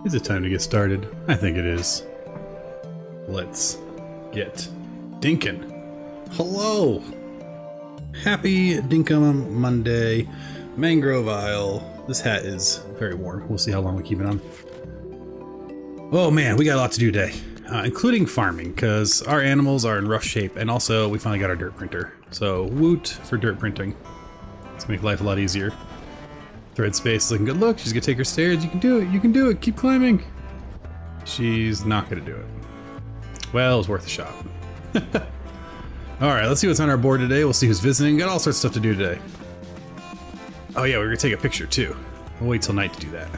Is it time to get started? I think it is. Let's get dinkin'. Hello! Happy Dinkum Monday, Mangrove Isle. This hat is very warm. We'll see how long we keep it on. Oh man, we got a lot to do today, including farming, because our animals are in rough shape, and also we finally got our dirt printer. So woot for dirt printing. Let's make life a lot easier. Thread space is looking good. Look, she's gonna take her stairs. You can do it. You can do it. Keep climbing. She's not gonna do it. Well, it was worth a shot. All right, let's see what's on our board today. We'll see who's visiting. Got all sorts of stuff to do today. Oh yeah, we're gonna take a picture too. We'll wait till night to do that.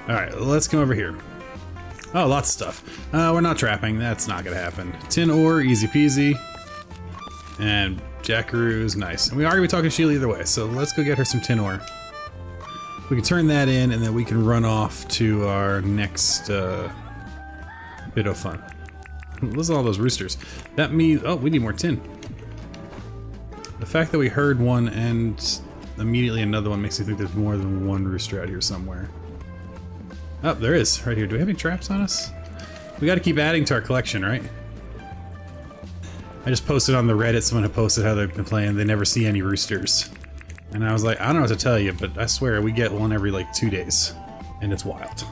All right, let's come over here. Oh, lots of stuff. We're not trapping. That's not gonna happen. Tin ore, easy peasy. And jackaroos, nice. And we are gonna be talking to Sheila either way, so let's go get her some tin ore. We can turn that in, and then we can run off to our next bit of fun. Listen to all those roosters. That means, oh, we need more tin. The fact that we heard one and immediately another one makes me think there's more than one rooster out here somewhere. Oh, there is, right here. Do we have any traps on us? We gotta keep adding to our collection, right? I just posted on the Reddit, someone had posted how they've been playing, they never see any roosters. And I was like, I don't know what to tell you, but I swear we get one every like 2 days. And it's wild.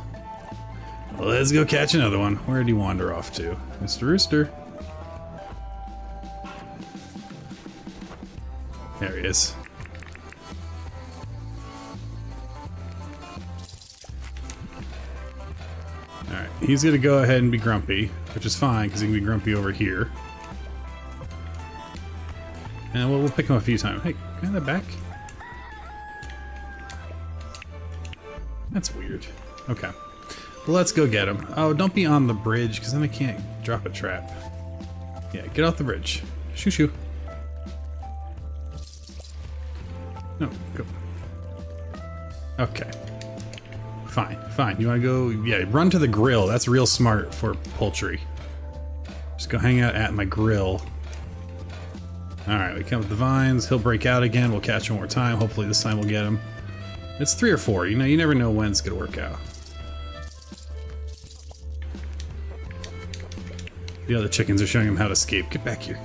Let's go catch another one. Where did he wander off to? Mr. Rooster. There he is. Alright, he's gonna go ahead and be grumpy, which is fine, because he can be grumpy over here. And we'll pick him up a few times. Hey, can I have that back? That's weird. Okay. Well, let's go get him. Oh, don't be on the bridge, because then I can't drop a trap. Yeah, get off the bridge. Shoo shoo. No, go. Okay. Fine, fine. You want to go? Yeah, run to the grill. That's real smart for poultry. Just go hang out at my grill. Alright, we come with the vines. He'll break out again. We'll catch him one more time. Hopefully this time we'll get him. It's 3 or 4. You know, you never know when it's going to work out. The other chickens are showing him how to escape. Get back here.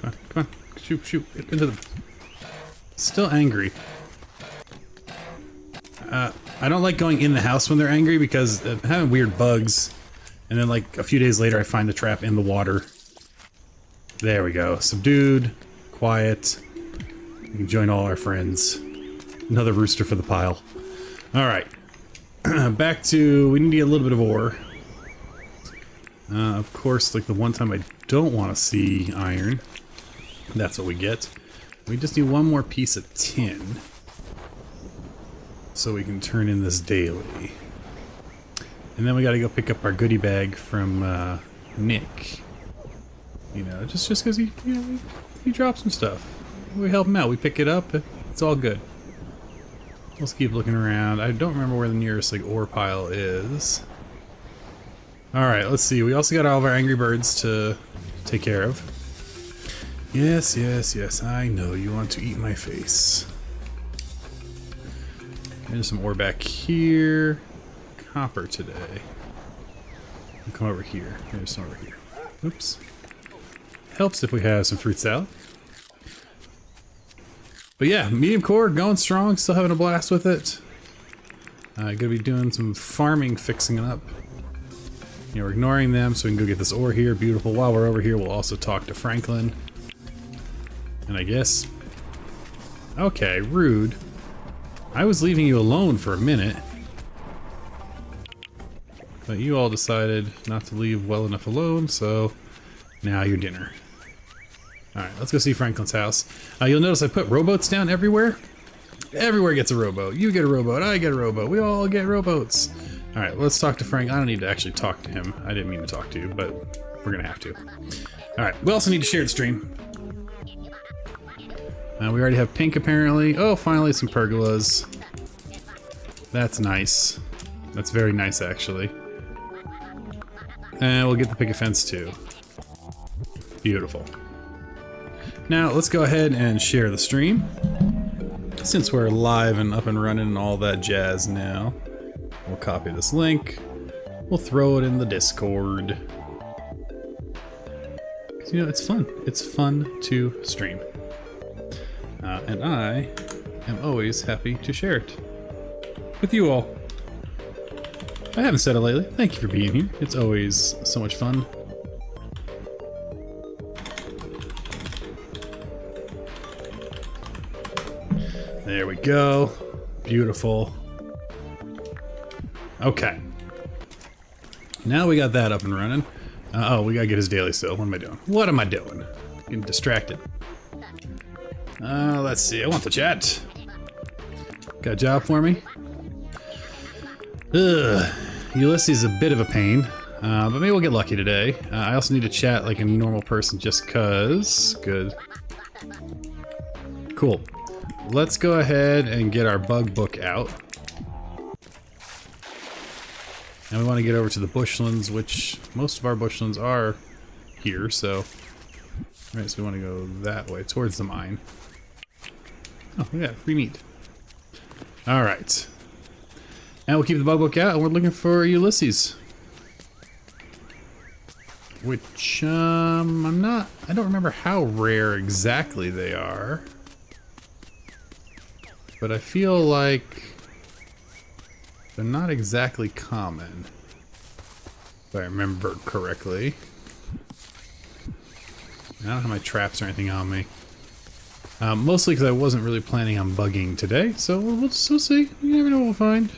Come on, come on. Shoot, shoot. Get into the... Still angry. I don't like going in the house when they're angry because having weird bugs. And then like a few days later I find the trap in the water. There we go. Subdued. Quiet. We can join all our friends. Another rooster for the pile. Alright. Back to... we need to get a little bit of ore. Of course, like the one time I don't want to see iron. That's what we get. We just need one more piece of tin. So we can turn in this daily. And then we gotta go pick up our goodie bag from Nick. You know, just because he dropped some stuff. We help him out. We pick it up. It's all good. Let's keep looking around. I don't remember where the nearest like ore pile is. All right, let's see. We also got all of our angry birds to take care of. Yes, yes, yes. I know you want to eat my face. There's some ore back here. Copper today. We'll come over here. There's some over here. Oops. Helps if we have some fruit salad. But yeah, medium core going strong. Still having a blast with it. Gonna be doing some farming, fixing it up. You know, we're ignoring them so we can go get this ore here. Beautiful. While we're over here, we'll also talk to Franklin. And I guess... okay, rude. I was leaving you alone for a minute. But you all decided not to leave well enough alone, so now your dinner. Alright, let's go see Franklin's house. You'll notice I put rowboats down everywhere. Everywhere gets a rowboat. You get a rowboat, I get a rowboat, we all get rowboats. Alright, let's talk to Frank. I don't need to actually talk to him. I didn't mean to talk to you, but we're gonna have to. Alright, we also need to share the stream. We already have pink apparently. Oh, finally some pergolas. That's nice. That's very nice actually. And we'll get the picket fence too. Beautiful. Now let's go ahead and share the stream. since we're live and up and running and all that jazz now, we'll copy this link. We'll throw it in the Discord. You know, it's fun. It's fun to stream. And I am always happy to share it with you all. I haven't said it lately. Thank you for being here. It's always so much fun. There we go. Beautiful. Okay. Now we got that up and running. Oh, we gotta get his daily still. What am I doing? What am I doing? Getting distracted. Let's see. I want the chat. Got a job for me? Ugh. Ulysses is a bit of a pain, but maybe we'll get lucky today. I also need to chat like a normal person just cause. Good. Cool. Let's go ahead and get our bug book out. And we want to get over to the bushlands, which most of our bushlands are here, so... Alright, so we want to go that way, towards the mine. Oh, yeah, free meat. Alright. And we'll keep the bug book out, and we're looking for Ulysses. Which, I don't remember how rare exactly they are. But I feel like they're not exactly common, if I remember correctly. I don't have my traps or anything on me. Mostly because I wasn't really planning on bugging today, so we'll see. You never know what we'll find.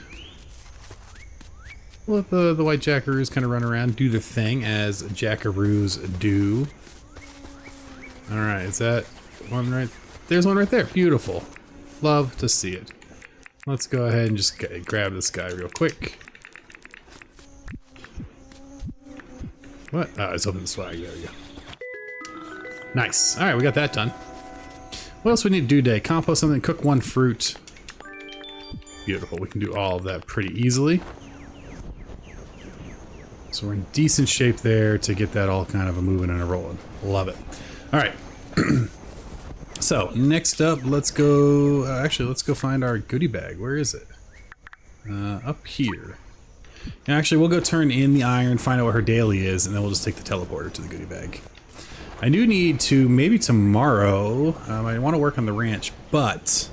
We'll let the white jackaroos kind of run around, do their thing, as jackaroos do. Alright, is that one right? There's one right there. Beautiful. Love to see it. Let's go ahead and just grab this guy real quick. What? Oh, it's open the swag. There we go. Nice. Alright, we got that done. What else we need to do today? Compost something, cook one fruit. Beautiful. We can do all of that pretty easily. So we're in decent shape there to get that all kind of a moving and a rolling. Love it. Alright. So, next up, let's go... actually, let's go find our goodie bag. Where is it? Up here. And actually, we'll go turn in the iron, find out what her daily is, and then we'll just take the teleporter to the goodie bag. I do need to, maybe tomorrow, I want to work on the ranch, but...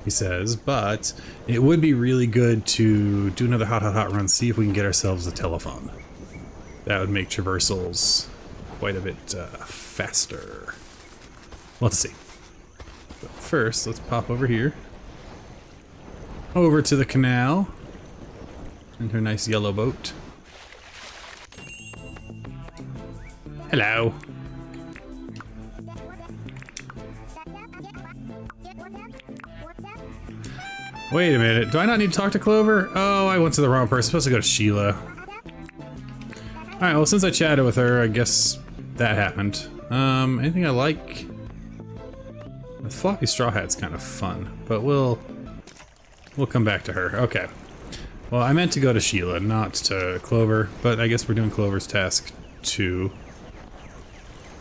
He says, but it would be really good to do another hot run, see if we can get ourselves a telephone. That would make traversals quite a bit faster. Well, let's see. But first, let's pop over here. Over to the canal. And her nice yellow boat. Hello. Wait a minute, do I not need to talk to Clover? Oh, I went to the wrong person. I'm supposed to go to Sheila. Alright, well, since I chatted with her, I guess that happened. Anything I like? The floppy straw hat's kind of fun, but we'll come back to her. Okay. Well, I meant to go to Sheila, not to Clover, but I guess we're doing Clover's task too.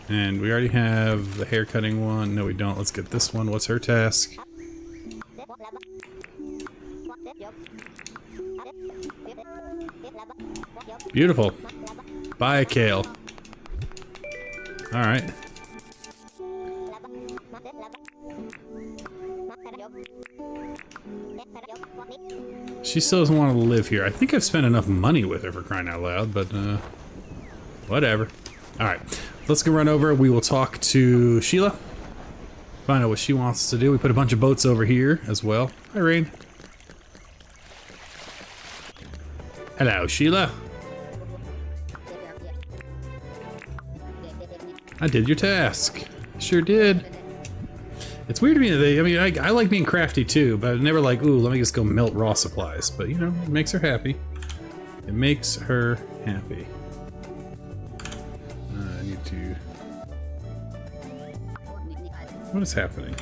And we already have the hair cutting one. No, we don't. Let's get this one. What's her task? Beautiful. Buy a kale. Alright. She still doesn't want to live here. I think I've spent enough money with her, for crying out loud, but whatever. Alright, let's go run over. We will talk to Sheila. Find out what she wants to do. We put a bunch of boats over here as well. Hi, Rain. Hello, Sheila. I did your task. Sure did. It's weird to me that they, I mean, I like being crafty too, but I'm never like, ooh, let me just go melt raw supplies. But, you know, it makes her happy. It makes her happy. I need to... What is happening?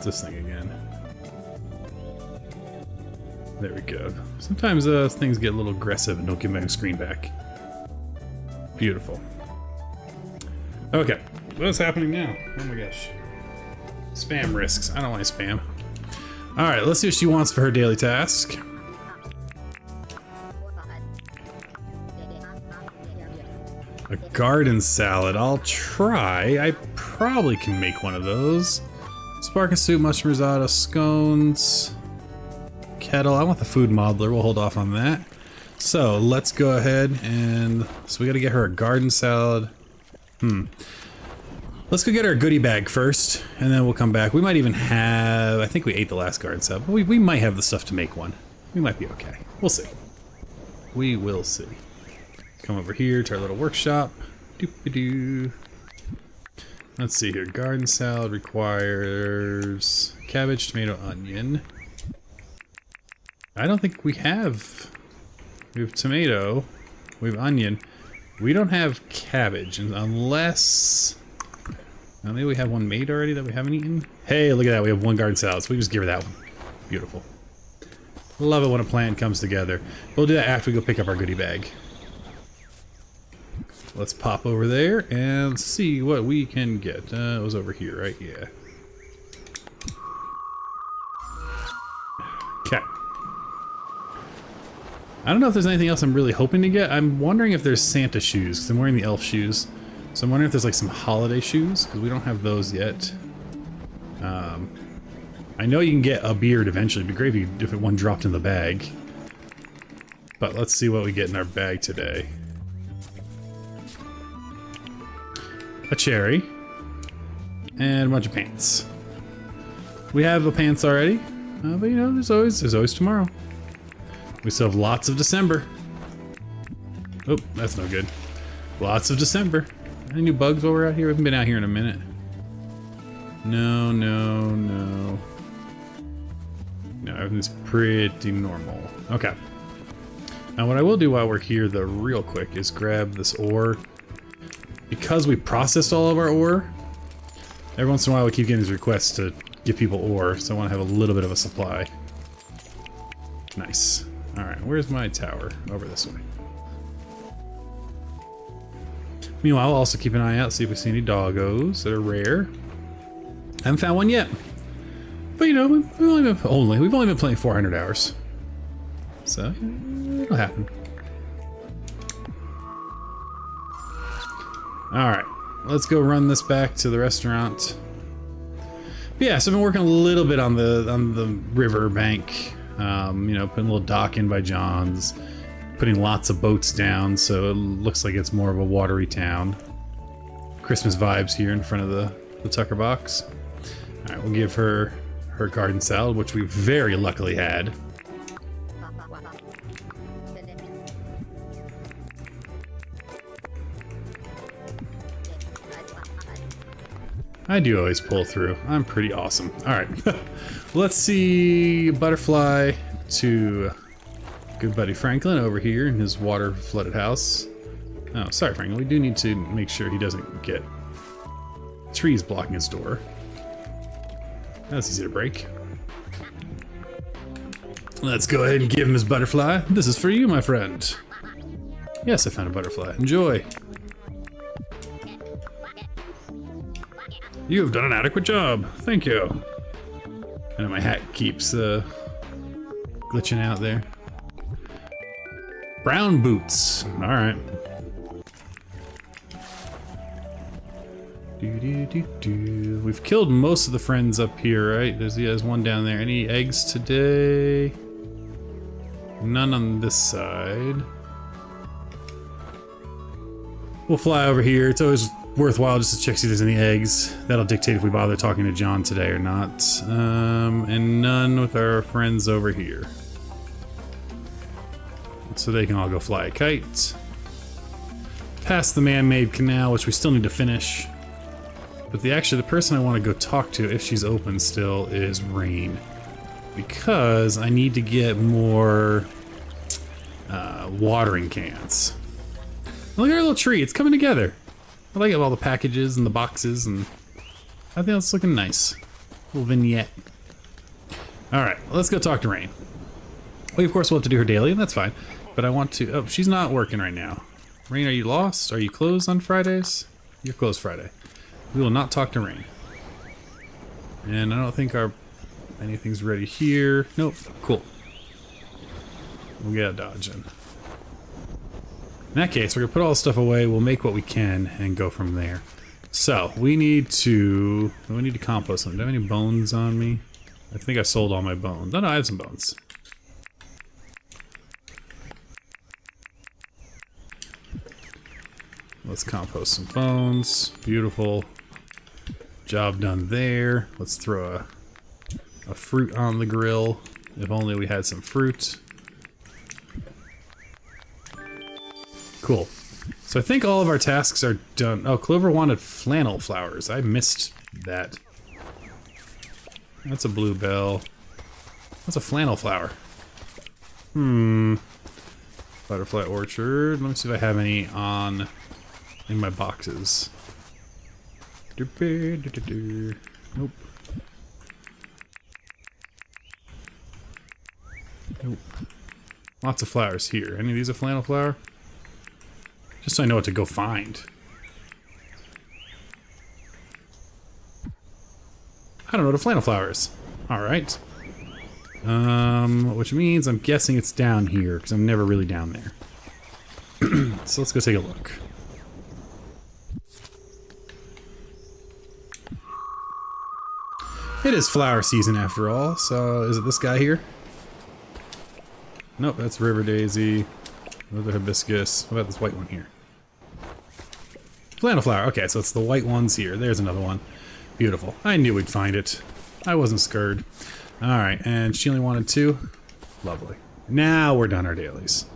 This thing again. There we go. Sometimes things get a little aggressive and don't give my screen back. Beautiful. Okay, what's happening now? Oh my gosh. Spam risks. I don't like spam. Alright, let's see what she wants for her daily task. A garden salad. I'll try. I probably can make one of those. Spark soup, mushroom risotto, scones, kettle. I want the food modeler. We'll hold off on that. So let's go ahead and... So we gotta get her a garden salad. Let's go get our goodie bag first, and then we'll come back. We might even have... I think we ate the last garden salad, but we might have the stuff to make one. We might be okay. We'll see. We will see. Come over here to our little workshop. Doop-a-doo. Let's see here. Garden salad requires cabbage, tomato, onion. I don't think we have... We have tomato. We have onion. We don't have cabbage, unless... Now maybe we have one made already that we haven't eaten. Hey, look at that. We have one garden salad, so we just give her that one. Beautiful. Love it when a plan comes together. We'll do that after we go pick up our goodie bag. Let's pop over there and see what we can get. It was over here, right? Yeah. Okay. I don't know if there's anything else I'm really hoping to get. I'm wondering if there's Santa shoes, because I'm wearing the elf shoes. So I'm wondering if there's like some holiday shoes, because we don't have those yet. I know you can get a beard eventually. It'd be great if one dropped in the bag. But let's see what we get in our bag today. A cherry. And a bunch of pants. We have a pants already. But you know, there's always tomorrow. We still have lots of December. Oh, that's no good. Lots of December. Any new bugs while we're out here? We haven't been out here in a minute. No, no, no. No, everything's pretty normal. Okay. Now what I will do while we're here, though, real quick, is grab this ore. Because we processed all of our ore, every once in a while we keep getting these requests to give people ore, so I want to have a little bit of a supply. Nice. Alright, where's my tower? Over this way. Meanwhile, I'll also keep an eye out, see if we see any doggos that are rare. Haven't found one yet. But you know, we've only been playing 400 hours. So, it'll happen. Alright, let's go run this back to the restaurant. But yeah, so I've been working a little bit on the river bank. You know, putting a little dock in by John's. Putting lots of boats down, so it looks like it's more of a watery town. Christmas vibes here in front of the Tucker box. Alright, we'll give her her garden salad, which we very luckily had. I do always pull through. I'm pretty awesome. Alright, let's see Butterfly to good buddy Franklin over here in his water flooded house. Oh, sorry Franklin, we do need to make sure he doesn't get trees blocking his door. That's easy to break. Let's go ahead and give him his butterfly. This is for you, my friend. Yes, I found a butterfly. Enjoy. You have done an adequate job. Thank you. And my hat keeps glitching out there. Brown boots. All right. We've killed most of the friends up here, right? There's one down there. Any eggs today? None on this side. We'll fly over here. It's always worthwhile just to check see if there's any eggs. That'll dictate if we bother talking to John today or not. And none with our friends over here. So they can all go fly a kite. Past the man-made canal, which we still need to finish. But the person I want to go talk to, if she's open still, is Rain. Because I need to get more watering cans. Look at our little tree, it's coming together. I like all the packages and the boxes, and I think it's looking nice. Little vignette. Alright, let's go talk to Rain. We of course will have to do her daily, and that's fine. But I want to... Oh, she's not working right now. Rain, are you lost? Are you closed on Fridays? You're closed Friday. We will not talk to Rain. And I don't think anything's ready here. Nope. Cool. We'll get a dodge in. In that case, we're gonna put all the stuff away. We'll make what we can and go from there. So we need to compost them. Do I have any bones on me? I think I sold all my bones. No, I have some bones. Let's compost some bones. Beautiful. Job done there. Let's throw a fruit on the grill. If only we had some fruit. Cool. So I think all of our tasks are done. Oh, Clover wanted flannel flowers. I missed that. That's a bluebell. What's a flannel flower? Butterfly orchard. Let me see if I have any in my boxes. Nope. Nope. Lots of flowers here. Any of these a flannel flower? Just so I know what to go find. I don't know what a flannel flower is. Alright. Which means I'm guessing it's down here, because I'm never really down there. So let's go take a look. It is flower season after all, so is it this guy here? Nope, that's river daisy. Another hibiscus. What about this white one here? Flannel flower. Okay, so it's the white ones here. There's another one. Beautiful. I knew we'd find it. I wasn't scared. Alright, and she only wanted 2. Lovely. Now we're done our dailies.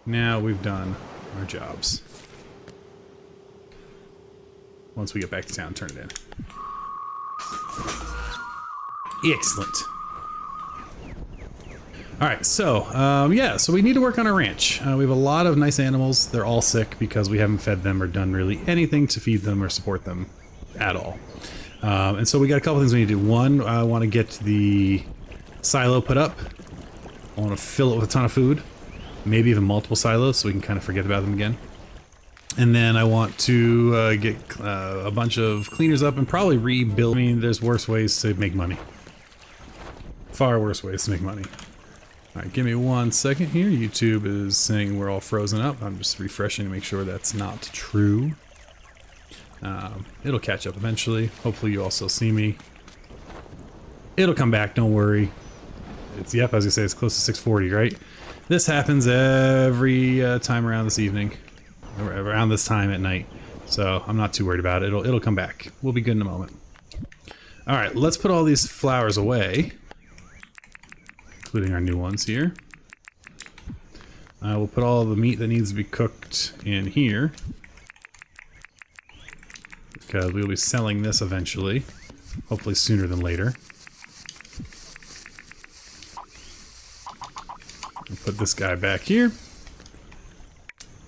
Now we've done our jobs. Once we get back to town, turn it in. Excellent. Alright, so, yeah, so we need to work on our ranch. We have a lot of nice animals. They're all sick because we haven't fed them or done really anything to feed them or support them at all. And so we got a couple things we need to do. One, I want to get the silo put up. I want to fill it with a ton of food. Maybe even multiple silos so we can kind of forget about them again. And then I want to get a bunch of cleaners up and probably rebuild. I mean, there's worse ways to make money. Far worse ways to make money. Alright, give me 1 second here. YouTube is saying we're all frozen up. I'm just refreshing to make sure that's not true. It'll catch up eventually. Hopefully you also see me. It'll come back, don't worry. It's, yep, as I say, it's close to 6:40, right? This happens every time around this evening. Around this time at night. So I'm not too worried about it. It'll come back. We'll be good in a moment. Alright, let's put all these flowers away. Including our new ones here. We'll put all the meat that needs to be cooked in here. Because we'll be selling this eventually. Hopefully sooner than later. We'll put this guy back here.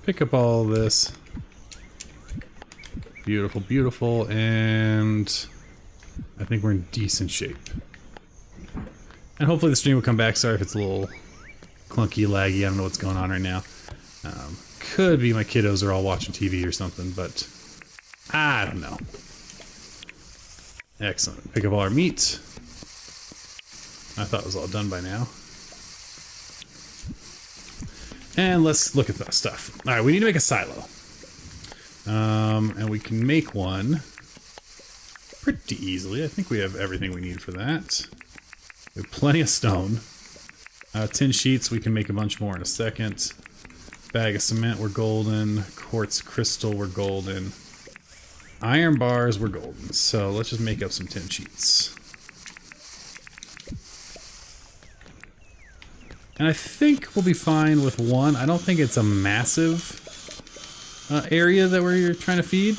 Pick up all this. Beautiful, beautiful, and I think we're in decent shape. And hopefully the stream will come back. Sorry if it's a little clunky, laggy. I don't know what's going on right now. Could be my kiddos are all watching TV or something, but I don't know. Excellent. Pick up all our meat. I thought it was all done by now. And let's look at that stuff. Alright, we need to make a silo. And we can make one pretty easily. I think we have everything we need for that. We have plenty of stone. Tin sheets, we can make a bunch more in a second. Bag of cement, we're golden. Quartz crystal, we're golden. Iron bars, we're golden. So let's just make up some tin sheets. And I think we'll be fine with one. I don't think it's a massive area that we're trying to feed.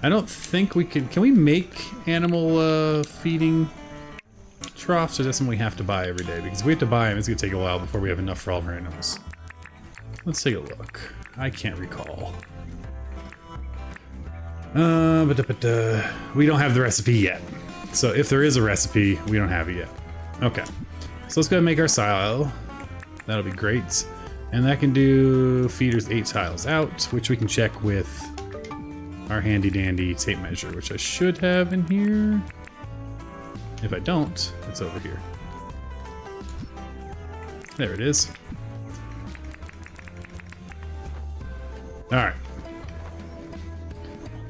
I don't think we can we make animal feeding troughs, or is that something we have to buy every day? Because if we have to buy them, it's going to take a while before we have enough for all of our animals. Let's take a look. I can't recall. We don't have the recipe yet. So if there is a recipe, we don't have it yet. Okay. So let's go ahead and make our silo. That'll be great. And that can do feeders 8 tiles out, which we can check with our handy dandy tape measure, which I should have in here. If I don't, it's over here. There it is. Alright.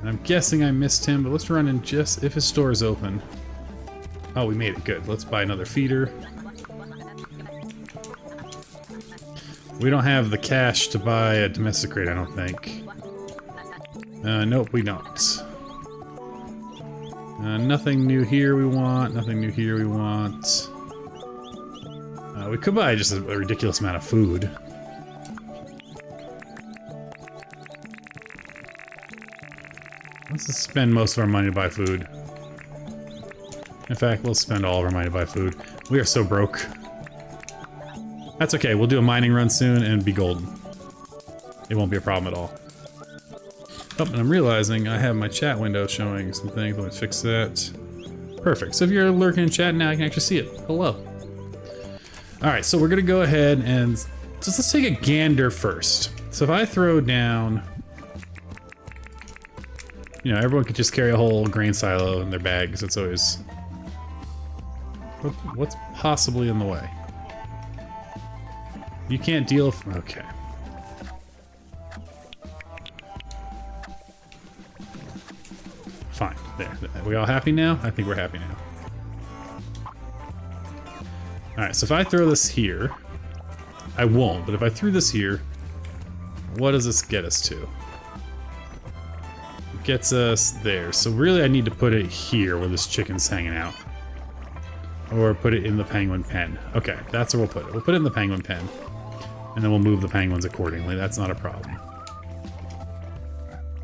I'm guessing I missed him, but let's run in just if his store is open. Oh, we made it. Good. Let's buy another feeder. We don't have the cash to buy a domesticate, I don't think. Nope, we don't. Nothing new here we want. Nothing new here we want. We could buy just a ridiculous amount of food. Let's just spend most of our money to buy food. In fact, we'll spend all of our money to buy food. We are so broke. That's okay, we'll do a mining run soon and be golden. It won't be a problem at all. Oh, and I'm realizing I have my chat window showing some things. Let me fix that. Perfect. So if you're lurking in chat now, I can actually see it. Hello. Alright, so we're gonna go ahead and just let's take a gander first. So if I throw down, you know, everyone could just carry a whole grain silo in their bags. It's always... What's possibly in the way? You can't deal with... Okay. Fine. There. Are we all happy now? I think we're happy now. Alright, so if I throw this here... I won't, but if I threw this here... What does this get us to? It gets us there. So really I need to put it here where this chicken's hanging out. Or put it in the penguin pen. Okay, that's where we'll put it. We'll put it in the penguin pen. And then we'll move the penguins accordingly. That's not a problem.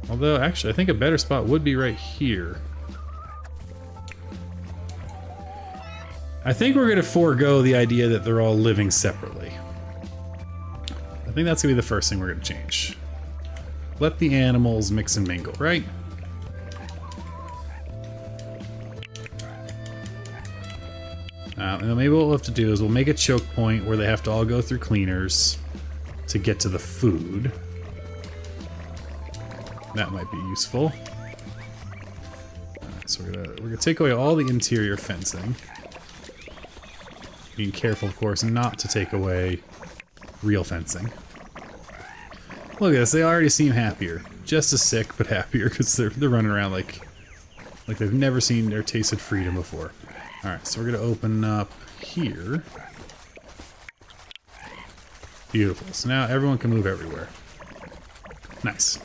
Although, actually, I think a better spot would be right here. I think we're going to forego the idea that they're all living separately. I think that's going to be the first thing we're going to change. Let the animals mix and mingle, right? And then maybe what we'll have to do is we'll make a choke point where they have to all go through cleaners to get to the food. That might be useful. Alright, so we're gonna take away all the interior fencing. Being careful, of course, not to take away real fencing. Look at this, they already seem happier. Just as sick, but happier, because they're running around like they've never seen or tasted freedom before. Alright, so we're gonna open up here. Beautiful. So now everyone can move everywhere. Nice.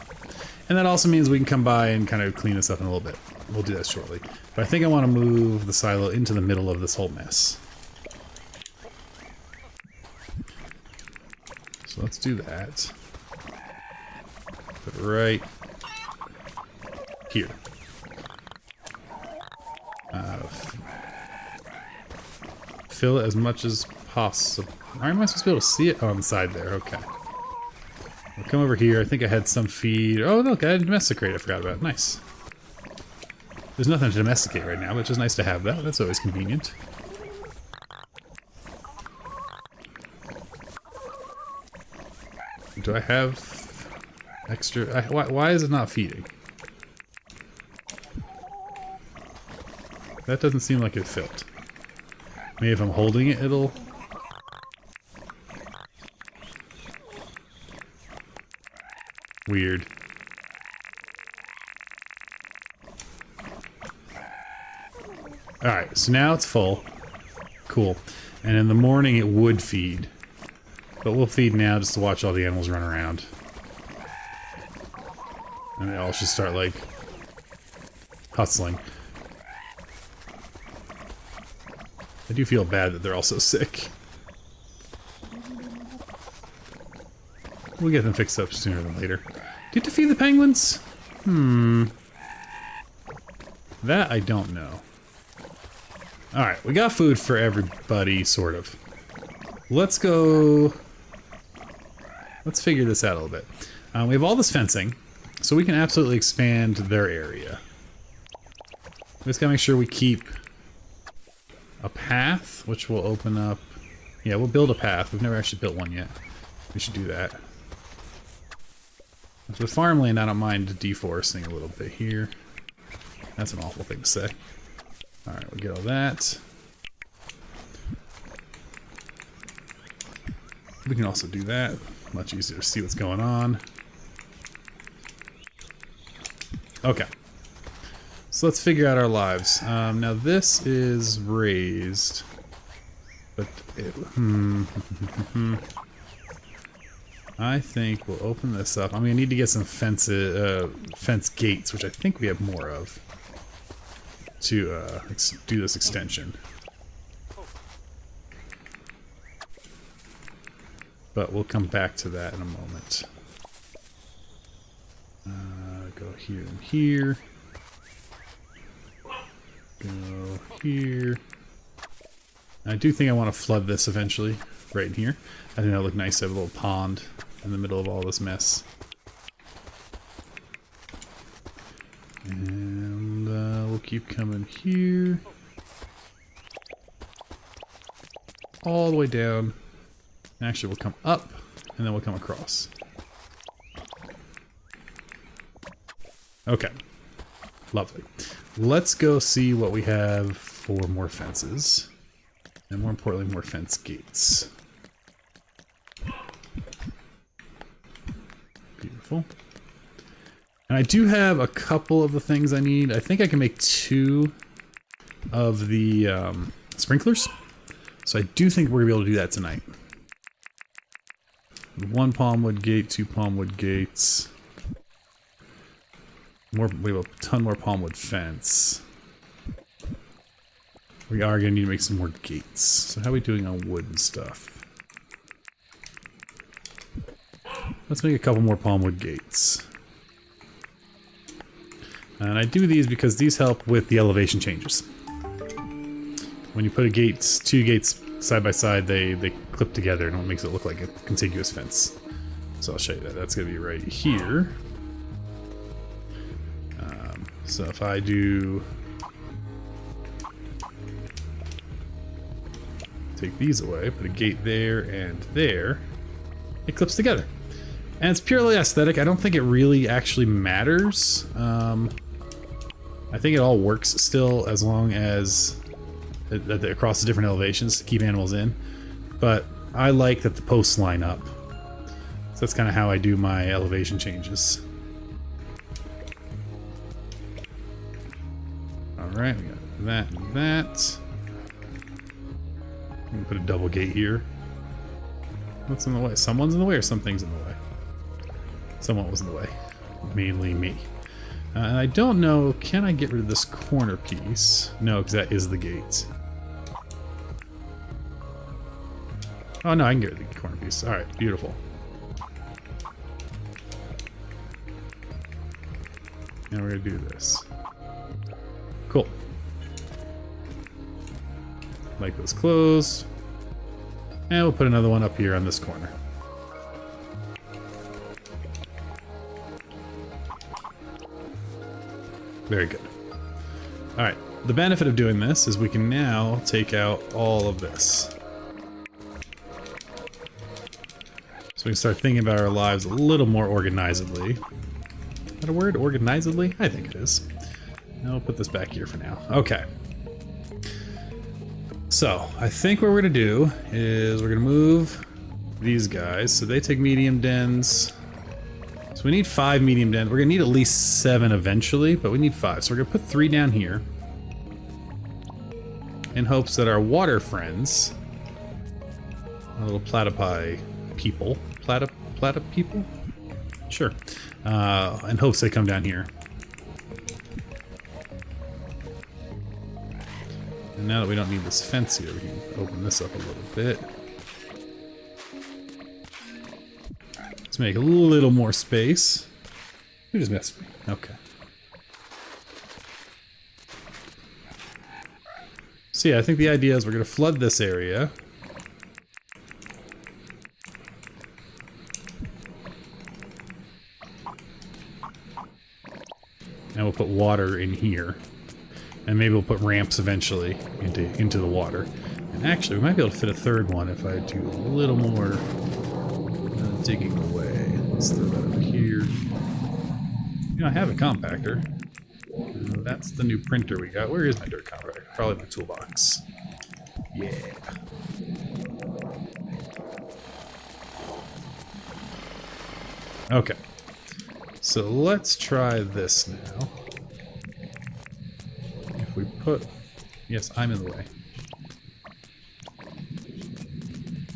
And that also means we can come by and kind of clean this up in a little bit. We'll do that shortly. But I think I want to move the silo into the middle of this whole mess. So let's do that. Put it right here. Fill it as much as possible. Why am I supposed to be able to see it? Oh, on the side there. Okay. We'll come over here. I think I had some feed. Oh, look, I had a domesticate. I forgot about it. Nice. There's nothing to domesticate right now, but it's just nice to have that. That's always convenient. Do I have extra? Why is it not feeding? That doesn't seem like it filled. Maybe if I'm holding it, it'll... Weird. Alright, so now it's full. Cool. And in the morning it would feed. But we'll feed now just to watch all the animals run around. And they all should start, like, hustling. I do feel bad that they're all so sick. We'll get them fixed up sooner than later. Do you have to feed the penguins? That I don't know. Alright, we got food for everybody, sort of. Let's go... Let's figure this out a little bit. We have all this fencing, so we can absolutely expand their area. We just gotta make sure we keep a path, which will open up... Yeah, we'll build a path. We've never actually built one yet. We should do that. With the farmland, I don't mind deforesting a little bit here. That's an awful thing to say. Alright, we'll get all that. We can also do that. Much easier to see what's going on. Okay. So let's figure out our lives. Now this is raised. But it... I think we'll open this up. I'm going to need to get some fence gates, which I think we have more of, to do this extension. But we'll come back to that in a moment. Go here and here. Go here. I do think I want to flood this eventually, right in here. I think that'll look nice to have a little pond in the middle of all this mess. And we'll keep coming here. All the way down. Actually, we'll come up, and then we'll come across. Okay. Lovely. Let's go see what we have for more fences. And more importantly, more fence gates. Beautiful. And I do have a couple of the things I need. I think I can make 2 of the sprinklers. So I do think we're going to be able to do that tonight. 1 palmwood gate, 2 palmwood gates. We have a ton more palmwood fence. We are going to need to make some more gates. So how are we doing on wood and stuff? Let's make a couple more palmwood gates. And I do these because these help with the elevation changes. When you put 2 gates side by side, they clip together and it makes it look like a contiguous fence. So I'll show you that. That's going to be right here. So if I do... take these away, put a gate there and there, it clips together. And it's purely aesthetic. I don't think it really actually matters. I think it all works still as long as across the different elevations to keep animals in. But I like that the posts line up. So that's kind of how I do my elevation changes. Alright, we got that and that. I'm gonna put a double gate here. What's in the way? Someone's in the way or something's in the way? Someone was in the way. Mainly me. And I don't know, can I get rid of this corner piece? No, because that is the gate. Oh no, I can get rid of the corner piece. Alright, beautiful. Now we're gonna do this. Cool. Like those closed. And we'll put another one up here on this corner. Very good. Alright, the benefit of doing this is we can now take out all of this. So we can start thinking about our lives a little more organizedly. Is that a word? Organizedly? I think it is. Now we'll put this back here for now. Okay. So, I think what we're going to do is we're going to move these guys. So they take medium dens. So we need 5 medium dens. We're going to need at least 7 eventually, but we need 5. So we're going to put 3 down here. In hopes that our water friends, our little platypi people, platyp people? Sure. In hopes they come down here. And now that we don't need this fence here, we can open this up a little bit. Let's make a little more space. You just messed with me. Okay. So yeah, I think the idea is we're going to flood this area. And we'll put water in here. And maybe we'll put ramps eventually into the water. And actually, we might be able to fit a 3rd one if I do a little more digging away. Let's throw that over here. You know, I have a compactor. That's the new printer we got. Where is my dirt compactor? Probably my toolbox. Yeah. Okay. So let's try this now. If we put... Yes, I'm in the way.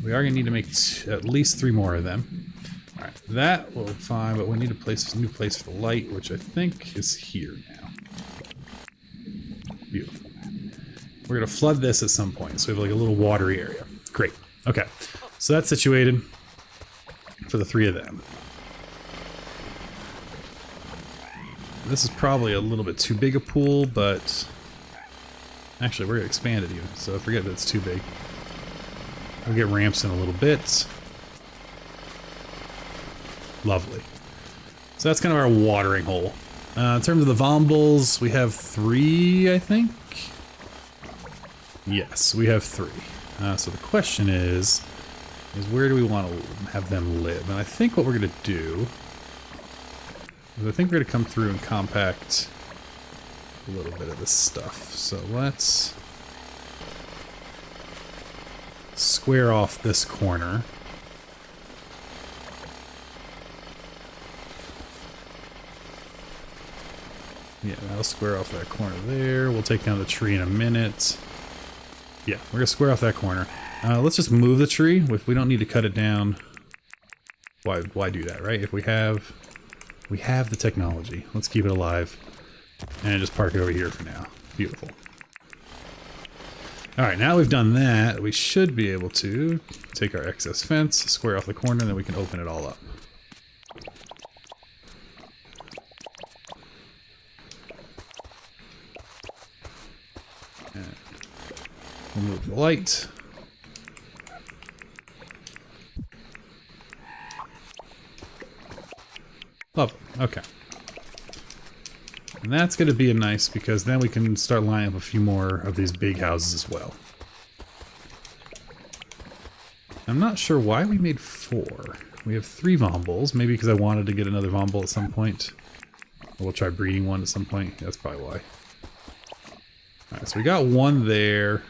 We are going to need to make at least 3 more of them. Alright, that will be fine, but we need a new place for the light, which I think is here now. Beautiful. We're going to flood this at some point, so we have like a little watery area. Great. Okay, so that's situated for the 3 of them. This is probably a little bit too big a pool, but actually we're going to expand it even, so forget that it's too big. We'll get ramps in a little bit. Lovely. So that's kind of our watering hole. In terms of the vombles, we have 3, I think? Yes, we have 3. So the question is where do we want to have them live? And I think what we're going to do is I think we're going to come through and compact a little bit of this stuff. So let's square off this corner. Yeah, that'll square off that corner there. We'll take down the tree in a minute. Yeah, we're gonna square off that corner. Let's just move the tree. If we don't need to cut it down, why do that, right? If we have the technology. Let's keep it alive and just park it over here for now. Beautiful. All right, now we've done that, we should be able to take our excess fence, square off the corner, and then we can open it all up. And we'll move the light. Lovely. Okay. And that's going to be nice because then we can start lining up a few more of these big houses as well. I'm not sure why we made 4. We have 3 vombles, maybe because I wanted to get another vomble at some point. We'll try breeding one at some point. That's probably why. Alright, so we got 1 there.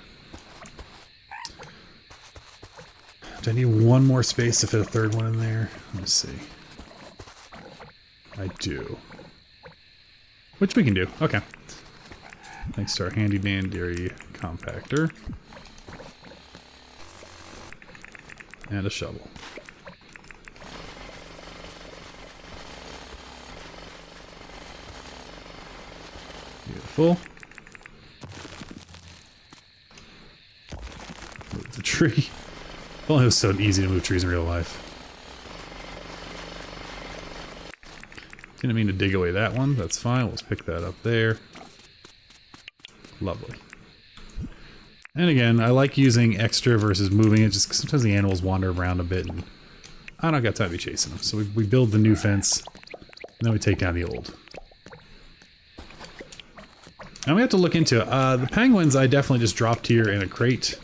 Do I need 1 more space to fit a 3rd one in there? Let me see. I do. Which we can do. Okay. Thanks to our handy dandy compactor. And a shovel. Beautiful. Move the tree. If only it was so easy to move trees in real life. Didn't mean to dig away that one. That's fine. Let's pick that up there. Lovely. And again, I like using extra versus moving it just because sometimes the animals wander around a bit and I don't got time to be chasing them. So we build the new fence and then we take down the old. And we have to look into it. The penguins I definitely just dropped here in a crate.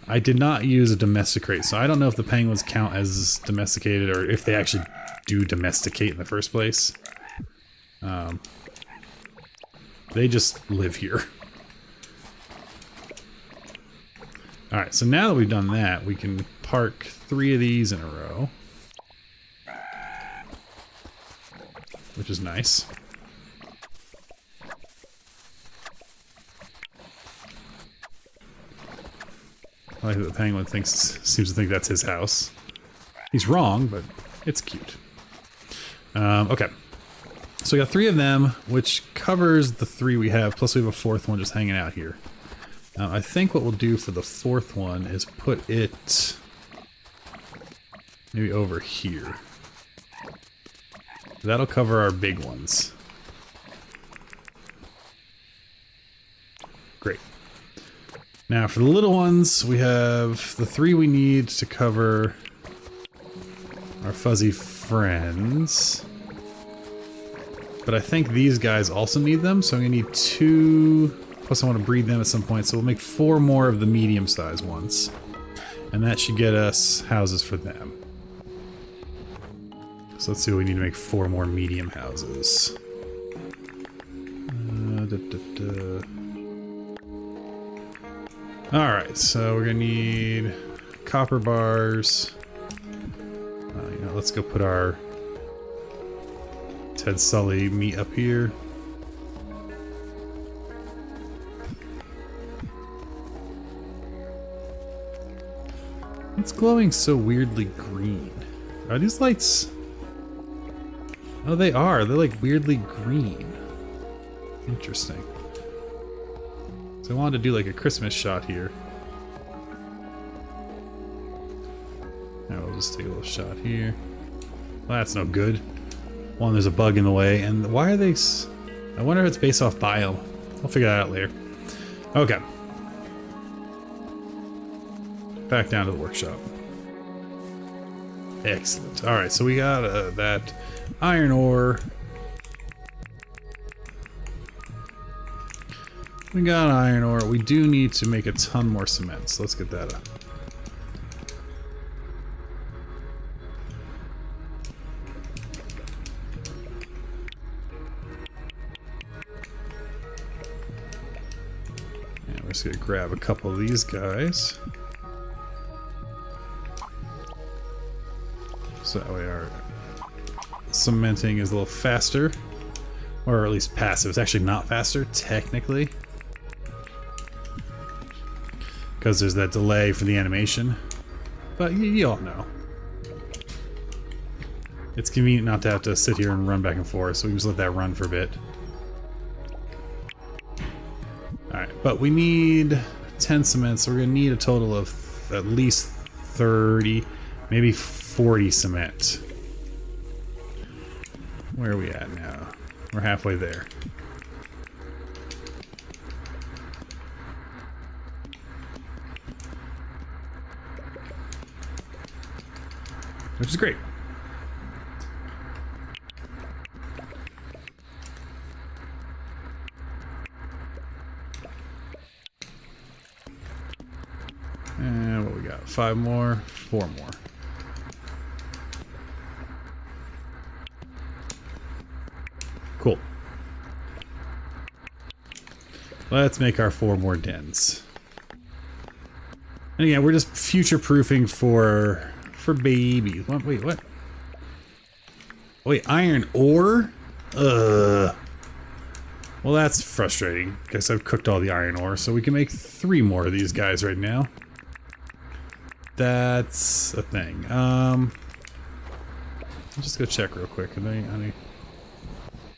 I did not use a domestic crate, so I don't know if the penguins count as domesticated or if they actually do domesticate in the first place. They just live here. Alright, so now that we've done that, we can park 3 of these in a row. Which is nice. I like that the penguin seems to think that's his house. He's wrong, but it's cute. Okay. So we got 3 of them, which covers the 3 we have, plus we have a 4th one just hanging out here. I think what we'll do for the 4th one is put it maybe over here. That'll cover our big ones. Great. Now for the little ones, we have the 3 we need to cover our fuzzy friends. But I think these guys also need them, so I'm gonna need 2, plus I want to breed them at some point, so we'll make 4 more of the medium-sized ones. And that should get us houses for them. So let's see what we need to make 4 more medium houses. Alright, so we're gonna need copper bars. You know, let's go put our Ted Selly meat up here. It's glowing so weirdly green. Are these lights? Oh, they are. They're like weirdly green. Interesting. So I wanted to do like a Christmas shot here. Now we'll just take a little shot here. Well, that's no good. One, there's a bug in the way, and why are they? I wonder if it's based off biome. I'll figure that out later. Okay. Back down to the workshop. Excellent. All right, so we got that iron ore. We got iron ore. We do need to make a ton more cement, so let's get that up. And we're just gonna grab a couple of these guys. So that way our cementing is a little faster. Or at least passive. It's actually not faster, technically. Because there's that delay for the animation. But you all know. It's convenient not to have to sit here and run back and forth, so we can just let that run for a bit. Alright, but we need 10 cement, so we're going to need a total of at least 30, maybe 40 cement. Where are we at now? We're halfway there. Which is great. And what we got? 5 more, 4 more. Cool. Let's make our 4 more dens. And again, we're just future-proofing for babies. Wait, what? Wait, iron ore? Well, that's frustrating. Guess I've cooked all the iron ore, so we can make 3 more of these guys right now. That's a thing. I'll just go check real quick. I'd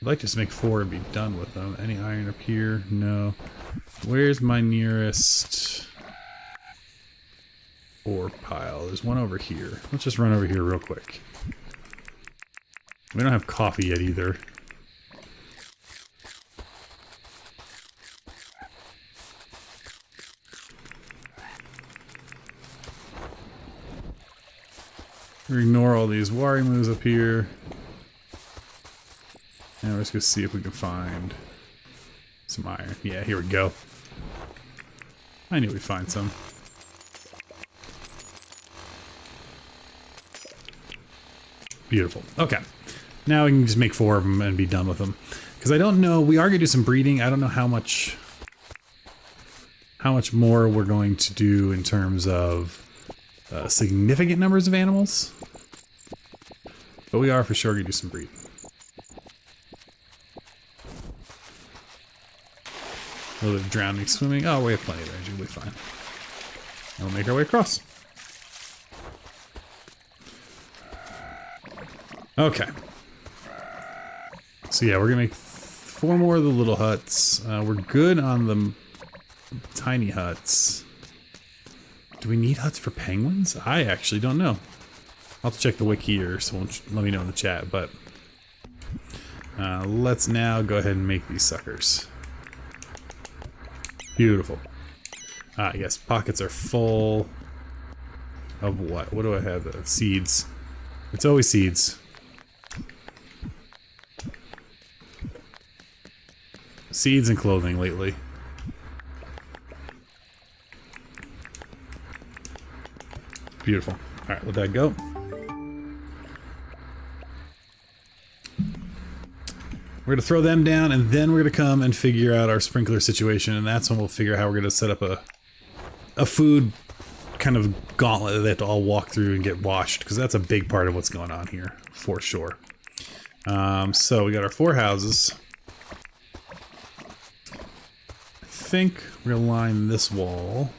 like to just make 4 and be done with them. Any iron up here? No. Where's my nearest ore pile? There's one over here. Let's just run over here real quick. We don't have coffee yet either. Ignore all these warimus up here. And we're just gonna see if we can find some iron. Yeah, here we go. I knew we'd find some. Beautiful. Okay. Now we can just make 4 of them and be done with them. Because I don't know, we are gonna do some breeding. I don't know how much more we're going to do in terms of significant numbers of animals. But we are for sure gonna do some breeding. A little bit of drowning, swimming. Oh, we have plenty of energy. We'll be fine. And we'll make our way across. Okay. So yeah, we're gonna make 4 more of the little huts. We're good on the tiny huts. Do we need huts for penguins? I actually don't know. I'll have to check the wiki or someone let me know in the chat, but let's now go ahead and make these suckers. Beautiful. Yes, pockets are full of what? What do I have? Seeds. It's always seeds. Seeds and clothing lately. Beautiful. Alright, let that go. We're going to throw them down, and then we're going to come and figure out our sprinkler situation, and that's when we'll figure out how we're going to set up a food kind of gauntlet that they have to all walk through and get washed, because that's a big part of what's going on here, for sure. So we got our 4 houses. I think we're going to line this wall.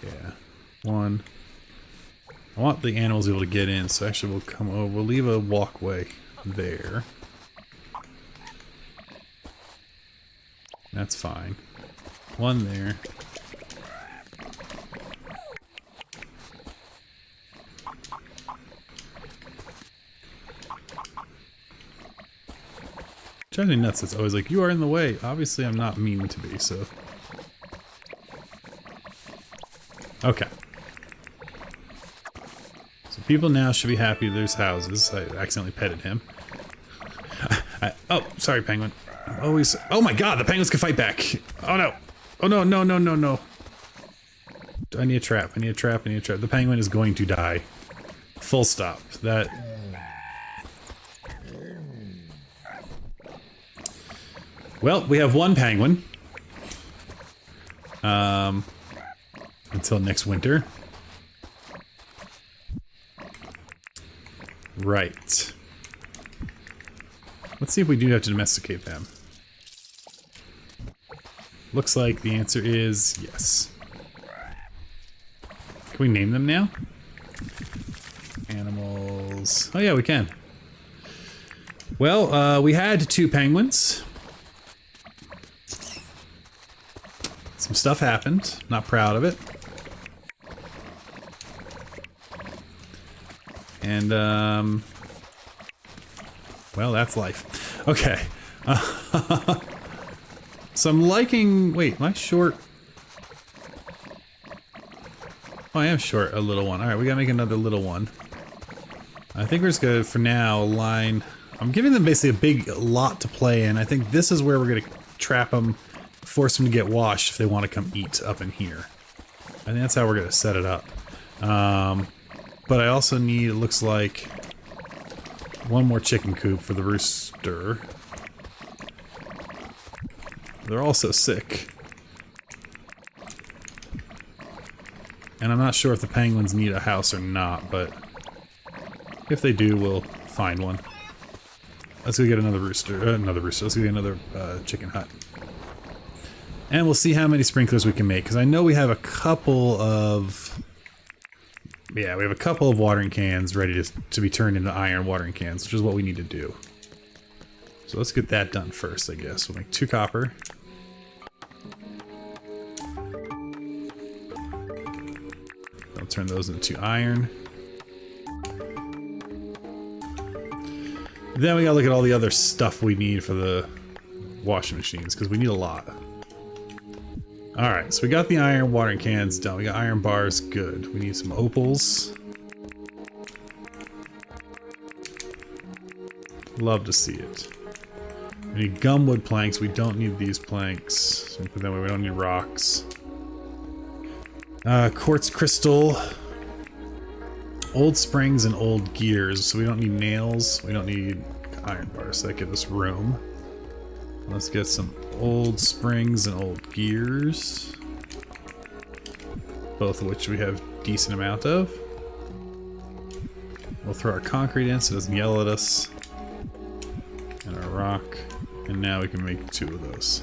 Yeah. 1. I want the animals able to get in, so actually we'll come over. We'll leave a walkway there. That's fine. 1 there. Drives me nuts. It's always like, you are in the way. Obviously, I'm not meaning to be, so. Okay. So people now should be happy there's houses. I accidentally petted him. Oh, sorry, penguin. Always. Oh my god, the penguins can fight back. Oh no. Oh no, no, no, no, no. I need a trap. I need a trap. I need a trap. The penguin is going to die. Full stop. That. Well, we have 1 penguin. Until next winter. Right. Let's see if we do have to domesticate them. Looks like the answer is yes. Can we name them now? Animals. Oh yeah, we can. Well, we had 2 penguins. Some stuff happened. Not proud of it. And, well, that's life. Okay. So I'm liking... Wait, am I short? Oh, I am short a little one. Alright, we gotta make another little one. I think we're just gonna, for now, line... I'm giving them basically a big lot to play in. I think this is where we're gonna trap them, force them to get washed if they want to come eat up in here. I think that's how we're gonna set it up. But I also need, it looks like, 1 more chicken coop for the rooster. They're also sick. And I'm not sure if the penguins need a house or not, but if they do, we'll find one. Let's go get another rooster. Let's go get another chicken hut. And we'll see how many sprinklers we can make, because I know we have a couple of... Yeah, we have a couple of watering cans ready to be turned into iron watering cans, which is what we need to do. So let's get that done first, I guess. We'll make 2 copper. I'll turn those into iron. Then we gotta look at all the other stuff we need for the washing machines, because we need a lot. Alright, so we got the iron watering cans done. We got iron bars, good. We need some opals. Love to see it. We need gumwood planks. We don't need these planks. So put that way. We don't need rocks. Quartz crystal. Old springs and old gears. So we don't need nails. We don't need iron bars. So that gives us room. Let's get some old springs and old gears. Both of which we have decent amount of. We'll throw our concrete in so it doesn't yell at us. And our rock. And now we can make 2 of those.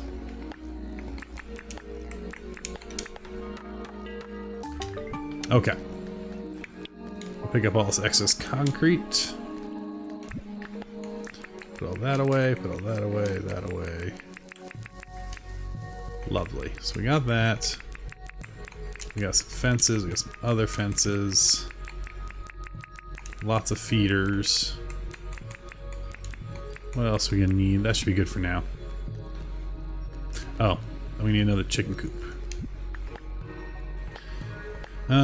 Okay. We'll pick up all this excess concrete. Put all that away, put all that away, that away. Lovely. So we got that. We got some fences, we got some other fences. Lots of feeders. What else are we gonna need? That should be good for now. Oh, we need another chicken coop. Yeah,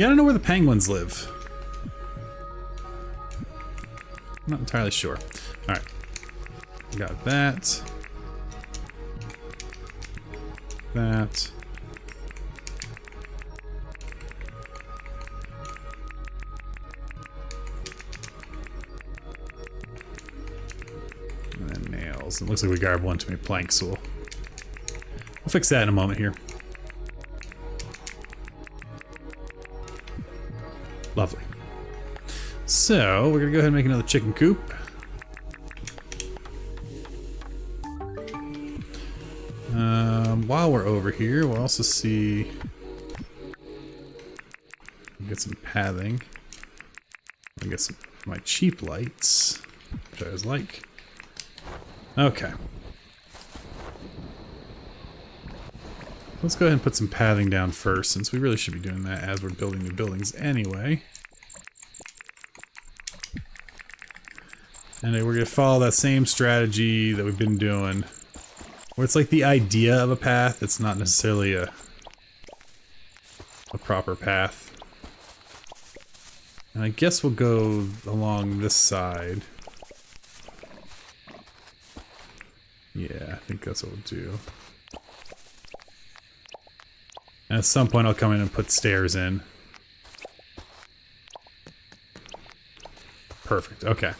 I don't know where the penguins live. I'm not entirely sure. Alright. We got that. That. nails. It looks like we grabbed one too many planks, so we'll fix that in a moment here. Lovely. So, we're gonna go ahead and make another chicken coop. While we're over here, we'll also see... get some pathing. I get some my cheap lights, which I always like. Okay. Let's go ahead and put some pathing down first, since we really should be doing that as we're building new buildings anyway. And we're going to follow that same strategy that we've been doing, where it's like the idea of a path, it's not necessarily a proper path. And I guess we'll go along this side. Yeah, I think that's what we'll do. And at some point I'll come in and put stairs in. Perfect, okay.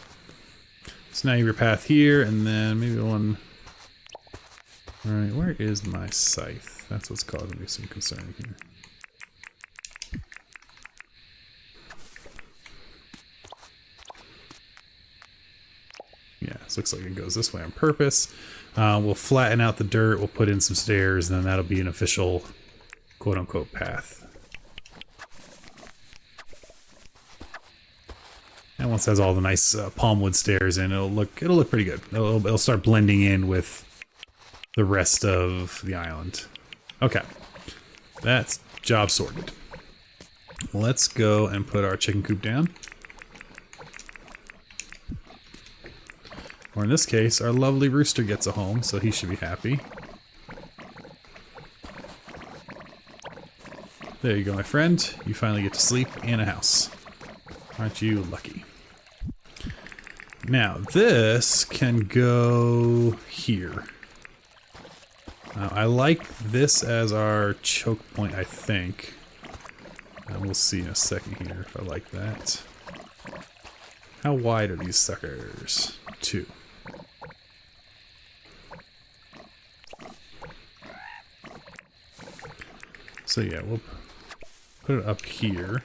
So now you have your path here, and then maybe one... Alright, where is my scythe? That's what's causing me some concern here. Yeah, this looks like it goes this way on purpose. We'll flatten out the dirt, we'll put in some stairs, and then that'll be an official quote-unquote path. And once it has all the nice palm wood stairs in, it'll look pretty good. It'll start blending in with the rest of the island. Okay, that's job sorted. Let's go and put our chicken coop down. Or in this case, our lovely rooster gets a home, so he should be happy. There you go, my friend. You finally get to sleep in a house. Aren't you lucky? Now, this can go here. I like this as our choke point, I think. And we'll see in a second here if I like that. How wide are these suckers? 2. So yeah, we'll put it up here.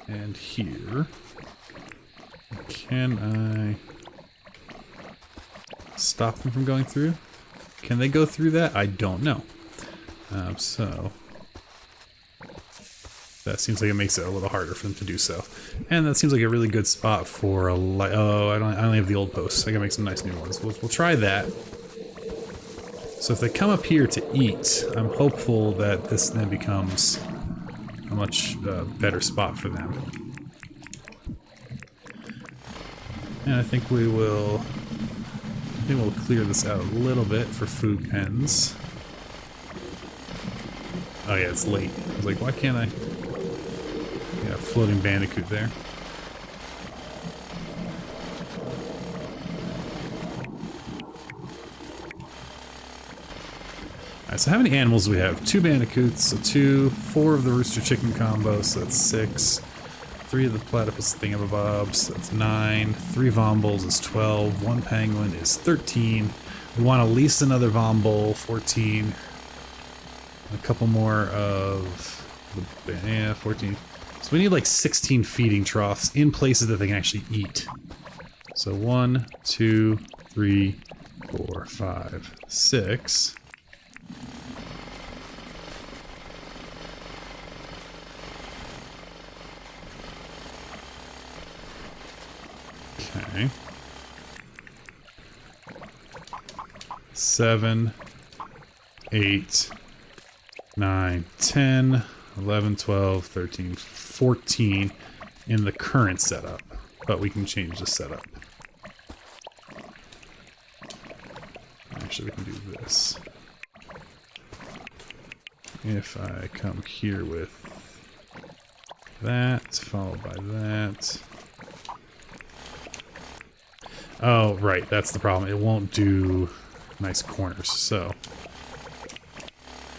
And here. Can I stop them from going through? Can they go through that? I don't know. So that seems like it makes it a little harder for them to do so. And that seems like a really good spot for a light. Oh, I only have the old posts. I gotta make some nice new ones. We'll try that. So if they come up here to eat, I'm hopeful that this then becomes a much better spot for them. And I think we'll clear this out a little bit for food pens. Oh yeah, it's late. I was like, why can't I? Yeah, floating bandicoot there. Alright, so how many animals do we have? 2 bandicoots, so 2, 4 of the rooster chicken combo, so that's 6. 3 of the platypus thingamabobs, that's 9. 3 vombles is 12. 1 penguin is 13. We want at least another vomble, 14. A couple more of the, yeah, 14. So we need like 16 feeding troughs in places that they can actually eat. So 1, 2, 3, 4, 5, 6. Okay. 7, 8, 9, 10, 11, 12, 13, 14 in the current setup, but we can change the setup. Actually, we can do this. If I come here with that, followed by that. Oh, right, that's the problem. It won't do nice corners, so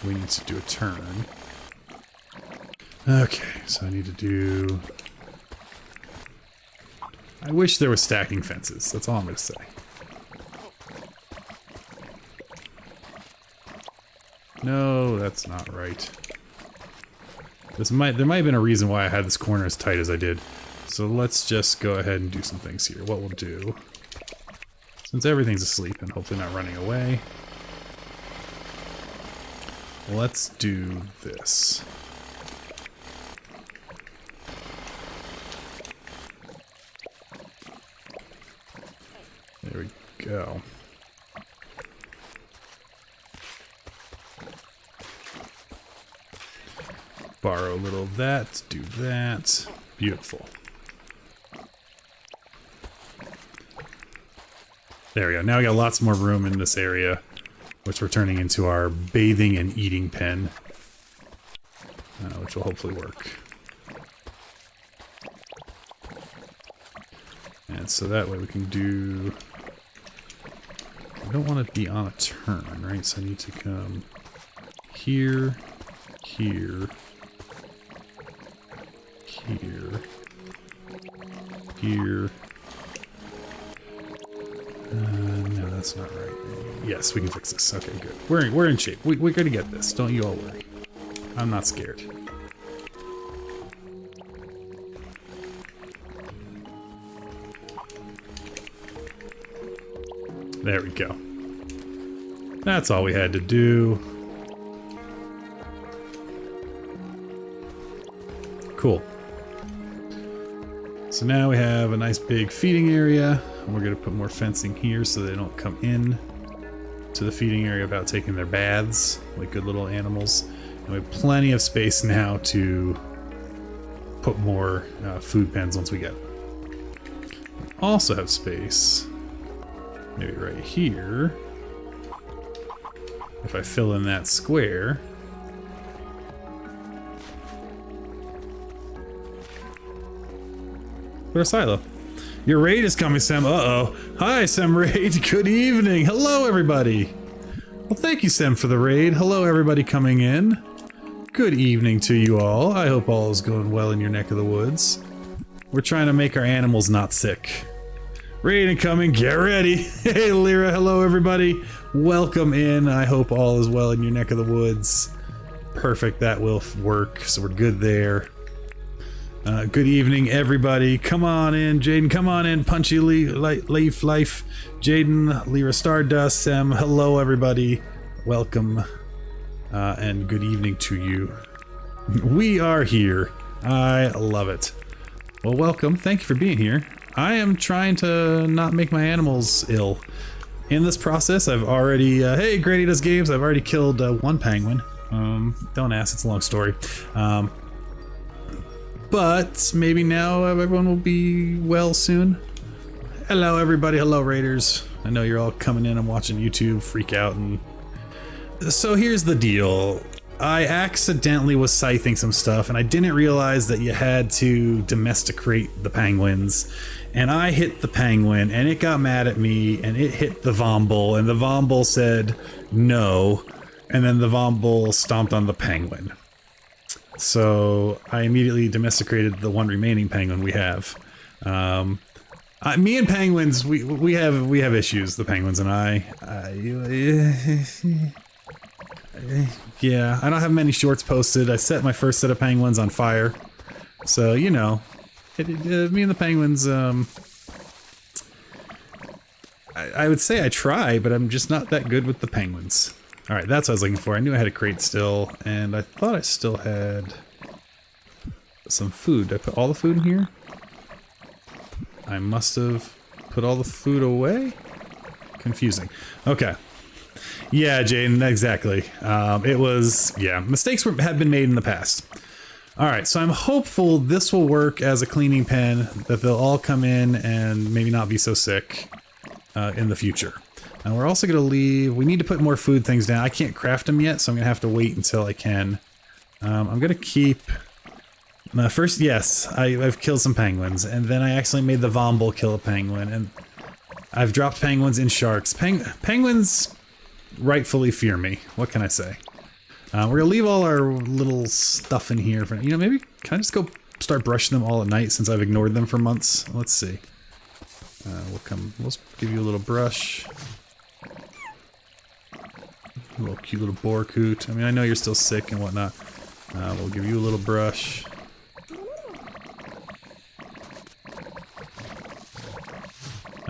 we need to do a turn. Okay, so I need to do... I wish there was stacking fences. That's all I'm going to say. No, that's not right. There might have been a reason why I had this corner as tight as I did. So let's just go ahead and do some things here. What we'll do, since everything's asleep and hopefully not running away, let's do this. There we go. Borrow a little of that, do that. Beautiful. There we go. Now we got lots more room in this area, which we're turning into our bathing and eating pen, which will hopefully work. And so that way we can do... I don't want to be on a turn, right? So I need to come here, here, here, here. No, that's not right. Yes, we can fix this. Okay, good. We're in shape. We're gonna get this. Don't you all worry. I'm not scared. There we go. That's all we had to do. Cool. So now we have a nice big feeding area. And we're going to put more fencing here so they don't come in to the feeding area without taking their baths like good little animals. And we have plenty of space now to put more food pens once we get them. Also have space, maybe right here, if I fill in that square. Put a silo. Your raid is coming, Sam. Uh-oh. Hi, Sam Raid. Good evening. Hello, everybody. Well, thank you, Sam, for the raid. Hello, everybody coming in. Good evening to you all. I hope all is going well in your neck of the woods. We're trying to make our animals not sick. Raid incoming. Get ready. Hey, Lyra. Hello, everybody. Welcome in. I hope all is well in your neck of the woods. Perfect. That will work. So we're good there. Good evening, everybody. Come on in, Jaden. Come on in, Punchy Leaf Life. Jaden, Lyra Stardust, Sam. Hello, everybody. Welcome, and good evening to you. We are here. I love it. Well, welcome. Thank you for being here. I am trying to not make my animals ill. In this process, I've already... hey, Granny Does Games. I've already killed one penguin. Don't ask. It's a long story. But maybe now everyone will be well soon. Hello, everybody. Hello, Raiders. I know you're all coming in and watching YouTube freak out. And so here's the deal. I accidentally was scything some stuff, and I didn't realize that you had to domesticate the penguins. And I hit the penguin, and it got mad at me, and it hit the Vomble, and the Vomble said no, and then the Vomble stomped on the penguin. So I immediately domesticated the one remaining penguin we have. Me and penguins, we have issues. The penguins and I. Yeah, I don't have many shorts posted. I set my first set of penguins on fire, so you know, me and the penguins. I would say I try, but I'm just not that good with the penguins. Alright, that's what I was looking for. I knew I had a crate still, and I thought I still had some food. Did I put all the food in here? I must have put all the food away? Confusing. Okay. Yeah, Jaden, exactly. It was... yeah, mistakes have been made in the past. Alright, so I'm hopeful this will work as a cleaning pen, that they'll all come in and maybe not be so sick in the future. And we're also going to leave... we need to put more food things down. I can't craft them yet, so I'm going to have to wait until I can. I'm going to keep... first, yes, I've killed some penguins, and then I actually made the Vomble kill a penguin, and I've dropped penguins in sharks. Penguins rightfully fear me. What can I say? We're gonna leave all our little stuff in here for, you know, maybe can I just go start brushing them all at night since I've ignored them for months? Let's see. We'll give you a little brush. A little cute little boar coot. I mean, I know you're still sick and whatnot. We'll give you a little brush.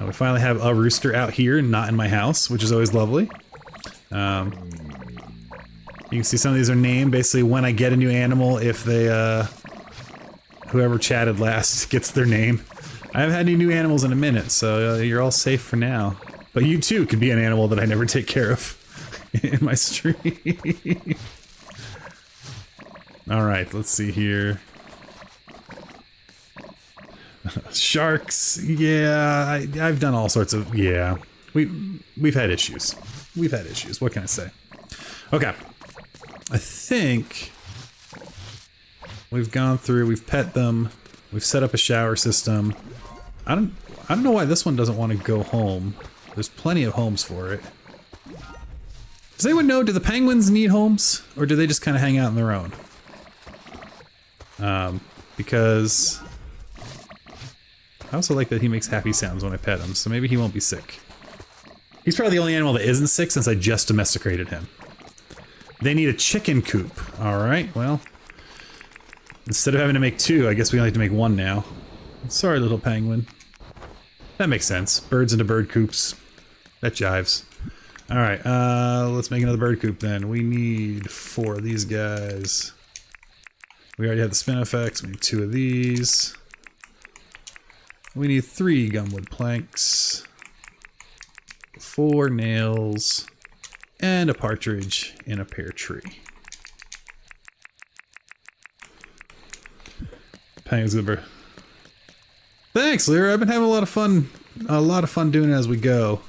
We finally have a rooster out here, not in my house, which is always lovely. You can see some of these are named basically when I get a new animal, if they, whoever chatted last gets their name. I haven't had any new animals in a minute, so you're all safe for now. But you too could be an animal that I never take care of in my stream. Alright, let's see here. Sharks, yeah, I've done all sorts of, yeah. We've had issues. We've had issues, what can I say? Okay. I think we've gone through, we've pet them, we've set up a shower system. I don't know why this one doesn't want to go home. There's plenty of homes for it. Does anyone know, do the penguins need homes? Or do they just kind of hang out on their own? Because I also like that he makes happy sounds when I pet him, so maybe he won't be sick. He's probably the only animal that isn't sick since I just domesticated him. They need a chicken coop. Alright, well. Instead of having to make two, I guess we only have to make one now. Sorry, little penguin. That makes sense. Birds into bird coops. That jives. Alright, let's make another bird coop then. We need 4 of these guys. We already have the spin effects. We need 2 of these. We need 3 gumwood planks. 4 nails. And a partridge in a pear tree. Penguin's good. Thanks, Lyra. I've been having a lot of fun doing it as we go.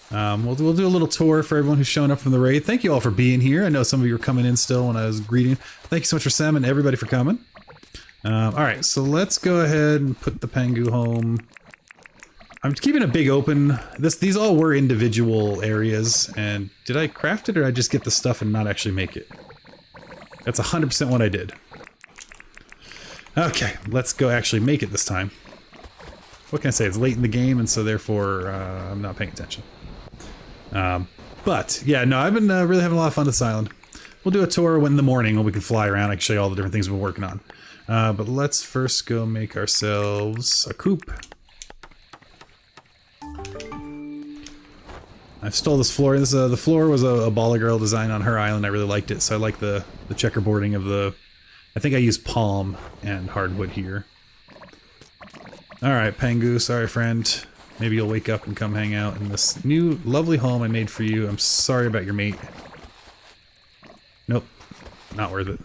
We'll do a little tour for everyone who's shown up from the raid. Thank you all for being here. I know some of you were coming in still when I was greeting. Thank you so much for Sam and everybody for coming. Alright, so let's go ahead and put the Pengu home. I'm keeping it big open. These all were individual areas, and did I craft it or did I just get the stuff and not actually make it? That's 100% what I did. Okay, let's go actually make it this time. What can I say? It's late in the game, and so therefore I'm not paying attention. But yeah, no, I've been really having a lot of fun with this island. We'll do a tour in the morning when we can fly around. I can show you all the different things we've been working on. But let's first go make ourselves a coop. I stole this floor. The floor was a Bala Girl design on her island. I really liked it, so I like the checkerboarding of the... I think I used palm and hardwood here. Alright, Pengu, sorry friend. Maybe you'll wake up and come hang out in this new lovely home I made for you. I'm sorry about your mate. Nope, not worth it.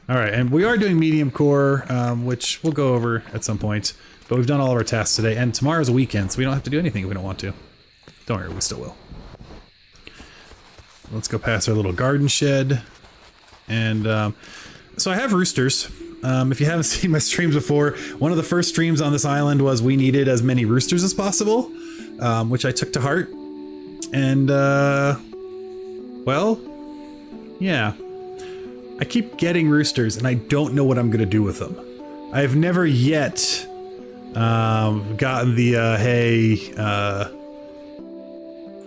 Alright, and we are doing medium core, which we'll go over at some point. But we've done all of our tasks today, and tomorrow's a weekend, so we don't have to do anything if we don't want to. Don't worry, we still will. Let's go past our little garden shed. And so I have roosters. If you haven't seen my streams before, one of the first streams on this island was we needed as many roosters as possible, which I took to heart. And, well, yeah. I keep getting roosters, and I don't know what I'm gonna do with them. I've never yet gotten the, hey,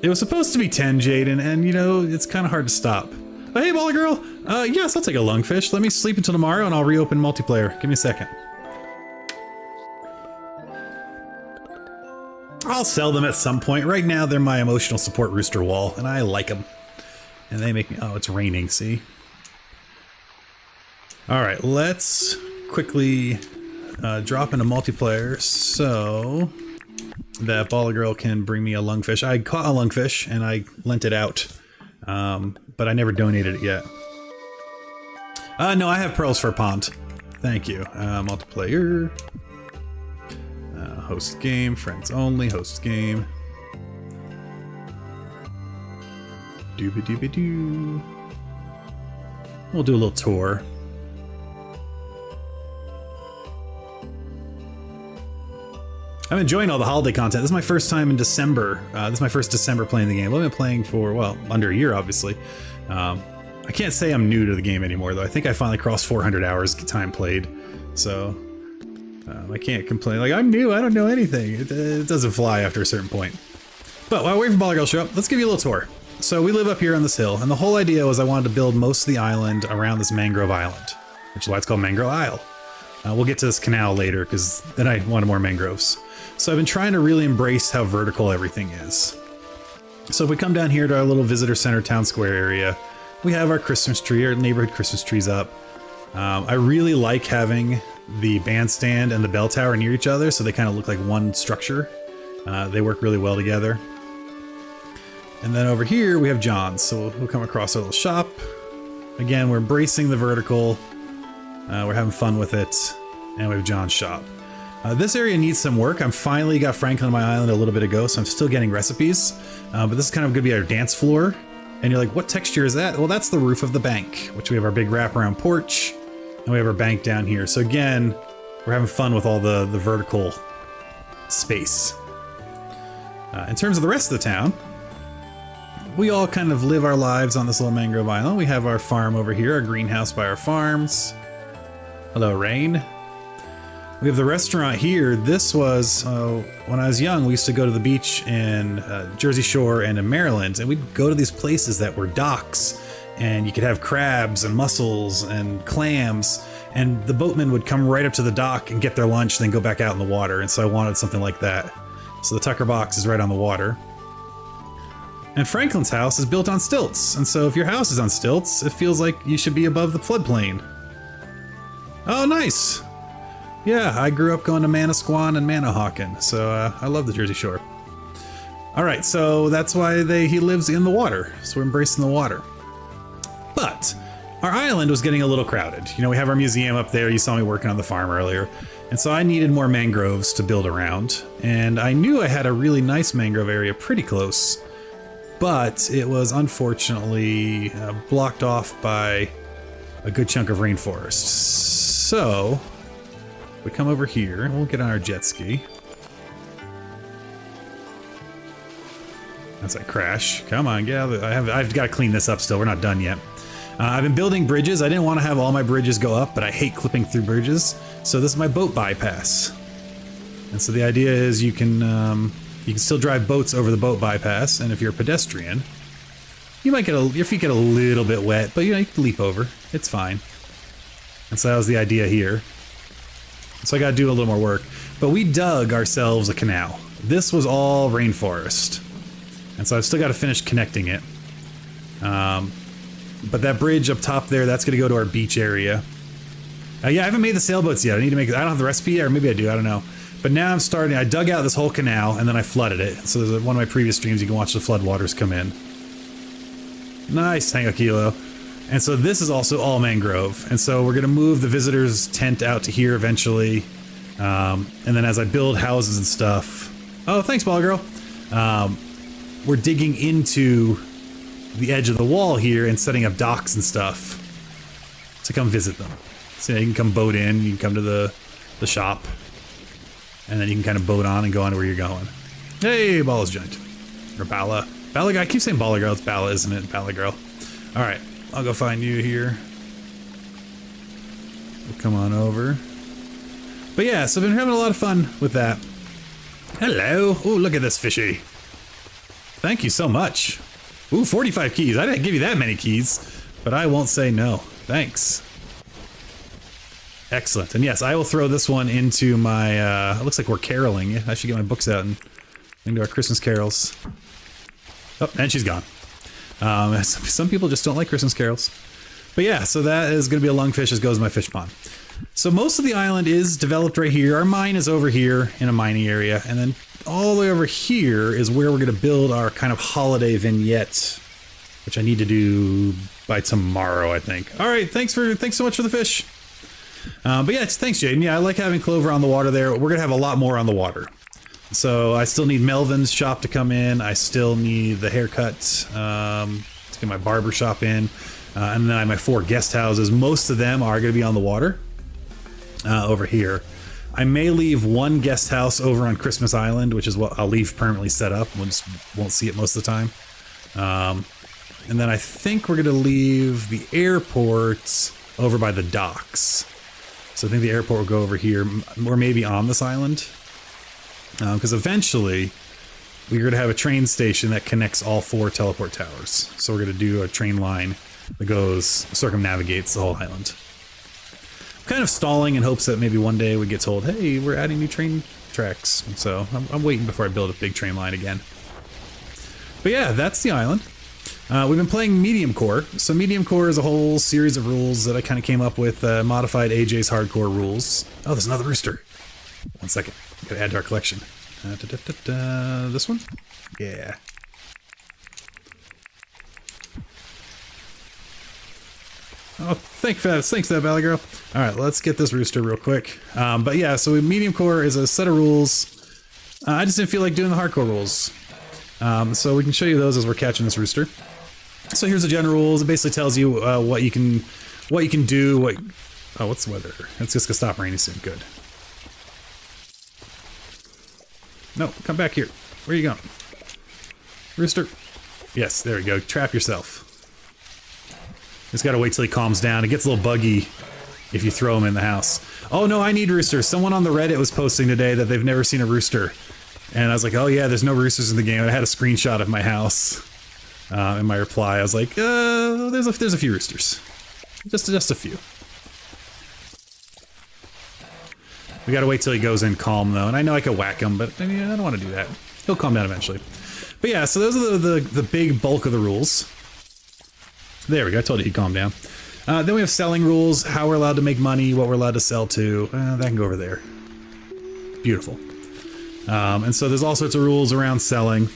it was supposed to be 10, Jaden, and, you know, it's kind of hard to stop. Hey, Baller Girl! Yes, I'll take a lungfish. Let me sleep until tomorrow and I'll reopen multiplayer. Give me a second. I'll sell them at some point. Right now, they're my emotional support rooster wall, and I like them. And they make me... Oh, it's raining, see? Alright, let's quickly drop into multiplayer so that Baller Girl can bring me a lungfish. I caught a lungfish and I lent it out. But I never donated it yet. No, I have pearls for a pond. Thank you. Multiplayer. Host game, friends only, host game. Dooba-dooba-doo. We'll do a little tour. I'm enjoying all the holiday content. This is my first time in December. This is my first December playing the game. I've been playing for, well, under a year, obviously. I can't say I'm new to the game anymore, though. I think I finally crossed 400 hours time played. So I can't complain. Like, I'm new. I don't know anything. It doesn't fly after a certain point. But while we're waiting for Baller Girl to show up, let's give you a little tour. So we live up here on this hill, and the whole idea was I wanted to build most of the island around this Mangrove Island, which is why it's called Mangrove Isle. We'll get to this canal later, because then I wanted more mangroves. So I've been trying to really embrace how vertical everything is. So if we come down here to our little visitor center town square area, we have our Christmas tree, our neighborhood Christmas trees up. I really like having the bandstand and the bell tower near each other, so they kind of look like one structure. They work really well together. And then over here we have John's, so we'll come across our little shop. Again, we're embracing the vertical. We're having fun with it, and we have John's shop. This area needs some work. I'm finally got Franklin on my island a little bit ago, so I'm still getting recipes. But this is kind of going to be our dance floor. And you're like, what texture is that? Well, that's the roof of the bank, which we have our big wraparound porch, and we have our bank down here. So again, we're having fun with all the vertical space. In terms of the rest of the town, we all kind of live our lives on this little Mangrove Island. We have our farm over here, our greenhouse by our farms. Hello, Rain. We have the restaurant here. This was, when I was young, we used to go to the beach in Jersey Shore and in Maryland, and we'd go to these places that were docks, and you could have crabs and mussels and clams, and the boatmen would come right up to the dock and get their lunch, then go back out in the water, and so I wanted something like that. So the Tucker box is right on the water. And Franklin's house is built on stilts, and so if your house is on stilts, it feels like you should be above the floodplain. Oh, nice! Yeah, I grew up going to Manasquan and Manahawkin, so I love the Jersey Shore. Alright, so that's why he lives in the water, so we're embracing the water. But our island was getting a little crowded. You know, we have our museum up there, you saw me working on the farm earlier, and so I needed more mangroves to build around, and I knew I had a really nice mangrove area pretty close, but it was unfortunately blocked off by a good chunk of rainforest. So we come over here and we'll get on our jet ski. As I crash. Come on, get out of the, I've got to clean this up still. We're not done yet. I've been building bridges. I didn't want to have all my bridges go up, but I hate clipping through bridges. So this is my boat bypass. And so the idea is you can still drive boats over the boat bypass, and if you're a pedestrian, you might get your feet get a little bit wet, but you know, you can leap over. It's fine. And so that was the idea here. So I got to do a little more work. But we dug ourselves a canal. This was all rainforest. And so I've still got to finish connecting it. But that bridge up top there, that's going to go to our beach area. Yeah, I haven't made the sailboats yet. I need to make it. I don't have the recipe yet, or maybe I do. I don't know. But now I'm starting. I dug out this whole canal and then I flooded it. So there's one of my previous streams. You can watch the floodwaters come in. Nice, hang a kilo. And so this is also all mangrove. And so we're going to move the visitors' tent out to here eventually. And then as I build houses and stuff. Oh, thanks, Ball Girl. We're digging into the edge of the wall here and setting up docks and stuff to come visit them. So you can come boat in, you can come to the shop, and then you can kind of boat on and go on to where you're going. Hey, Balla's giant. Or Balla. Balla guy. I keep saying Balla Girl. It's Balla, isn't it? Balla Girl. Alright, I'll go find you here. We'll come on over. But yeah, so I've been having a lot of fun with that. Hello. Ooh, look at this fishy. Thank you so much. Ooh, 45 keys. I didn't give you that many keys, but I won't say no. Thanks. Excellent. And yes, I will throw this one into my, it looks like we're caroling. I should get my books out and into our Christmas carols. Oh, and she's gone. Some people just don't like Christmas carols. But yeah, so that is going to be a lungfish as goes my fish pond. So most of the island is developed right here. Our mine is over here in a mining area. And then all the way over here is where we're going to build our kind of holiday vignette, which I need to do by tomorrow, I think. All right, thanks so much for the fish. But yeah, thanks, Jaden. Yeah, I like having Clover on the water there. We're going to have a lot more on the water. So I still need Melvin's shop to come in. I still need the haircut to get my barber shop in. And then I have my 4 guest houses. Most of them are going to be on the water over here. I may leave one guest house over on Christmas Island, which is what I'll leave permanently set up. We'll just won't see it most of the time. And then I think we're going to leave the airport over by the docks. So I think the airport will go over here, or maybe on this island. Because eventually, we're going to have a train station that connects all 4 teleport towers. So we're going to do a train line that goes, circumnavigates the whole island. I'm kind of stalling in hopes that maybe one day we get told, hey, we're adding new train tracks. And so I'm waiting before I build a big train line again. But yeah, that's the island. We've been playing mediumcore. So mediumcore is a whole series of rules that I kind of came up with, modified AJ's hardcore rules. Oh, there's another rooster. One second. Gotta add to our collection. This one? Yeah. Oh, thanks for that, Valley Girl. All right, let's get this rooster real quick. But yeah, so mediumcore is a set of rules. I just didn't feel like doing the hardcore rules. So we can show you those as we're catching this rooster. So here's the general rules. It basically tells you what you can do. Oh, what's the weather? It's just gonna stop raining soon. Good. No, come back here. Where are you going? Rooster. Yes, there we go. Trap yourself. Just gotta wait till he calms down. It gets a little buggy if you throw him in the house. Oh no, I need roosters. Someone on the Reddit was posting today that they've never seen a rooster. And I was like, oh yeah, there's no roosters in the game. And I had a screenshot of my house. In my reply, I was like, there's a few roosters. Just a few. We gotta wait till he goes in calm though, and I know I could whack him, but I don't want to do that. He'll calm down eventually. But yeah, so those are the big bulk of the rules. There we go, I told you he'd calm down. Then we have selling rules, how we're allowed to make money, what we're allowed to sell to. That can go over there. Beautiful. And so there's all sorts of rules around selling.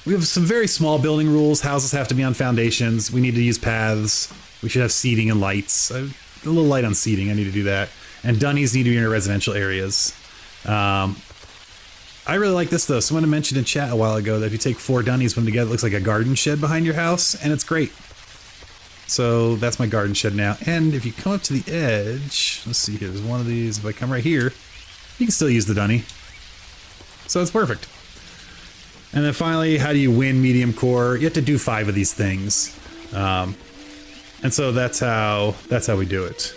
We have some very small building rules. Houses have to be on foundations. We need to use paths. We should have seating and lights. A little light on seating, I need to do that. And dunnies need to be in residential areas. I really like this though. Someone mentioned in chat a while ago that if you take 4 dunnies, put them together, it looks like a garden shed behind your house, and it's great. So that's my garden shed now. And if you come up to the edge, let's see here, there's one of these. If I come right here, you can still use the dunny. So it's perfect. And then finally, how do you win medium core? You have to do 5 of these things. And so that's how we do it.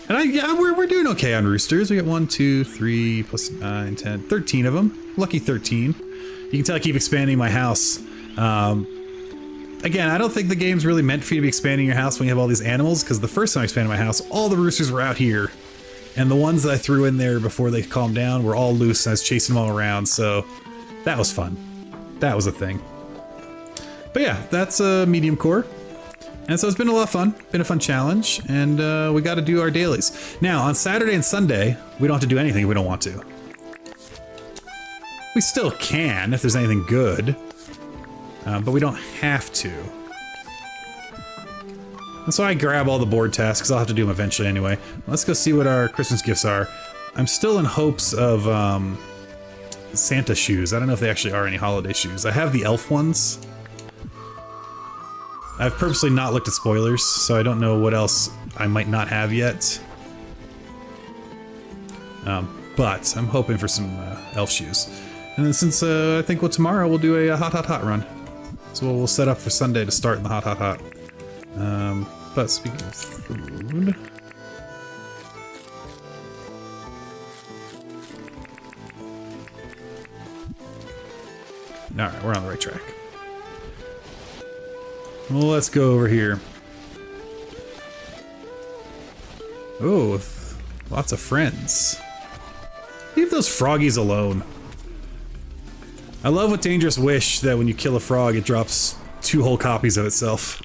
And we're doing okay on roosters. We got 1, 2, 3, plus 9, 10, 13 of them. Lucky 13. You can tell I keep expanding my house. Again, I don't think the game's really meant for you to be expanding your house when you have all these animals, because the first time I expanded my house, all the roosters were out here. And the ones that I threw in there before they calmed down were all loose, and I was chasing them all around, so that was fun. That was a thing. But yeah, that's medium core. And so it's been a lot of fun, been a fun challenge, and we got to do our dailies. Now, on Saturday and Sunday, we don't have to do anything if we don't want to. We still can if there's anything good, but we don't have to. And so I grab all the board tasks, because I'll have to do them eventually anyway. Let's go see what our Christmas gifts are. I'm still in hopes of Santa shoes. I don't know if they actually are any holiday shoes. I have the elf ones. I've purposely not looked at spoilers, so I don't know what else I might not have yet. But I'm hoping for some elf shoes. And then since I think tomorrow we'll do a hot run. So we'll set up for Sunday to start in the hot. But speaking of food... Alright, we're on the right track. Well, let's go over here. Oh, lots of friends. Leave those froggies alone. I love with Dangerous Wish that when you kill a frog, it drops 2 whole copies of itself.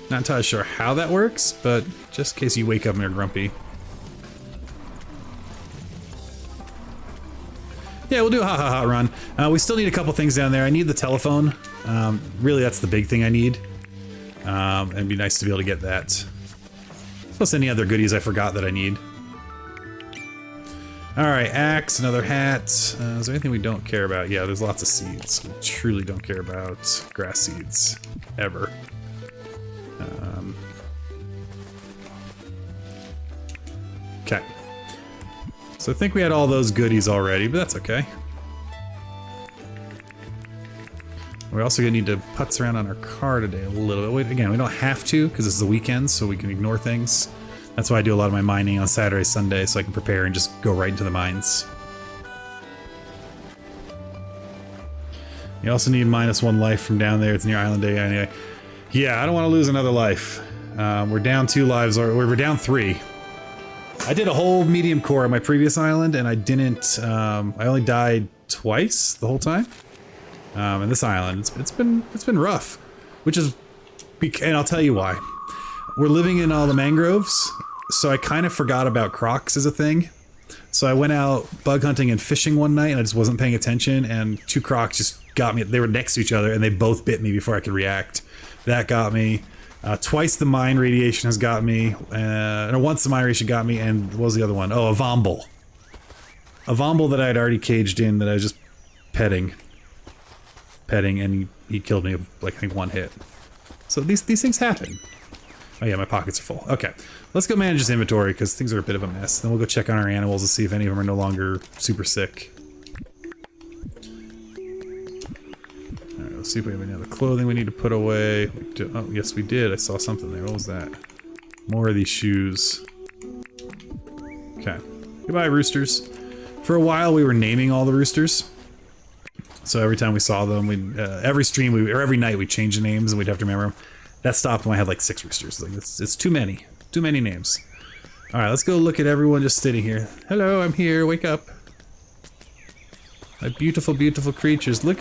Not entirely sure how that works, but just in case you wake up and you're grumpy. Yeah, we'll do a hot run. We still need a couple things down there. I need the telephone. Really, that's the big thing I need. And it'd be nice to be able to get that. Plus any other goodies I forgot that I need. Alright, axe, another hat. Is there anything we don't care about? Yeah, there's lots of seeds. We truly don't care about grass seeds. Ever. Okay. So I think we had all those goodies already, but that's okay. We're also gonna need to putz around on our car today a little bit. Wait, again, we don't have to because it's the weekend, so we can ignore things. That's why I do a lot of my mining on Saturday, Sunday, so I can prepare and just go right into the mines. You also need -1 life from down there. It's near Island Day anyway. Yeah, I don't want to lose another life. We're down 2 lives, or we're down 3. I did a whole medium core on my previous island, and I didn't. I only died twice the whole time. And this island, it's been rough, which is, and I'll tell you why. We're living in all the mangroves, so I kind of forgot about crocs as a thing. So I went out bug hunting and fishing one night, and I just wasn't paying attention, and 2 crocs just got me. They were next to each other, and they both bit me before I could react. That got me. Twice the mine radiation has got me, or once the mine radiation got me, and what was the other one? Oh, a vomble. A vomble that I had already caged in that I was just petting, and he killed me with, like, I think 1 hit. So these things happen. Oh yeah, my pockets are full. Okay, let's go manage this inventory because things are a bit of a mess. Then we'll go check on our animals and see if any of them are no longer super sick. Alright, let's see if we have any other clothing we need to put away. Oh, yes we did. I saw something there. What was that? More of these shoes. Okay. Goodbye, roosters. For a while we were naming all the roosters. So every time we saw them, we'd, every stream, or every night we'd change the names and we'd have to remember them. That stopped when I had like 6 roosters. Like it's too many. Too many names. Alright, let's go look at everyone just sitting here. Hello, I'm here. Wake up. My beautiful, beautiful creatures. Look.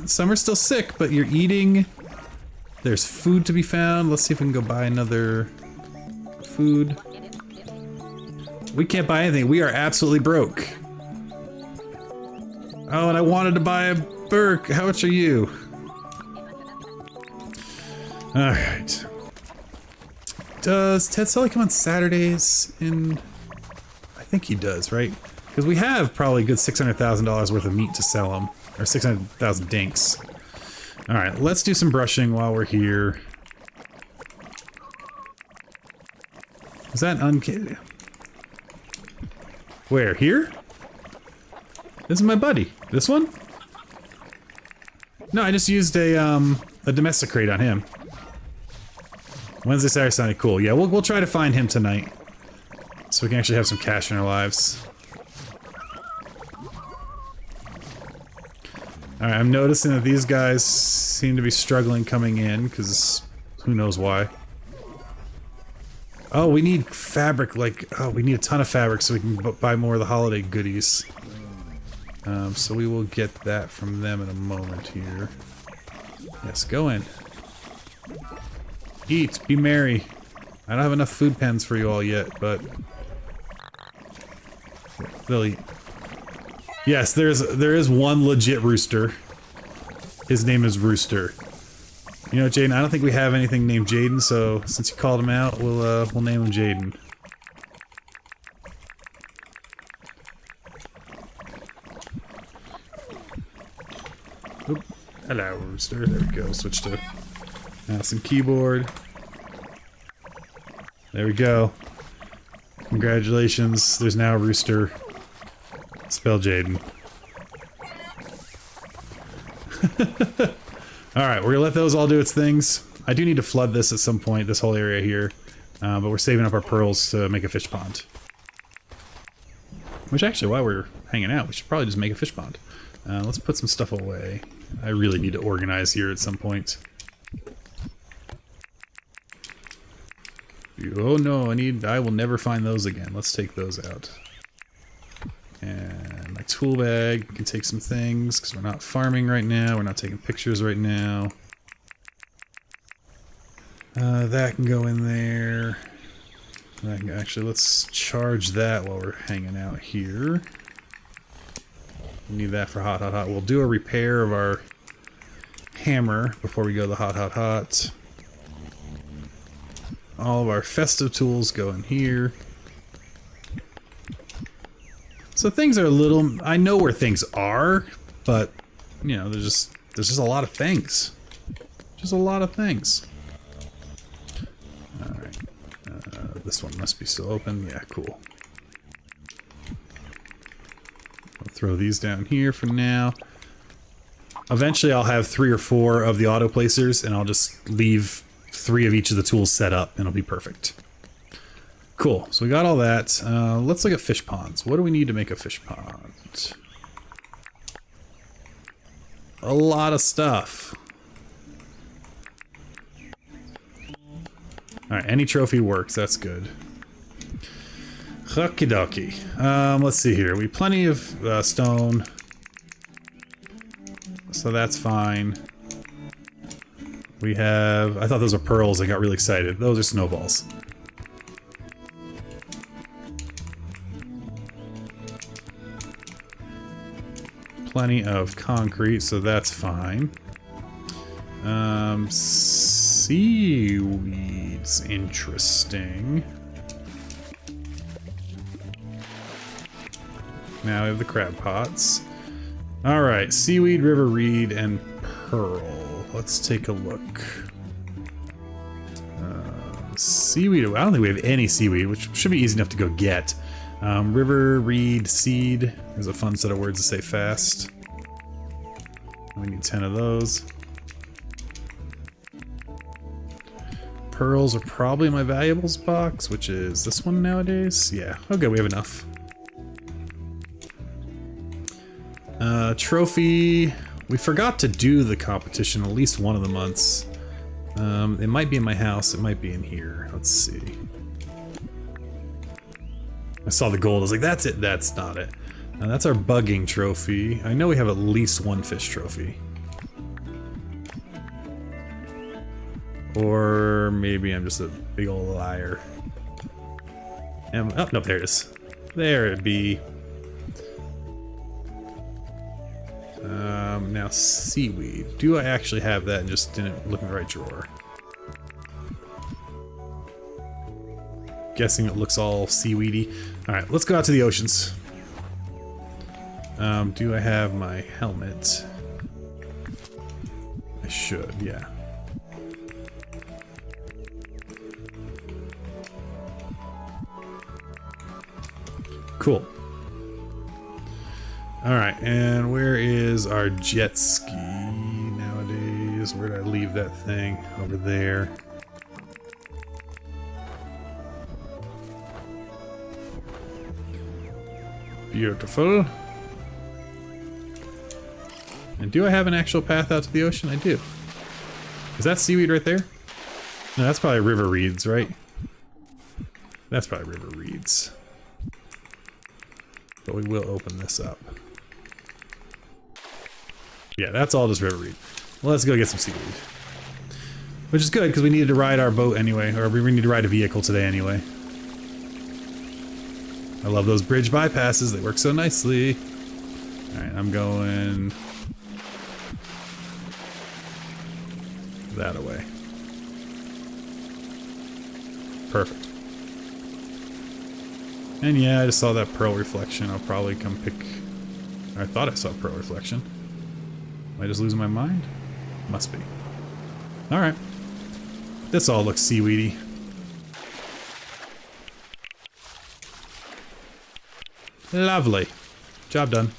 Some are still sick, but you're eating. There's food to be found. Let's see if we can go buy another food. We can't buy anything. We are absolutely broke. Oh, and I wanted to buy a Burke. How much are you? Alright. Does Ted Selly come on Saturdays in... I think he does, right? Because we have probably a good $600,000 worth of meat to sell him. Or 600,000 dinks. Alright, let's do some brushing while we're here. Is that unkid? Where? Here? This is my buddy. This one? No, I just used a domesticate on him. Wednesday, Saturday, Sunday. Cool. Yeah, we'll try to find him tonight. So we can actually have some cash in our lives. Alright, I'm noticing that these guys seem to be struggling coming in, because who knows why. Oh, we need fabric, like, oh, we need a ton of fabric so we can buy more of the holiday goodies. So we will get that from them in a moment here. Yes, go in. Eat, be merry. I don't have enough food pens for you all yet, but... they'll eat. Yes, there is one legit rooster. His name is Rooster. You know, Jaden, I don't think we have anything named Jaden, so since you called him out, we'll name him Jaden. Oop. Hello, Rooster. There we go. Switch to mouse and keyboard. There we go. Congratulations. There's now a Rooster. Spell Jaden. Alright, we're gonna let those all do its things. I do need to flood this at some point, this whole area here. But we're saving up our pearls to make a fish pond. Which actually, while we're hanging out, we should probably just make a fish pond. Let's put some stuff away. I really need to organize here at some point. Oh no, I will never find those again. Let's take those out. And my tool bag can take some things, because we're not farming right now, we're not taking pictures right now. That can go in there. Actually, let's charge that while we're hanging out here. We need that for hot, hot, hot. We'll do a repair of our hammer before we go to the hot, hot, hot. All of our festive tools go in here. So things are a little... I know where things are, but, you know, there's just a lot of things. Just a lot of things. Alright. This one must be still open. Yeah, cool. Throw these down here for now. Eventually I'll have 3 or 4 of the auto placers, and I'll just leave 3 of each of the tools set up, and it'll be perfect. Cool, so we got all that. Let's look at fish ponds. What do we need to make a fish pond? A lot of stuff. Alright, any trophy works, that's good. Okie dokie. Let's see here. We have plenty of stone. So that's fine. We have... I thought those were pearls. I got really excited. Those are snowballs. Plenty of concrete, so that's fine. Seaweed's interesting. Now we have the crab pots. Alright, seaweed, river reed, and pearl. Let's take a look. Seaweed, I don't think we have any seaweed, which should be easy enough to go get. River, reed, seed. There's a fun set of words to say fast. We need 10 of those. Pearls are probably in my valuables box, which is this one nowadays. Yeah, okay, we have enough. Trophy. We forgot to do the competition at least one of the months. It might be in my house, it might be in here. Let's see. I saw the gold, I was like, that's it, that's not it. That's our bugging trophy. I know we have at least 1 fish trophy. Or maybe I'm just a big old liar. Oh, no, there it is. There it be. Now seaweed. Do I actually have that and just didn't look in the right drawer? Guessing it looks all seaweedy. Alright, let's go out to the oceans. Do I have my helmet? I should, yeah. Cool. Alright, and where is our jet ski nowadays? Where did I leave that thing? Over there. Beautiful. And do I have an actual path out to the ocean? I do. Is that seaweed right there? No, that's probably river reeds, right? That's probably river reeds. But we will open this up. Yeah, that's all just river reed. Well, let's go get some seaweed. Which is good, because we needed to ride our boat anyway, or we need to ride a vehicle today anyway. I love those bridge bypasses, they work so nicely. Alright, I'm going... that away. Perfect. And yeah, I just saw that pearl reflection. I'll probably come pick... I thought I saw pearl reflection. Am I just losing my mind? Must be. Alright. This all looks seaweedy. Lovely. Job done.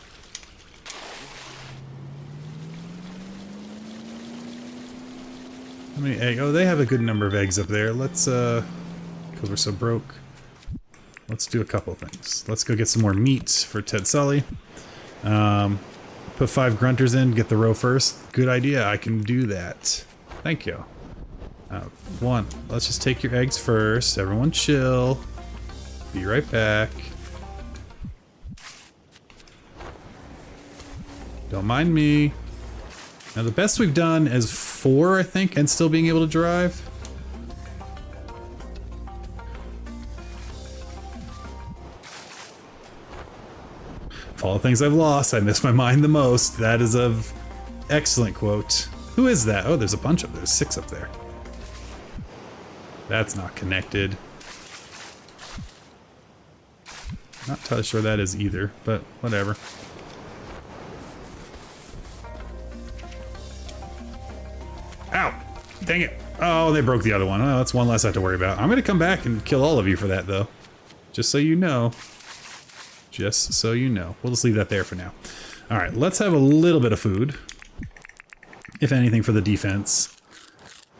How many eggs? Oh, they have a good number of eggs up there. Let's, because we're so broke. Let's do a couple of things. Let's go get some more meat for Ted Selly. Put 5 grunters in, get the row first. Good idea, I can do that. Thank you. 1, let's just take your eggs first. Everyone chill. Be right back. Don't mind me. Now the best we've done is 4, I think, and still being able to drive. Of all the things I've lost, I miss my mind the most. That is a excellent quote. Who is that? Oh, there's a bunch of them. There's 6 up there. That's not connected. Not entirely sure that is either, but whatever. Ow! Dang it! Oh, they broke the other one. Oh, that's one less I have to worry about. I'm gonna come back and kill all of you for that, though. Just so you know. Just so you know. We'll just leave that there for now. Alright, let's have a little bit of food. If anything, for the defense.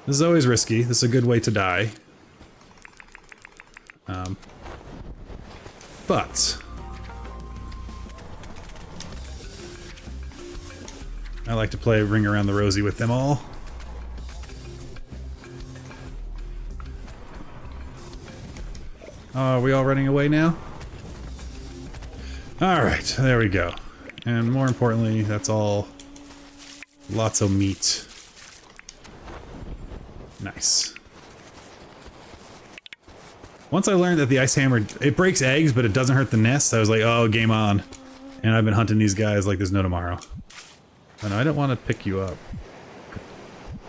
This is always risky. This is a good way to die. But I like to play Ring Around the Rosie with them all. Are we all running away now? Alright, there we go. And more importantly, that's all lots of meat. Nice. Once I learned that the ice hammer, it breaks eggs, but it doesn't hurt the nest, I was like, oh, game on. And I've been hunting these guys like there's no tomorrow. Oh, no, I don't want to pick you up.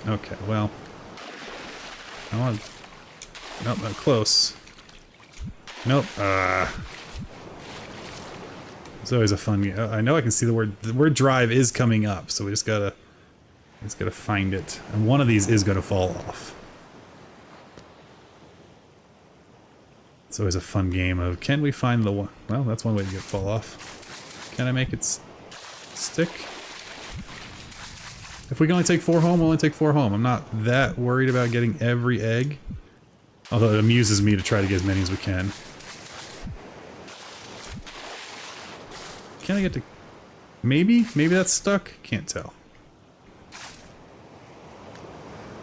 Okay, well. I want... Nope, I'm close. Nope. It's always a fun game. I know I can see the word drive is coming up, so we just gotta find it. And one of these is gonna fall off. It's always a fun game of, can we find the one? Well, that's one way to get it fall off. Can I make it stick? If we can only take 4 home, we'll only take 4 home. I'm not that worried about getting every egg. Although it amuses me to try to get as many as we can. Can I get to... Maybe? Maybe that's stuck? Can't tell.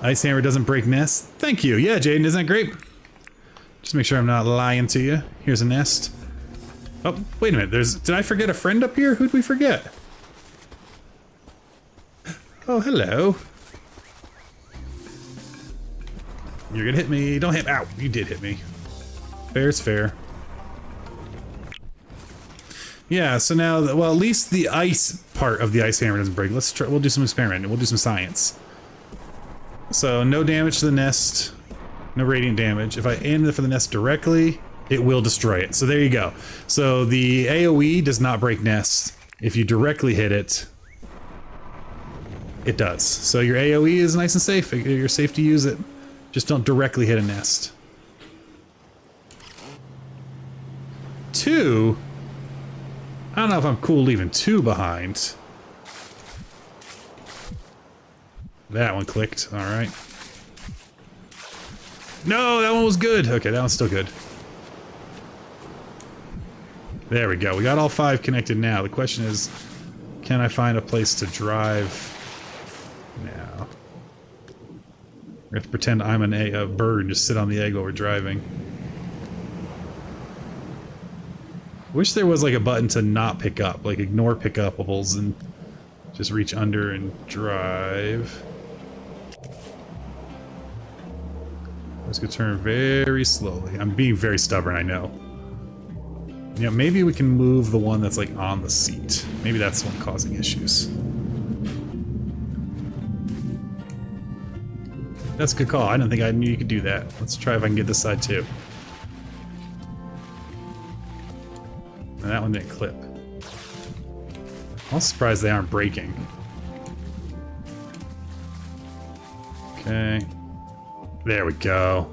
Ice hammer doesn't break nests. Thank you. Yeah, Jaden, isn't that great? Just make sure I'm not lying to you. Here's a nest. Oh, wait a minute. Did I forget a friend up here? Who'd we forget? Oh, hello. You're gonna hit me. Don't hit me. Ow, you did hit me. Fair's fair. Yeah, so now, well, at least the ice part of the ice hammer doesn't break. Let's try, we'll do some experimenting. We'll do some science. So, no damage to the nest. No radiant damage. If I aim for the nest directly, it will destroy it. So there you go. So the AoE does not break nests. If you directly hit it, it does. So your AoE is nice and safe. You're safe to use it. Just don't directly hit a nest. 2? I don't know if I'm cool leaving 2 behind. That one clicked. Alright. No, that one was good. Okay, that one's still good. There we go. We got all 5 connected now. The question is, can I find a place to drive now? We have to pretend I'm a bird and just sit on the egg while we're driving. Wish there was like a button to not pick up, like ignore pickupables and just reach under and drive. Let's go turn very slowly. I'm being very stubborn, I know. Yeah, maybe we can move the one that's like on the seat. Maybe that's the one causing issues. That's a good call. I didn't think I knew you could do that. Let's try if I can get this side too. And that one didn't clip. I'm surprised they aren't breaking. Okay. There we go.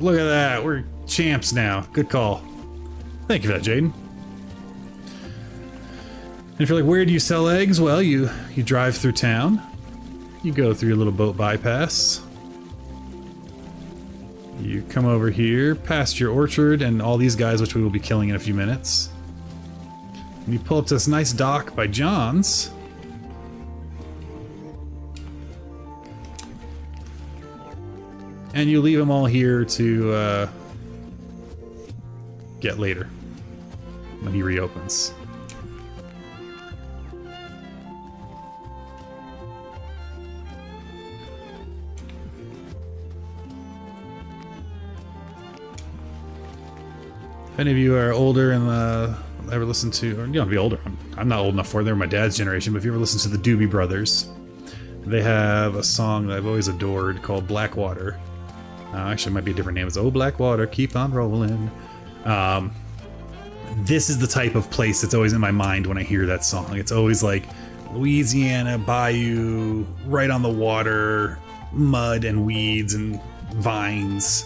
Look at that. We're champs now. Good call. Thank you for that, Jaden. And if you're like, where do you sell eggs? Well, you drive through town. You go through your little boat bypass. You come over here, past your orchard and all these guys, which we will be killing in a few minutes. And you pull up to this nice dock by John's. And you leave them all here to get later when he reopens. If any of you are older and ever listened to, or you don't have to be older, I'm not old enough for it, they're my dad's generation, but if you ever listen to the Doobie Brothers, they have a song that I've always adored called Blackwater. Actually, it might be a different name. It's Oh Blackwater, keep on rolling. This is the type of place that's always in my mind when I hear that song. It's always like Louisiana bayou, right on the water, mud and weeds and vines.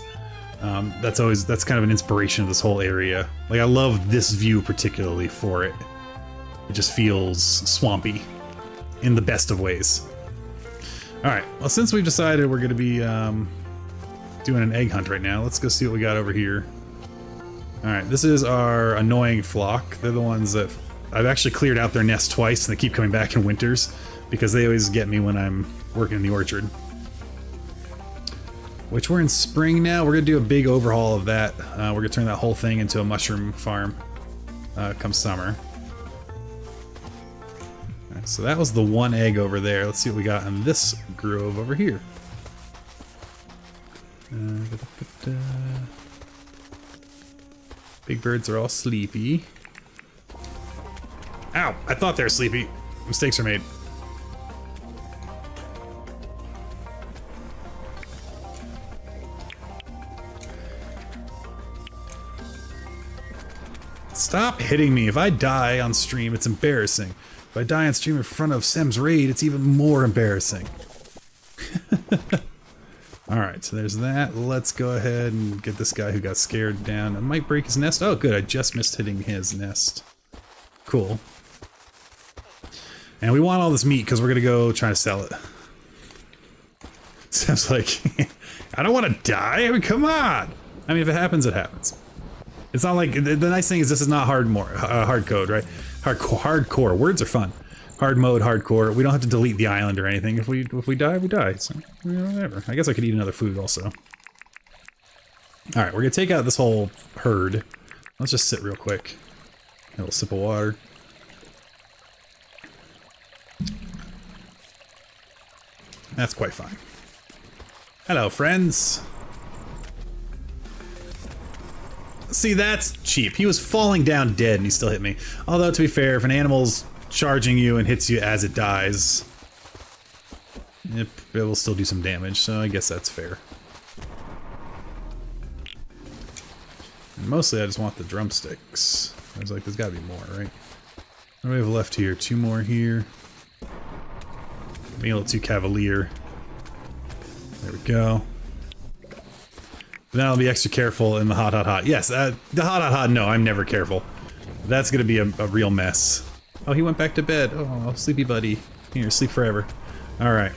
That's kind of an inspiration of this whole area. Like, I love this view particularly for it. It just feels swampy in the best of ways. Alright, well, since we've decided we're going to be doing an egg hunt right now, let's go see what we got over here. Alright, this is our annoying flock. They're the ones that I've actually cleared out their nest twice, and they keep coming back in winters because they always get me when I'm working in the orchard. Which we're in spring now. We're going to do a big overhaul of that. We're going to turn that whole thing into a mushroom farm come summer. Right, so that was the one egg over there. Let's see what we got in this grove over here. Big birds are all sleepy. Ow! I thought they were sleepy. Mistakes are made. Stop hitting me. If I die on stream, it's embarrassing. If I die on stream in front of Sem's raid, it's even more embarrassing. Alright, so there's that. Let's go ahead and get this guy who got scared down. I might break his nest. Oh, good. I just missed hitting his nest. Cool. And we want all this meat because we're going to go try to sell it. Sem's like, I don't want to die. I mean, come on. I mean, if it happens, it happens. It's not like, the nice thing is this is not hard code, right? Hardcore. Words are fun. Hard mode, hardcore. We don't have to delete the island or anything. If we die, we die. So, whatever. I guess I could eat another food also. Alright, we're gonna take out this whole herd. Let's just sit real quick. A little sip of water. That's quite fine. Hello, friends. See, that's cheap. He was falling down dead and he still hit me. Although, to be fair, if an animal's charging you and hits you as it dies, it will still do some damage, so I guess that's fair. And mostly I just want the drumsticks. I was like, there's gotta be more, right? What do we have left here? 2 more here. Being a little too cavalier. There we go. Then I'll be extra careful in the hot. Yes, the hot. No, I'm never careful. That's gonna be a real mess. Oh, he went back to bed. Oh, sleepy buddy. Here, sleep forever. Alright.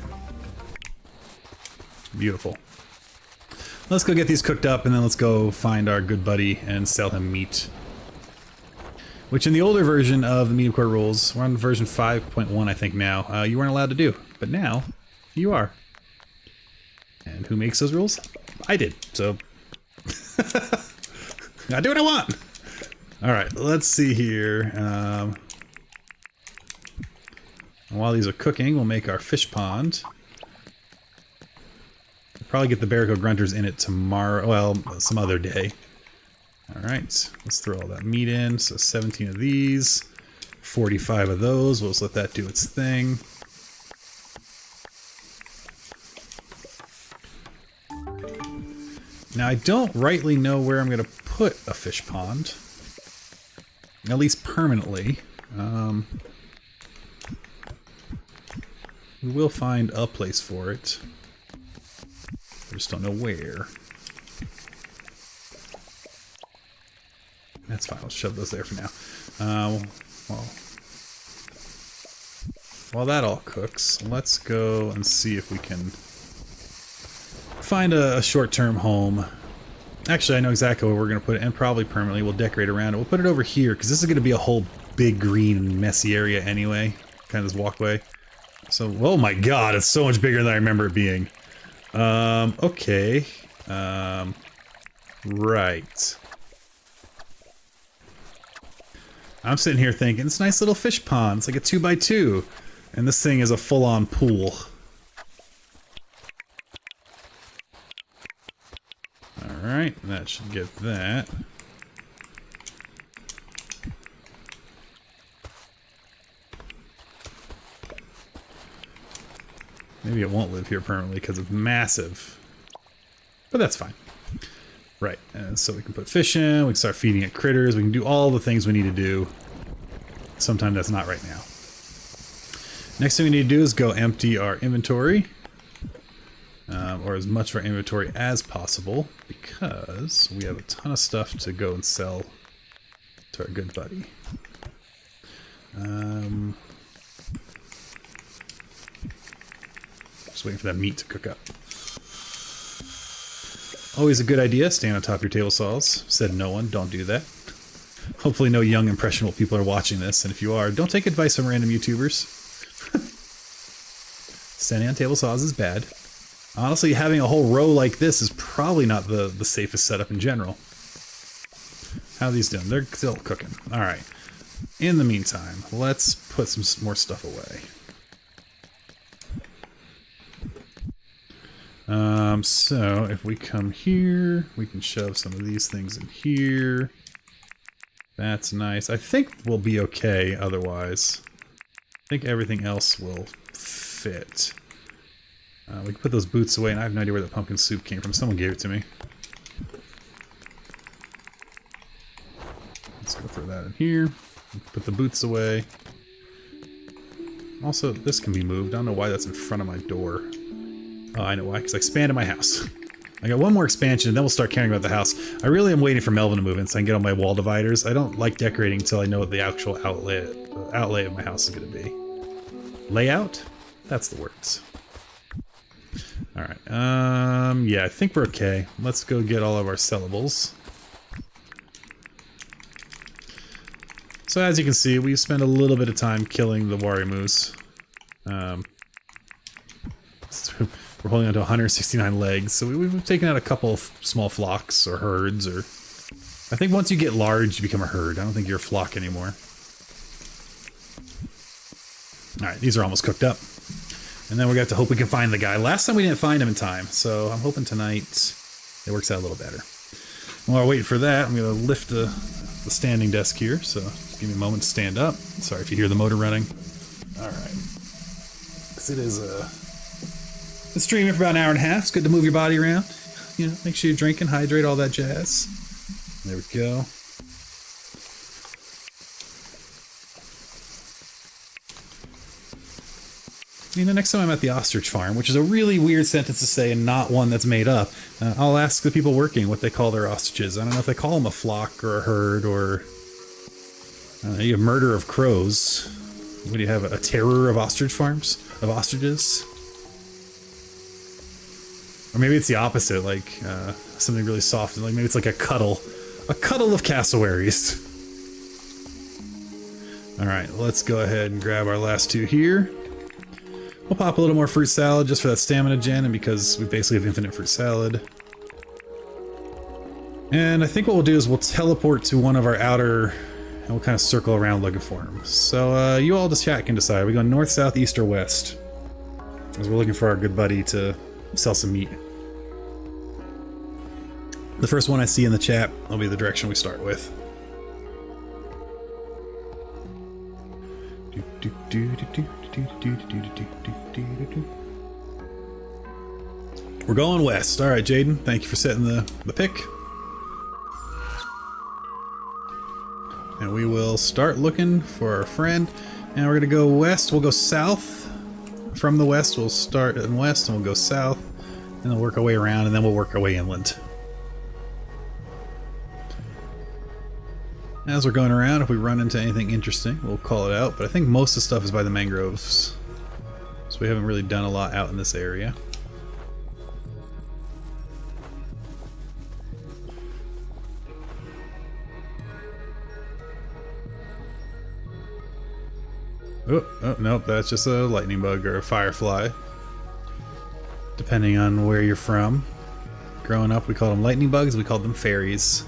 Beautiful. Let's go get these cooked up, and then let's go find our good buddy and sell him meat. Which in the older version of the mediumcore rules, we're on version 5.1 I think now, you weren't allowed to do. But now, you are. And who makes those rules? I did, so... I do what I want! Alright, let's see here. While these are cooking, we'll make our fish pond. We'll probably get the Barraco Grunters in it tomorrow, well, some other day. Alright, let's throw all that meat in. So 17 of these, 45 of those. We'll just let that do its thing. Now, I don't rightly know where I'm going to put a fish pond. At least permanently. We will find a place for it. I just don't know where. That's fine, I'll shove those there for now. While that all cooks, let's go and see if we can find a short-term home. Actually, I know exactly where we're going to put it, and probably permanently. We'll decorate around it. We'll put it over here, because this is going to be a whole big green messy area anyway. Kind of this walkway. So, oh my god, it's so much bigger than I remember it being. Okay. Right. I'm sitting here thinking, it's a nice little fish pond. It's like a 2x2. And this thing is a full-on pool. Alright, that should get that. Maybe it won't live here permanently because it's massive. But that's fine. Right, and so we can put fish in, we can start feeding it critters, we can do all the things we need to do. Sometimes that's not right now. Next thing we need to do is go empty our inventory. or as much of our inventory as possible, because we have a ton of stuff to go and sell to our good buddy. Just waiting for that meat to cook up. Always a good idea, stand on top of your table saws. Said no one, don't do that. Hopefully no young impressionable people are watching this, and if you are, don't take advice from random YouTubers. Standing on table saws is bad. Honestly, having a whole row like this is probably not the safest setup in general. How are these doing? They're still cooking. Alright. In the meantime, let's put some more stuff away. So if we come here, we can shove some of these things in here. That's nice. I think we'll be okay otherwise. I think everything else will fit. We can put those boots away, and I have no idea where the pumpkin soup came from. Someone gave it to me. Let's go throw that in here. Put the boots away. Also, this can be moved. I don't know why that's in front of my door. Oh, I know why, because I expanded my house. I got one more expansion, and then we'll start caring about the house. I really am waiting for Melvin to move in so I can get all my wall dividers. I don't like decorating until I know what the actual outlay of my house is going to be. Layout? That's the words. Alright, yeah, I think we're okay. Let's go get all of our sellables. So as you can see, we spend a little bit of time killing the Warimus. We're holding on to 169 legs, so we've taken out a couple of small flocks or herds, or... I think once you get large, you become a herd. I don't think you're a flock anymore. Alright, these are almost cooked up. And then we're going to have to hope we can find the guy. Last time we didn't find him in time, so I'm hoping tonight it works out a little better. While we're waiting for that, I'm going to lift the standing desk here, so just give me a moment to stand up. Sorry if you hear the motor running. Alright. Because it is been streaming for about an hour and a half. It's good to move your body around. You know, make sure you're drinking, hydrate, all that jazz. There we go. You know, next time I'm at the ostrich farm, which is a really weird sentence to say and not one that's made up, I'll ask the people working what they call their ostriches. I don't know if they call them a flock or a herd or a murder of crows. What do you have, a terror of ostrich farms? Of ostriches? Or maybe it's the opposite, like something really soft, like maybe it's like a cuddle of cassowaries. Alright, let's go ahead and grab our last two here. We'll pop a little more fruit salad just for that stamina gen, and because we basically have infinite fruit salad. And I think what we'll do is we'll teleport to one of our outer, and we'll kind of circle around looking for him. So you all just chat can decide. Are we going north, south, east, or west? Because we're looking for our good buddy to sell some meat. The first one I see in the chat will be the direction we start with. We're going west. Alright, Jaden, thank you for setting the pick. And we will start looking for our friend. And we're going to go west. We'll go south. From the west, we'll start in west and we'll go south. And then work our way around, and then we'll work our way inland. As we're going around, if we run into anything interesting, we'll call it out, but I think most of the stuff is by the mangroves. So we haven't really done a lot out in this area. Oh, nope, that's just a lightning bug or a firefly. Depending on where you're from. Growing up, we called them lightning bugs, we called them fairies.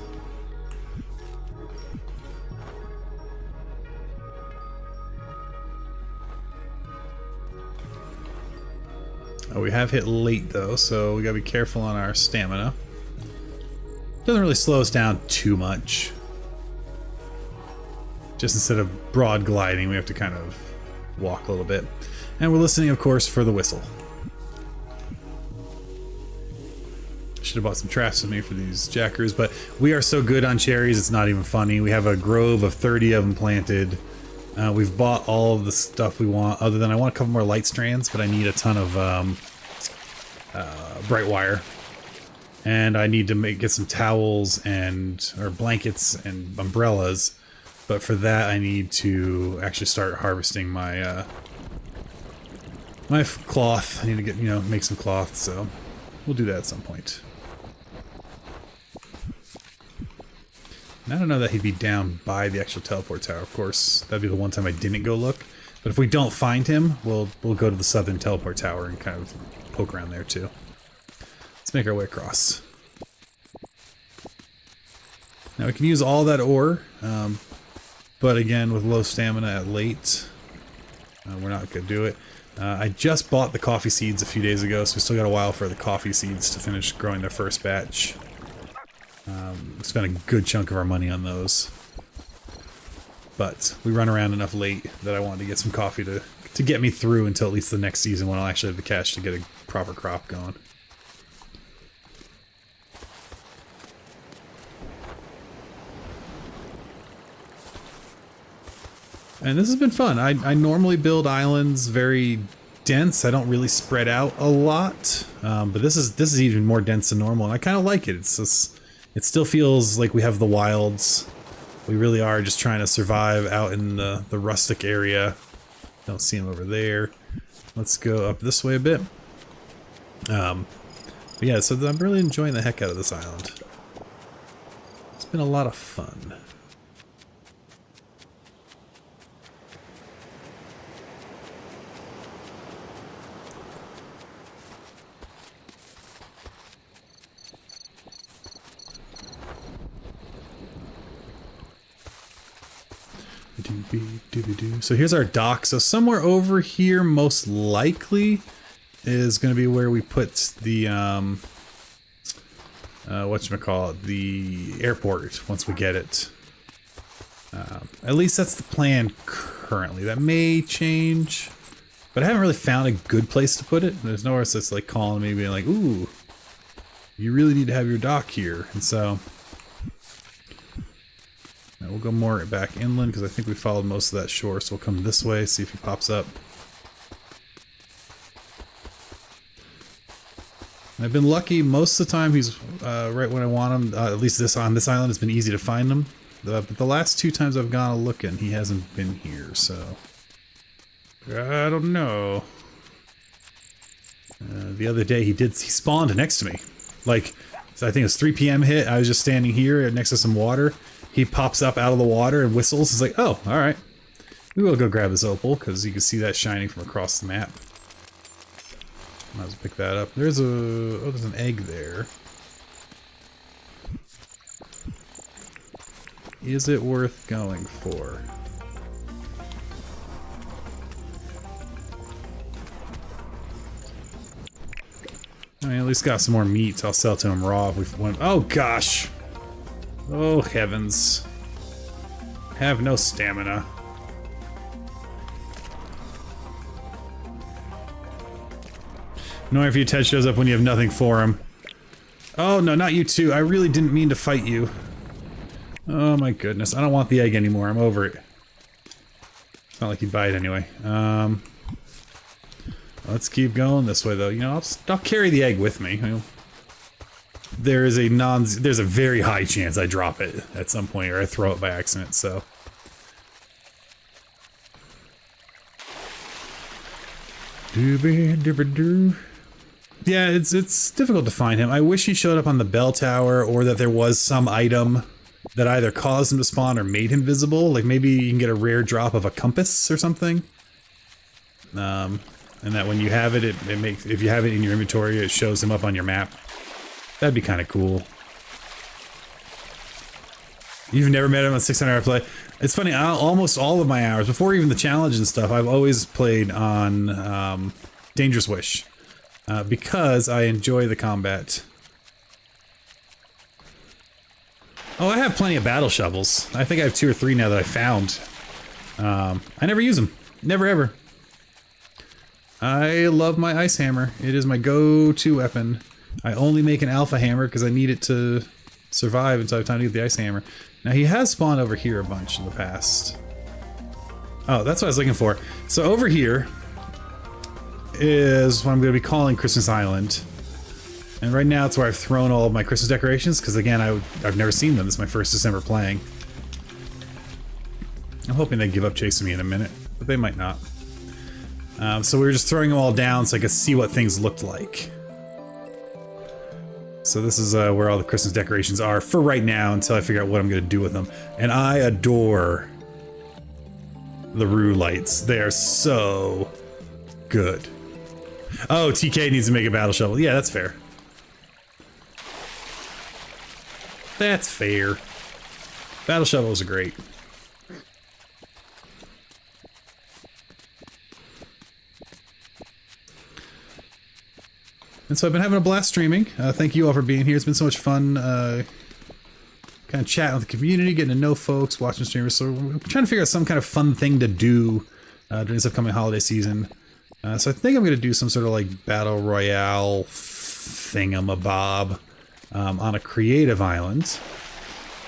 Oh, we have hit late though, so we gotta be careful on our stamina. Doesn't really slow us down too much. Just instead of broad gliding, we have to kind of walk a little bit. And we're listening, of course, for the whistle. Should have bought some traps with me for these jackers, but we are so good on cherries, it's not even funny. We have a grove of 30 of them planted. We've bought all of the stuff we want, other than I want a couple more light strands, but I need a ton of bright wire. And I need to get some towels or blankets and umbrellas. But for that, I need to actually start harvesting my my cloth. I need to get, make some cloth, so we'll do that at some point. And I don't know that he'd be down by the actual teleport tower, of course. That'd be the one time I didn't go look. But if we don't find him, we'll go to the southern teleport tower and kind of poke around there too. Let's make our way across. Now we can use all that ore, but again, with low stamina at late, we're not going to do it. I just bought the coffee seeds a few days ago, so we still got a while for the coffee seeds to finish growing their first batch. Spent a good chunk of our money on those. But we run around enough late that I wanted to get some coffee to get me through until at least the next season when I'll actually have the cash to get a proper crop going. And this has been fun. I normally build islands very dense. I don't really spread out a lot, but this is even more dense than normal, and I kind of like it. It still feels like we have the wilds. We really are just trying to survive out in the rustic area. Don't see him over there. Let's go up this way a bit. But yeah, so I'm really enjoying the heck out of this island. It's been a lot of fun. So here's our dock. So somewhere over here, most likely, is going to be where we put the whatchamacallit, the airport once we get it. At least that's the plan currently. That may change, but I haven't really found a good place to put it. There's nowhere that's like calling me, being like, "Ooh, you really need to have your dock here." And so we'll go more back inland because I think we followed most of that shore, so we'll come this way, see if he pops up. And I've been lucky most of the time. He's right when I want him. At least on this island, it's been easy to find him. But the last two times I've gone looking, he hasn't been here, so I don't know. The other day he spawned next to me. Like, I think it was 3 p.m. hit. I was just standing here next to some water. He pops up out of the water and whistles. He's like, oh, all right. We will go grab this opal because you can see that shining from across the map. Might as well pick that up. There's an egg there. Is it worth going for? I mean, at least got some more meat. I'll sell to him raw if we want. Oh gosh. Oh heavens. Have no stamina. Annoying if your Ted shows up when you have nothing for him. Oh no, not you too. I really didn't mean to fight you. Oh my goodness. I don't want the egg anymore. I'm over it. It's not like you buy it anyway. Let's keep going this way though. You know, I'll carry the egg with me. You know, there's a very high chance I drop it at some point or I throw it by accident, so. Yeah, it's difficult to find him. I wish he showed up on the bell tower or that there was some item that either caused him to spawn or made him visible. Like maybe you can get a rare drop of a compass or something. And that when you have it, it makes, if you have it in your inventory, it shows him up on your map. That'd be kind of cool. You've never met him on 600-hour play? It's funny, almost all of my hours, before even the challenge and stuff, I've always played on Dangerous Wish. Because I enjoy the combat. Oh, I have plenty of battle shovels. I think I have 2 or 3 now that I found. I never use them. Never ever. I love my ice hammer. It is my go-to weapon. I only make an alpha hammer because I need it to survive until I have time to get the ice hammer. Now he has spawned over here a bunch in the past. Oh, that's what I was looking for. So over here is what I'm going to be calling Christmas Island. And right now it's where I've thrown all of my Christmas decorations, because again, I've never seen them. This is my first December playing. I'm hoping they give up chasing me in a minute, but they might not. So we were just throwing them all down so I could see what things looked like. So this is where all the Christmas decorations are for right now until I figure out what I'm going to do with them. And I adore the Rue lights. They are so good. Oh, TK needs to make a battle shovel. Yeah, that's fair. That's fair. Battle shovels are great. And so I've been having a blast streaming. Thank you all for being here. It's been so much fun kind of chatting with the community, getting to know folks, watching streamers. So we're trying to figure out some kind of fun thing to do during this upcoming holiday season. So I think I'm going to do some sort of like battle royale thingamabob on a creative island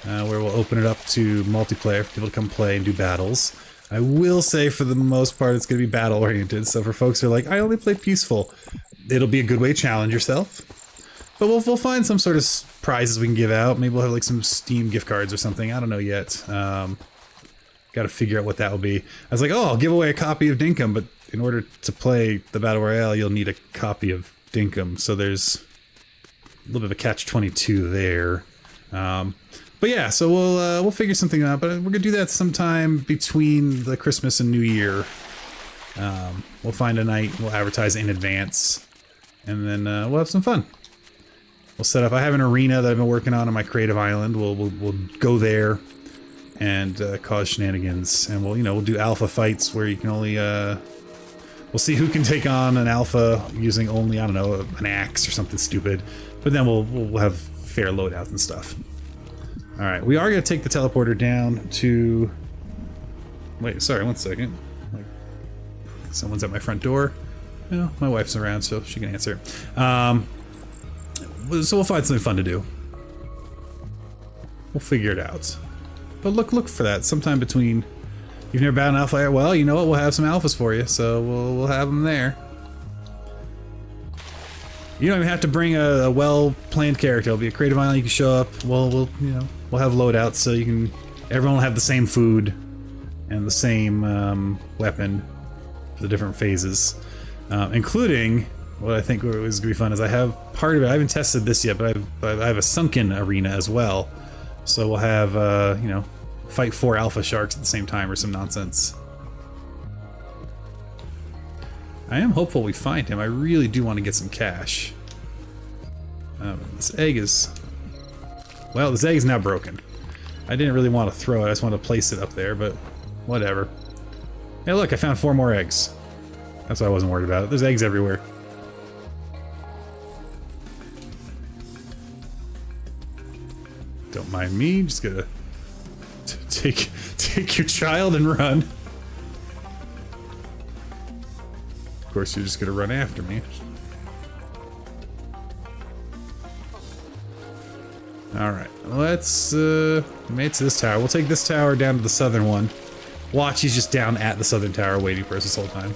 where we'll open it up to multiplayer for people to come play and do battles. I will say for the most part it's going to be battle oriented. So for folks who are like, I only play peaceful, it'll be a good way to challenge yourself. But we'll find some sort of prizes we can give out. Maybe we'll have like some Steam gift cards or something. I don't know yet. Got to figure out what that will be. I was like, oh, I'll give away a copy of Dinkum, but in order to play the Battle Royale, you'll need a copy of Dinkum. So there's a little bit of a catch-22 there. But yeah, so we'll figure something out. But we're gonna do that sometime between the Christmas and New Year. We'll find a night. We'll advertise in advance. And then we'll have some fun. We'll set up. I have an arena that I've been working on my creative island. We'll go there and cause shenanigans, and we'll do alpha fights where you can only we'll see who can take on an alpha using only, I don't know, an axe or something stupid. But then we'll have fair loadouts and stuff. All right, we are gonna take the teleporter down to. Wait, sorry, one second. Like, someone's at my front door. Well, my wife's around, so she can answer. So we'll find something fun to do. We'll figure it out. But look for that sometime between. You've never battled an alpha yet? Well, you know what? We'll have some alphas for you, so we'll have them there. You don't even have to bring a well-planned character. It'll be a creative island. You can show up. We'll have loadouts, so you can. Everyone will have the same food and the same weapon for the different phases, including. What I think was gonna be fun is I have part of it. I haven't tested this yet, but I have a sunken arena as well. So we'll have fight 4 alpha sharks at the same time or some nonsense. I am hopeful we find him. I really do want to get some cash. This egg is now broken. I didn't really want to throw it. I just wanted to place it up there, but whatever. Hey, look! I found 4 more eggs. That's why I wasn't worried about it. There's eggs everywhere. Don't mind me, just gonna take your child and run. Of course, you're just gonna run after me. Alright, let's mate to this tower. We'll take this tower down to the southern one. Watch, he's just down at the southern tower waiting for us this whole time.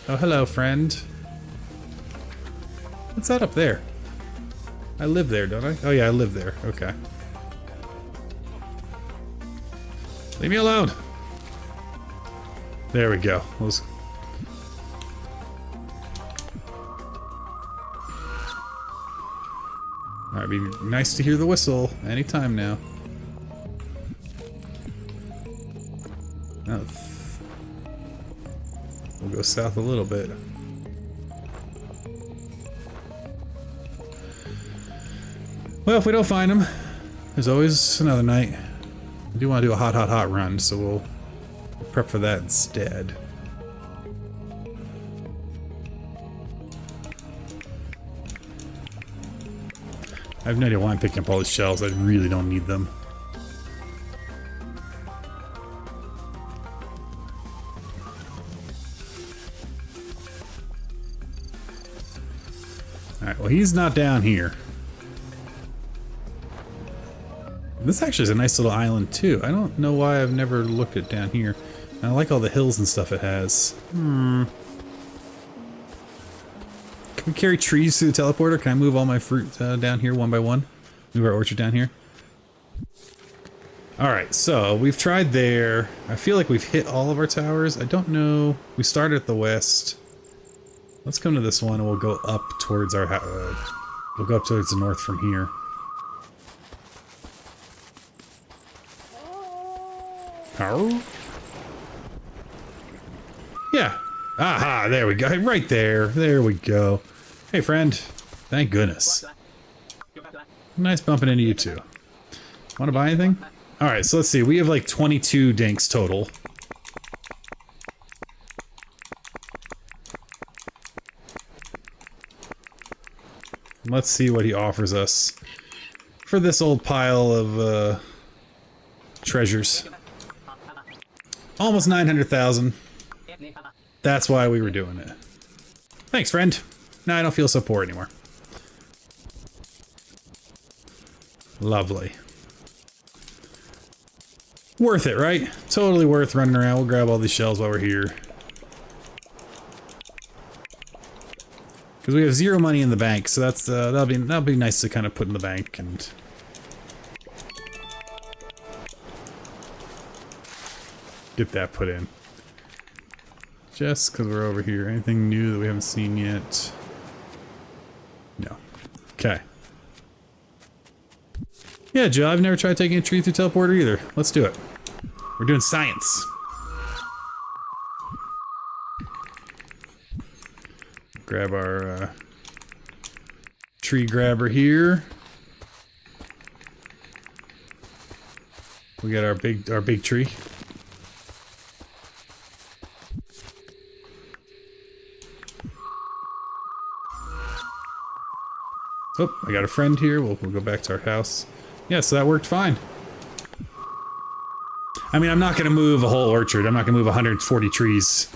Oh, hello, friend. What's that up there? I live there, don't I? Oh yeah, I live there. Okay. Leave me alone. There we go. Alright, be nice to hear the whistle anytime now. Oh. We'll go south a little bit. Well, if we don't find him, there's always another night. I do want to do a hot run, so we'll prep for that instead. I have no idea why I'm picking up all these shells. I really don't need them. Alright, well, he's not down here. This actually is a nice little island too. I don't know why I've never looked at down here. And I like all the hills and stuff it has. Come Can we carry trees through the teleporter? Can I move all my fruit down here one by one? Move our orchard down here? Alright, so we've tried there. I feel like we've hit all of our towers. I don't know. We started at the west. Let's come to this one and we'll go up towards our we'll go up towards the north from here. How? Yeah. Aha, there we go. Right there. There we go. Hey, friend. Thank goodness. Nice bumping into you, too. Want to buy anything? Alright, so let's see. We have like 22 dinks total. Let's see what he offers us for this old pile of treasures. Almost 900,000. That's why we were doing it. Thanks, friend. Now I don't feel so poor anymore. Lovely. Worth it, right? Totally worth running around. We'll grab all these shells while we're here. Because we have 0 money in the bank, so that's that'll be nice to kind of put in the bank and get that put in. Just because we're over here. Anything new that we haven't seen yet? No. Okay. Yeah, Joe, I've never tried taking a tree through teleporter either. Let's do it. We're doing science. Grab our tree grabber here. We got our big tree. Oh, I got a friend here. We'll go back to our house. Yeah, so that worked fine. I mean, I'm not going to move a whole orchard. I'm not going to move 140 trees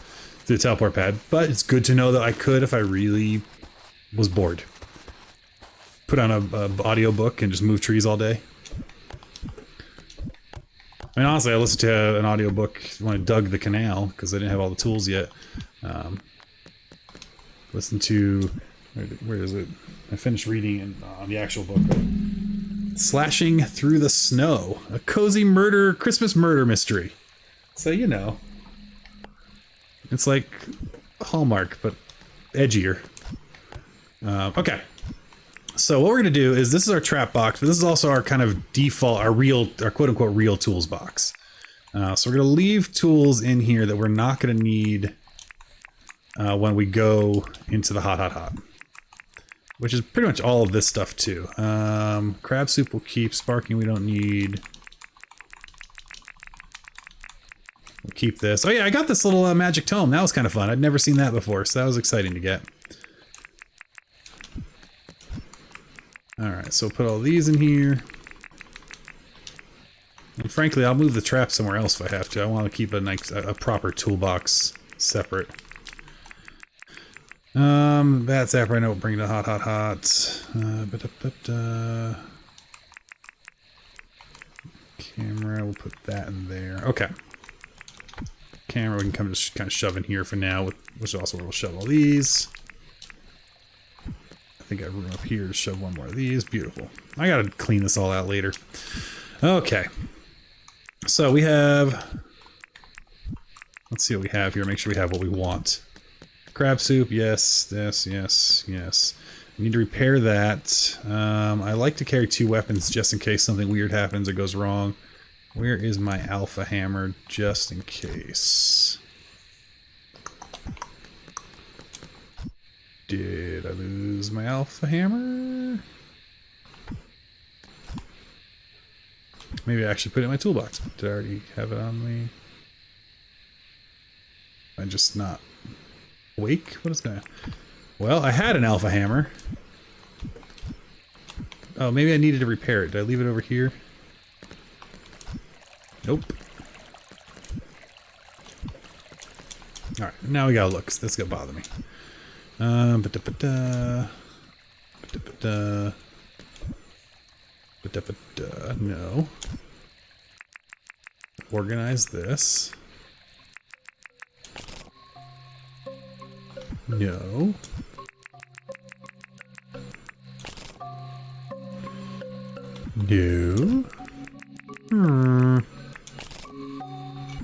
to the teleport pad, but it's good to know that I could if I really was bored. Put on a audiobook and just move trees all day. I mean, honestly, I listened to an audiobook when I dug the canal, because I didn't have all the tools yet. Listen to... Where is it? I finished reading on the actual book. Slashing Through the Snow. A cozy Christmas murder mystery. So, you know. It's like Hallmark, but edgier. Okay. So what we're going to do is, this is our trap box, but this is also our kind of default, our quote-unquote real tools box. So we're going to leave tools in here that we're not going to need when we go into the hot. Which is pretty much all of this stuff too. Crab soup we'll keep. Sparking we don't need. We'll keep this. Oh yeah, I got this little magic tome. That was kind of fun. I'd never seen that before, so that was exciting to get. Alright, so we'll put all these in here. And frankly, I'll move the trap somewhere else if I have to. I want to keep a proper toolbox separate. That zapper I know will bring to hot. Camera, we'll put that in there. Okay. Camera we can just kind of shove in here for now, which is also where we'll shove all these. I think I have room up here to shove one more of these. Beautiful. I gotta clean this all out later. Okay. So we have... Let's see what we have here. Make sure we have what we want. Crab soup, yes. We need to repair that. I like to carry 2 weapons just in case something weird happens or goes wrong. Where is my alpha hammer, just in case? Did I lose my alpha hammer? Maybe I actually put it in my toolbox. Did I already have it on me? I'm just not awake? What is going on? Well, I had an alpha hammer. Oh, maybe I needed to repair it. Did I leave it over here? Nope. Alright, now we gotta look. That's gonna bother me. No. Organize this. No. No. Hmm.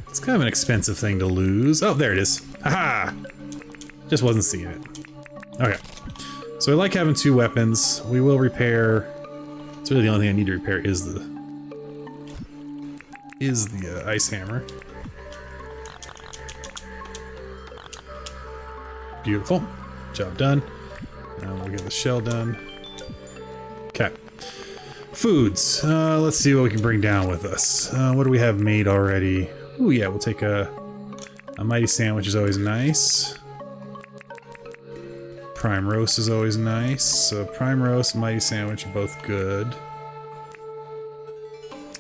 It's kind of an expensive thing to lose. Oh, there it is. Haha! Just wasn't seeing it. Okay. So I like having 2 weapons. We will repair. It's really the only thing I need to repair is the ice hammer. Beautiful. Job done. Now we'll get the shell done. Okay. Foods. Let's see what we can bring down with us. What do we have made already? Ooh, yeah, we'll take a mighty sandwich is always nice. Prime roast is always nice. So prime roast, mighty sandwich are both good.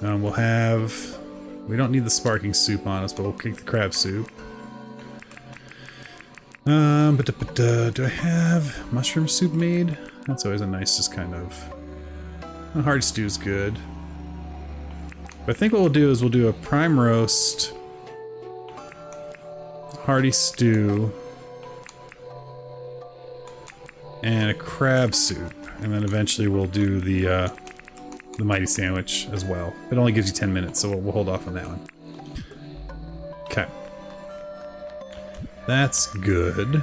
We'll have... We don't need the sparking soup on us, but we'll kick the crab soup. Do I have mushroom soup made? That's always a nice, just kind of... A hard stew's good. But I think what we'll do is we'll do a prime roast, hearty stew, and a crab soup. And then eventually we'll do the mighty sandwich as well. It only gives you 10 minutes, so we'll hold off on that one. Okay. That's good.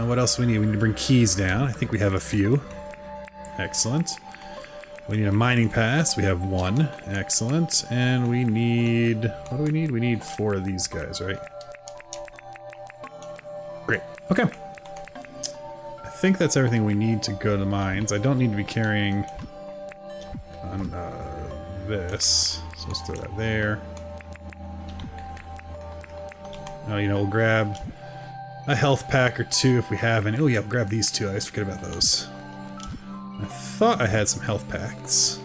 What else do we need? We need to bring keys down. I think we have a few. Excellent. We need a mining pass. We have 1. Excellent. And we need... What do we need? We need 4 of these guys, right? Great. Okay. I think that's everything we need to go to the mines. I don't need to be carrying on this. So let's throw that there. Oh, you know, we'll grab a health pack or 2 if we have any. Oh yeah, we'll grab these 2. I always forget about those. I thought I had some health packs.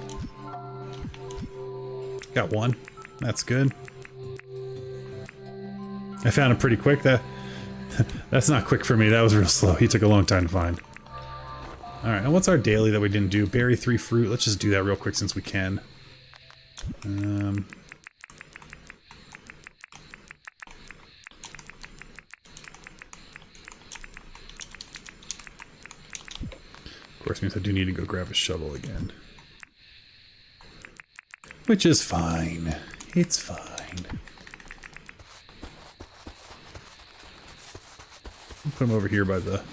Got 1. That's good. I found him pretty quick. That's not quick for me. That was real slow. He took a long time to find. Alright, and what's our daily that we didn't do? Berry 3 fruit. Let's just do that real quick since we can. Of course, means I do need to go grab a shovel again. Which is fine. It's fine. I'll put them over here by the...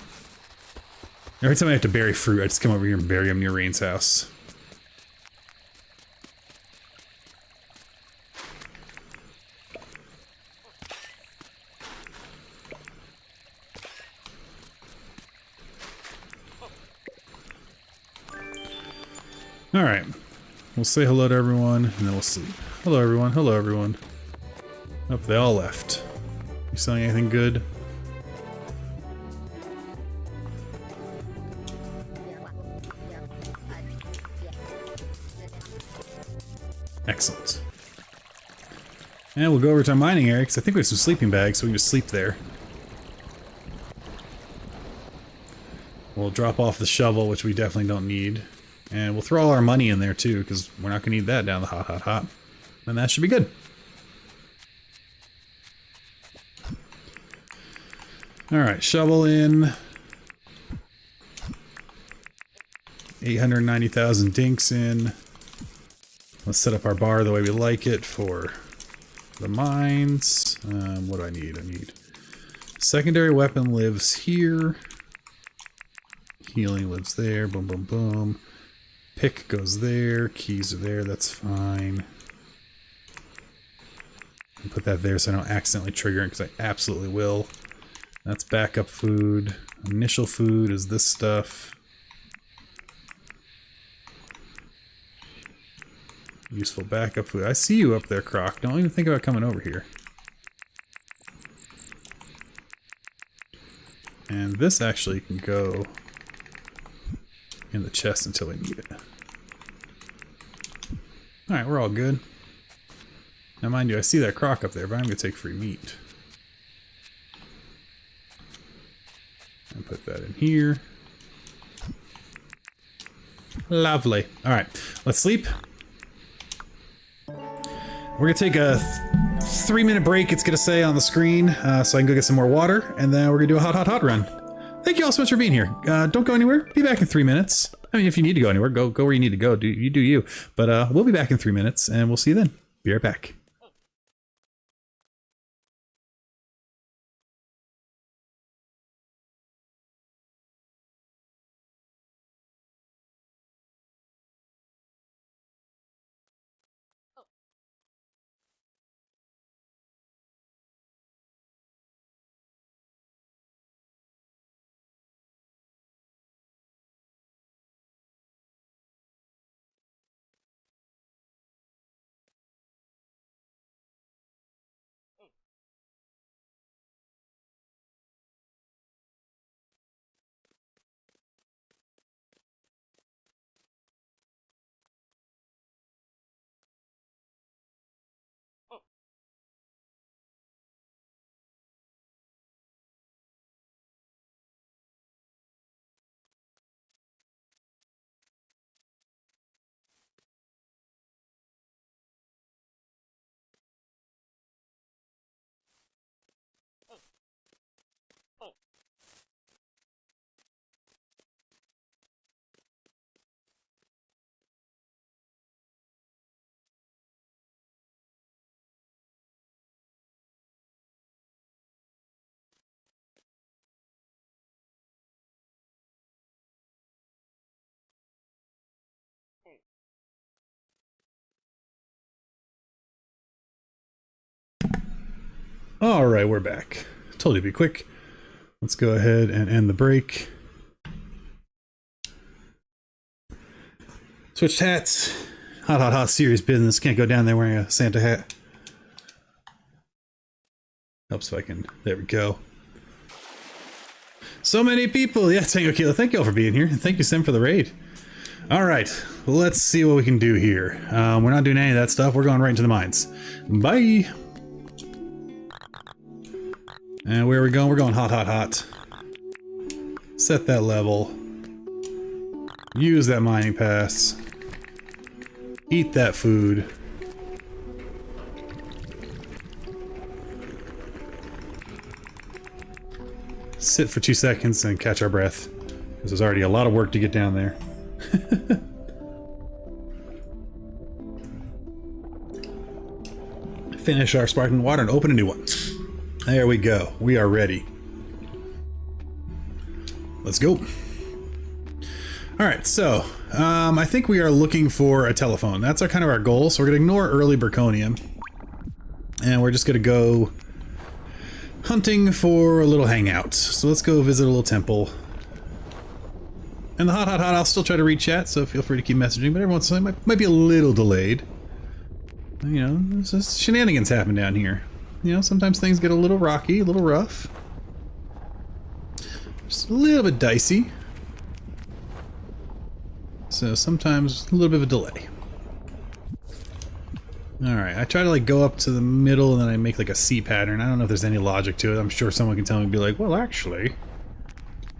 Every time I have to bury fruit, I just come over here and bury them near Rain's house. Alright. We'll say hello to everyone, and then we'll sleep. Hello everyone, hello everyone. Oh, they all left. You selling anything good? Excellent. And we'll go over to our mining area, because I think we have some sleeping bags, so we can just sleep there. We'll drop off the shovel, which we definitely don't need. And we'll throw all our money in there too, because we're not going to need that down the hot. And that should be good. Alright, shovel in. 890,000 dinks in. Let's set up our bar the way we like it for the mines. What do I need? I need secondary weapon lives here. Healing lives there. Boom, boom, boom. Pick goes there. Keys are there. That's fine. I'll put that there so I don't accidentally trigger it, because I absolutely will. That's backup food. Initial food is this stuff. Useful backup food. I see you up there, Croc. Don't even think about coming over here. And this actually can go in the chest until we need it. Alright, we're all good. Now mind you, I see that Croc up there, but I'm going to take free meat. And put that in here. Lovely. Alright, let's sleep. We're going to take a 3-minute break, it's going to say on the screen, so I can go get some more water, and then we're going to do a hot run. Thank you all so much for being here. Don't go anywhere. Be back in 3 minutes. I mean, if you need to go anywhere, go where you need to go. Do you. But we'll be back in 3 minutes, and we'll see you then. Be right back. All right, we're back. Told you to be quick. Let's go ahead and end the break. Switched hats. Hot, serious business. Can't go down there wearing a Santa hat. Helps if I can. There we go. So many people. Yeah, Tango Kilo, thank you all for being here. And thank you, Sim, for the raid. All right, let's see what we can do here. We're not doing any of that stuff. We're going right into the mines. Bye. And where are we going? We're going hot. Set that level. Use that mining pass. Eat that food. Sit for 2 seconds and catch our breath. Because there's already a lot of work to get down there. Finish our sparkling water and open a new one. There we go. We are ready. Let's go. Alright, so I think we are looking for a telephone. That's kind of our goal. So we're going to ignore early Berkonium. And we're just going to go hunting for a little hangout. So let's go visit a little temple. And the hot, I'll still try to read chat, so feel free to keep messaging, but every once in a while might be a little delayed. You know, there's just shenanigans happen down here. You know, sometimes things get a little rocky, a little rough. Just a little bit dicey. So sometimes a little bit of a delay. Alright, I try to like go up to the middle and then I make like a C pattern. I don't know if there's any logic to it. I'm sure someone can tell me and be like, well actually,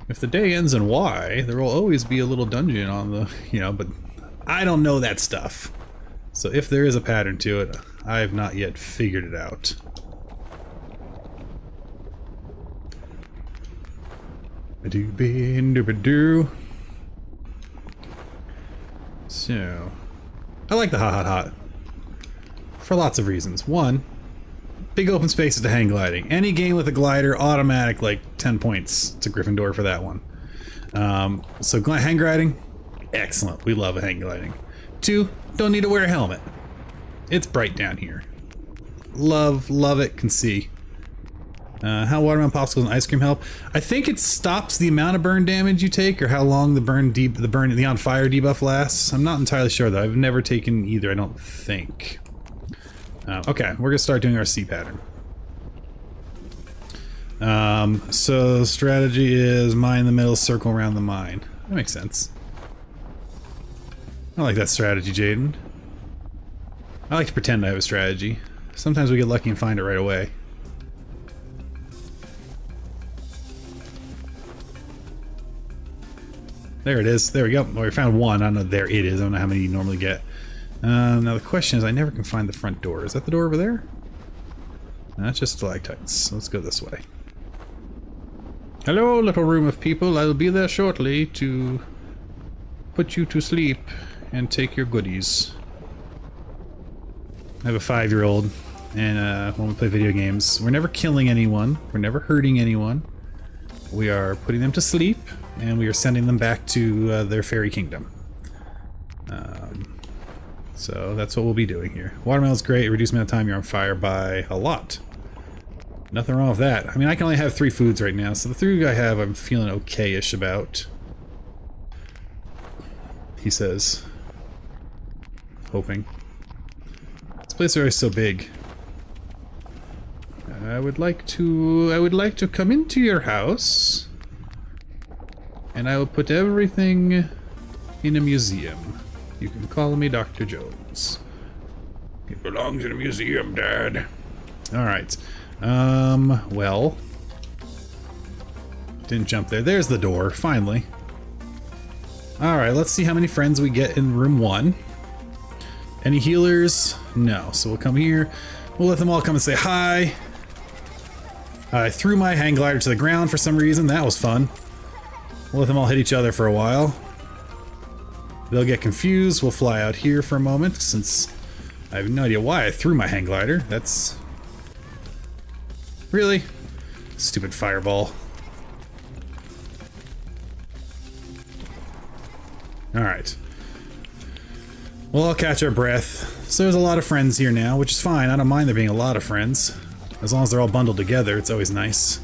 if the day ends in Y, there will always be a little dungeon on the, you know, but I don't know that stuff. So if there is a pattern to it, I have not yet figured it out. So, I like the hot. For lots of reasons. One, big open spaces to hang gliding. Any game with a glider, automatic like 10 points to Gryffindor for that one. So hang gliding, excellent. We love hang gliding. 2, don't need to wear a helmet. It's bright down here. Love it, can see. How watermelon popsicles and ice cream help? I think it stops the amount of burn damage you take, or how long the on fire debuff lasts. I'm not entirely sure though. I've never taken either, I don't think. Okay, we're gonna start doing our C pattern. So strategy is mine in the middle, circle around the mine. That makes sense. I like that strategy, Jaden. I like to pretend I have a strategy. Sometimes we get lucky and find it right away. There it is. There we go. Well, we found one. I don't know. There it is. I don't know how many you normally get. Now the question is, I never can find the front door. Is that the door over there? No, that's just stalactites. So let's go this way. Hello, little room of people. I'll be there shortly to put you to sleep and take your goodies. I have a 5-year-old, and when we play video games, we're never killing anyone, we're never hurting anyone. We are putting them to sleep, and we are sending them back to their fairy kingdom. So that's what we'll be doing here. Watermelon's great, reduce the amount of time you're on fire by a lot. Nothing wrong with that. I mean, I can only have 3 foods right now, so the 3 I have I'm feeling okay-ish about. He says. Hoping. This place is always so big. I would like to come into your house, and I will put everything in a museum. You can call me Dr. Jones. It belongs in a museum, Dad. Alright. Well. Didn't jump there. There's the door, finally. Alright, let's see how many friends we get in room 1. Any healers? No. So we'll come here. We'll let them all come and say hi. I threw my hang glider to the ground for some reason. That was fun. We'll let them all hit each other for a while. They'll get confused. We'll fly out here for a moment, since I have no idea why I threw my hang glider. That's... Really? Stupid fireball. Alright. We'll all catch our breath. So there's a lot of friends here now, which is fine. I don't mind there being a lot of friends. As long as they're all bundled together, it's always nice.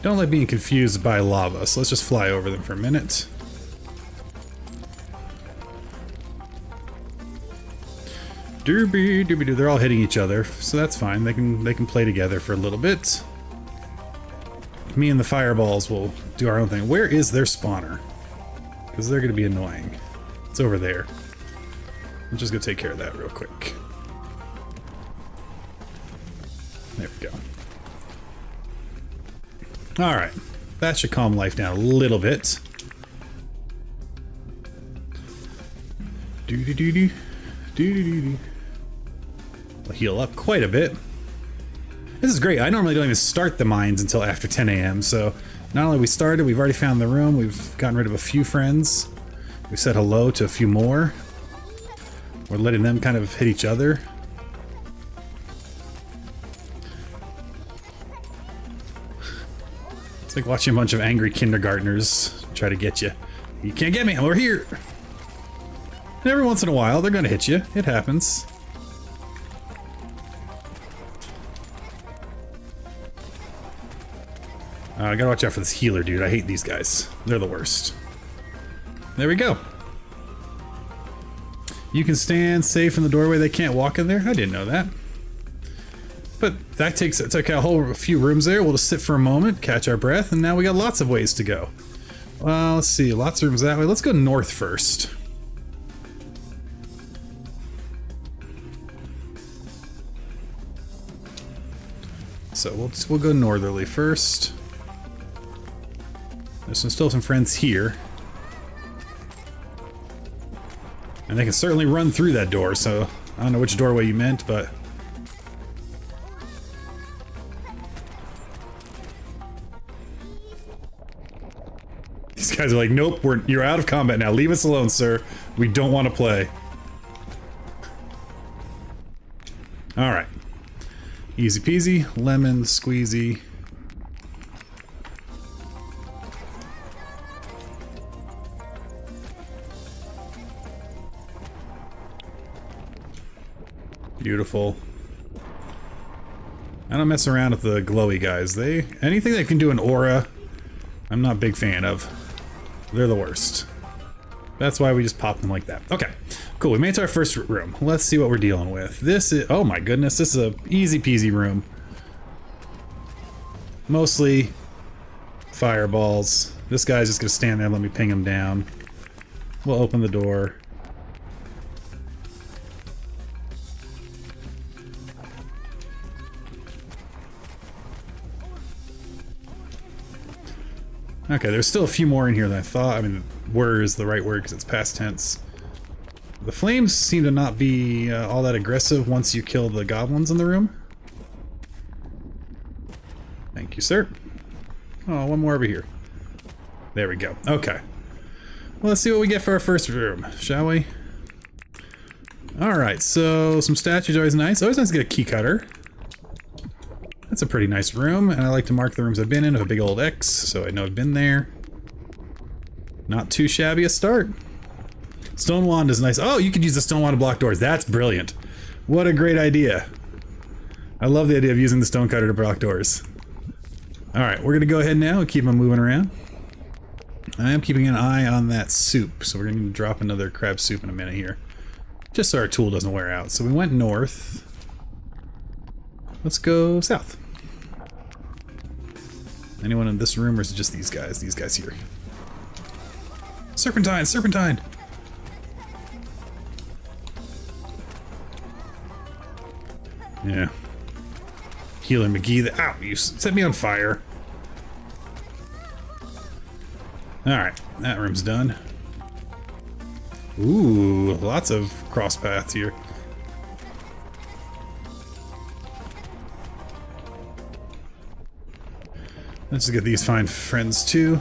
Don't like being confused by lava, so let's just fly over them for a minute. Doobie doobie doo. They're all hitting each other, so that's fine. They can play together for a little bit. Me and the fireballs will do our own thing. Where is their spawner? Because they're going to be annoying. It's over there. I'm just going to take care of that real quick. There we go. Alright. That should calm life down a little bit. Doo-doo-doo-doo. Doo-doo-doo-doo. I'll heal up quite a bit. This is great. I normally don't even start the mines until after 10 a.m. So not only we started, we've already found the room. We've gotten rid of a few friends. We said hello to a few more. We're letting them kind of hit each other. It's like watching a bunch of angry kindergartners try to get you. You can't get me. I'm over here. And every once in a while, they're going to hit you. It happens. I gotta watch out for this healer dude. I hate these guys. They're the worst. There we go. You can stand safe in the doorway. They can't walk in there. I didn't know that. But that took a few rooms there. We'll just sit for a moment, catch our breath, and now we got lots of ways to go. Well, let's see. Lots of rooms that way. Let's go north first. So we'll go northerly first. There's still some friends here. And they can certainly run through that door, so I don't know which doorway you meant, but... These guys are like, nope, you're out of combat now. Leave us alone, sir. We don't want to play. Alright. Easy peasy, lemon squeezy. Beautiful. I don't mess around with the glowy guys. Anything that can do an aura, I'm not a big fan of. They're the worst. That's why we just pop them like that. Okay, cool. We made it to our first room. Let's see what we're dealing with. This is, oh my goodness, this is a easy peasy room. Mostly fireballs. This guy's just gonna stand there and let me ping him down. We'll open the door. Okay, there's still a few more in here than I thought. I mean, were is the right word because it's past tense. The flames seem to not be all that aggressive once you kill the goblins in the room. Thank you, sir. Oh, one more over here. There we go. Okay. Well, let's see what we get for our first room, shall we? Alright, so some statues are always nice. Always nice to get a key cutter. That's a pretty nice room, and I like to mark the rooms I've been in with a big old X, so I know I've been there. Not too shabby a start. Stone wand is nice. Oh, you could use the stone wand to block doors. That's brilliant. What a great idea. I love the idea of using the stone cutter to block doors. Alright, we're gonna go ahead now and keep them moving around. I am keeping an eye on that soup, so we're gonna drop another crab soup in a minute here. Just so our tool doesn't wear out. So we went north. Let's go south. Anyone in this room, or is it just these guys? These guys here. Serpentine! Serpentine! Yeah. Healer McGee. Ow! You set me on fire. Alright, that room's done. Ooh, lots of cross paths here. Let's just get these fine friends too.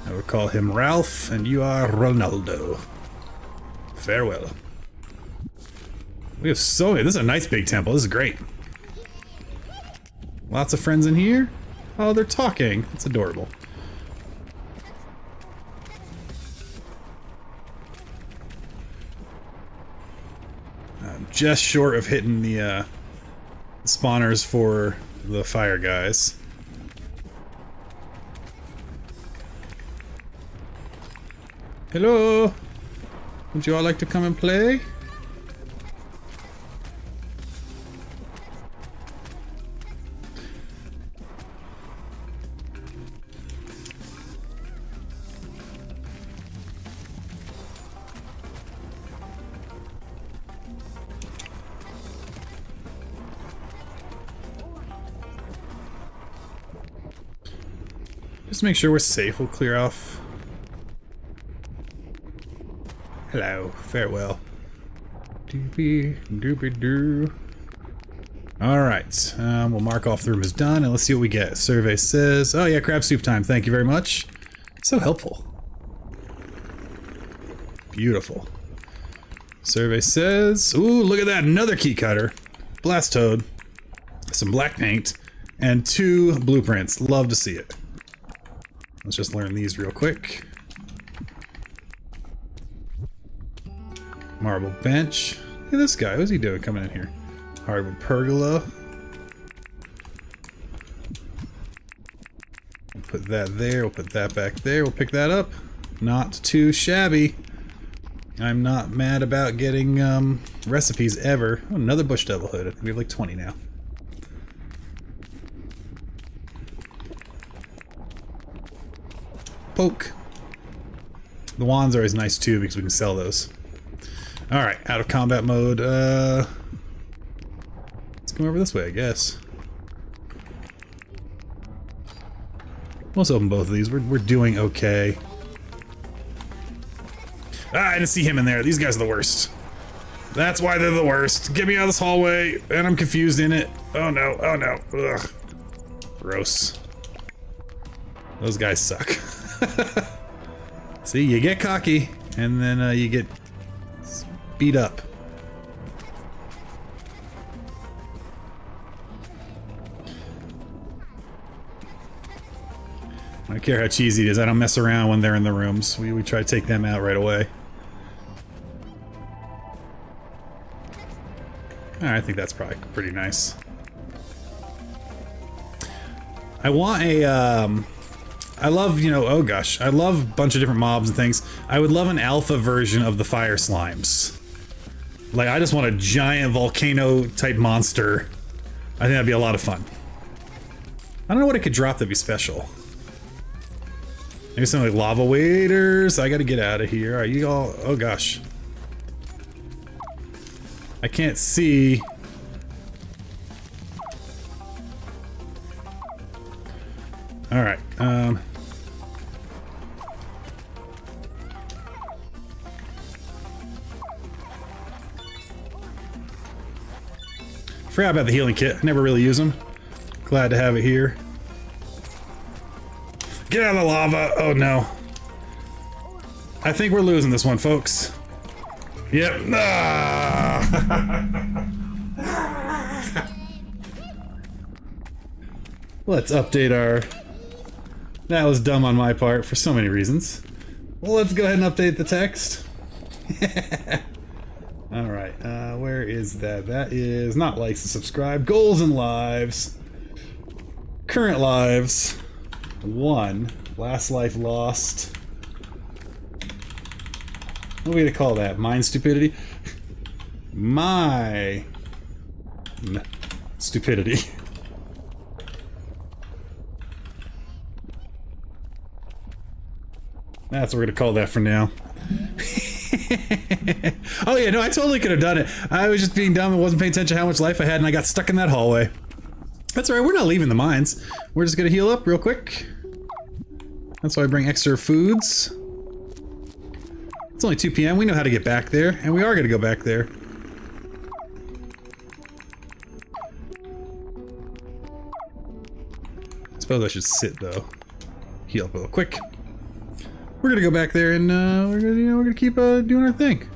I would call him Ralph, and you are Ronaldo. Farewell. We have so many. This is a nice big temple. This is great. Lots of friends in here. Oh, they're talking. It's adorable. I'm just short of hitting the spawners for the fire guys. Hello! Would you all like to come and play? Just make sure we're safe. We'll clear off. Hello. Farewell. Doopy doopy doo. Alright. We'll mark off the room is done, and let's see what we get. Survey says... Oh yeah, crab soup time. Thank you very much. So helpful. Beautiful. Survey says... Ooh, look at that. Another key cutter. Blast toad. Some black paint. And 2 blueprints. Love to see it. Let's just learn these real quick. Marble bench. Look at this guy. What's he doing coming in here? Hardwood pergola. We'll put that there. We'll put that back there. We'll pick that up. Not too shabby. I'm not mad about getting recipes ever. Oh, another bush devil hood. I think we have like 20 now. Poke. The wands are always nice too because we can sell those. Alright, out of combat mode. Let's come over this way, I guess. Let's open both of these. We're doing okay. Ah, I didn't see him in there. These guys are the worst. That's why they're the worst. Get me out of this hallway, and I'm confused in it. Oh no, oh no. Ugh. Gross. Those guys suck. See, you get cocky, and then you get beat up. I don't care how cheesy it is. I don't mess around when they're in the rooms. We try to take them out right away. I think that's probably pretty nice. I want a, I love, you know, oh gosh, I love a bunch of different mobs and things. I would love an alpha version of the fire slimes. Like, I just want a giant volcano type monster. I think that'd be a lot of fun. I don't know what it could drop that'd be special. Maybe something like lava waders. I gotta get out of here. Are you all, oh gosh. I can't see. Alright, Forgot about the healing kit. Never really use them. Glad to have it here. Get out of the lava! Oh no. I think we're losing this one, folks. Yep. Ah! Let's update our... That was dumb on my part for so many reasons. Well, let's go ahead and update the text. Alright, where is that? That is not likes and subscribe. Goals and lives. Current lives. 1. Last life lost. What are we gonna call that? Mind stupidity? My... stupidity. That's what we're gonna call that for now. Oh yeah, no, I totally could have done it. I was just being dumb and wasn't paying attention to how much life I had, and I got stuck in that hallway. That's alright, we're not leaving the mines. We're just gonna heal up real quick. That's why I bring extra foods. It's only 2 p.m. We know how to get back there, and we are gonna go back there. I suppose I should sit though. Heal up real quick. We're gonna go back there and we're gonna keep doing our thing.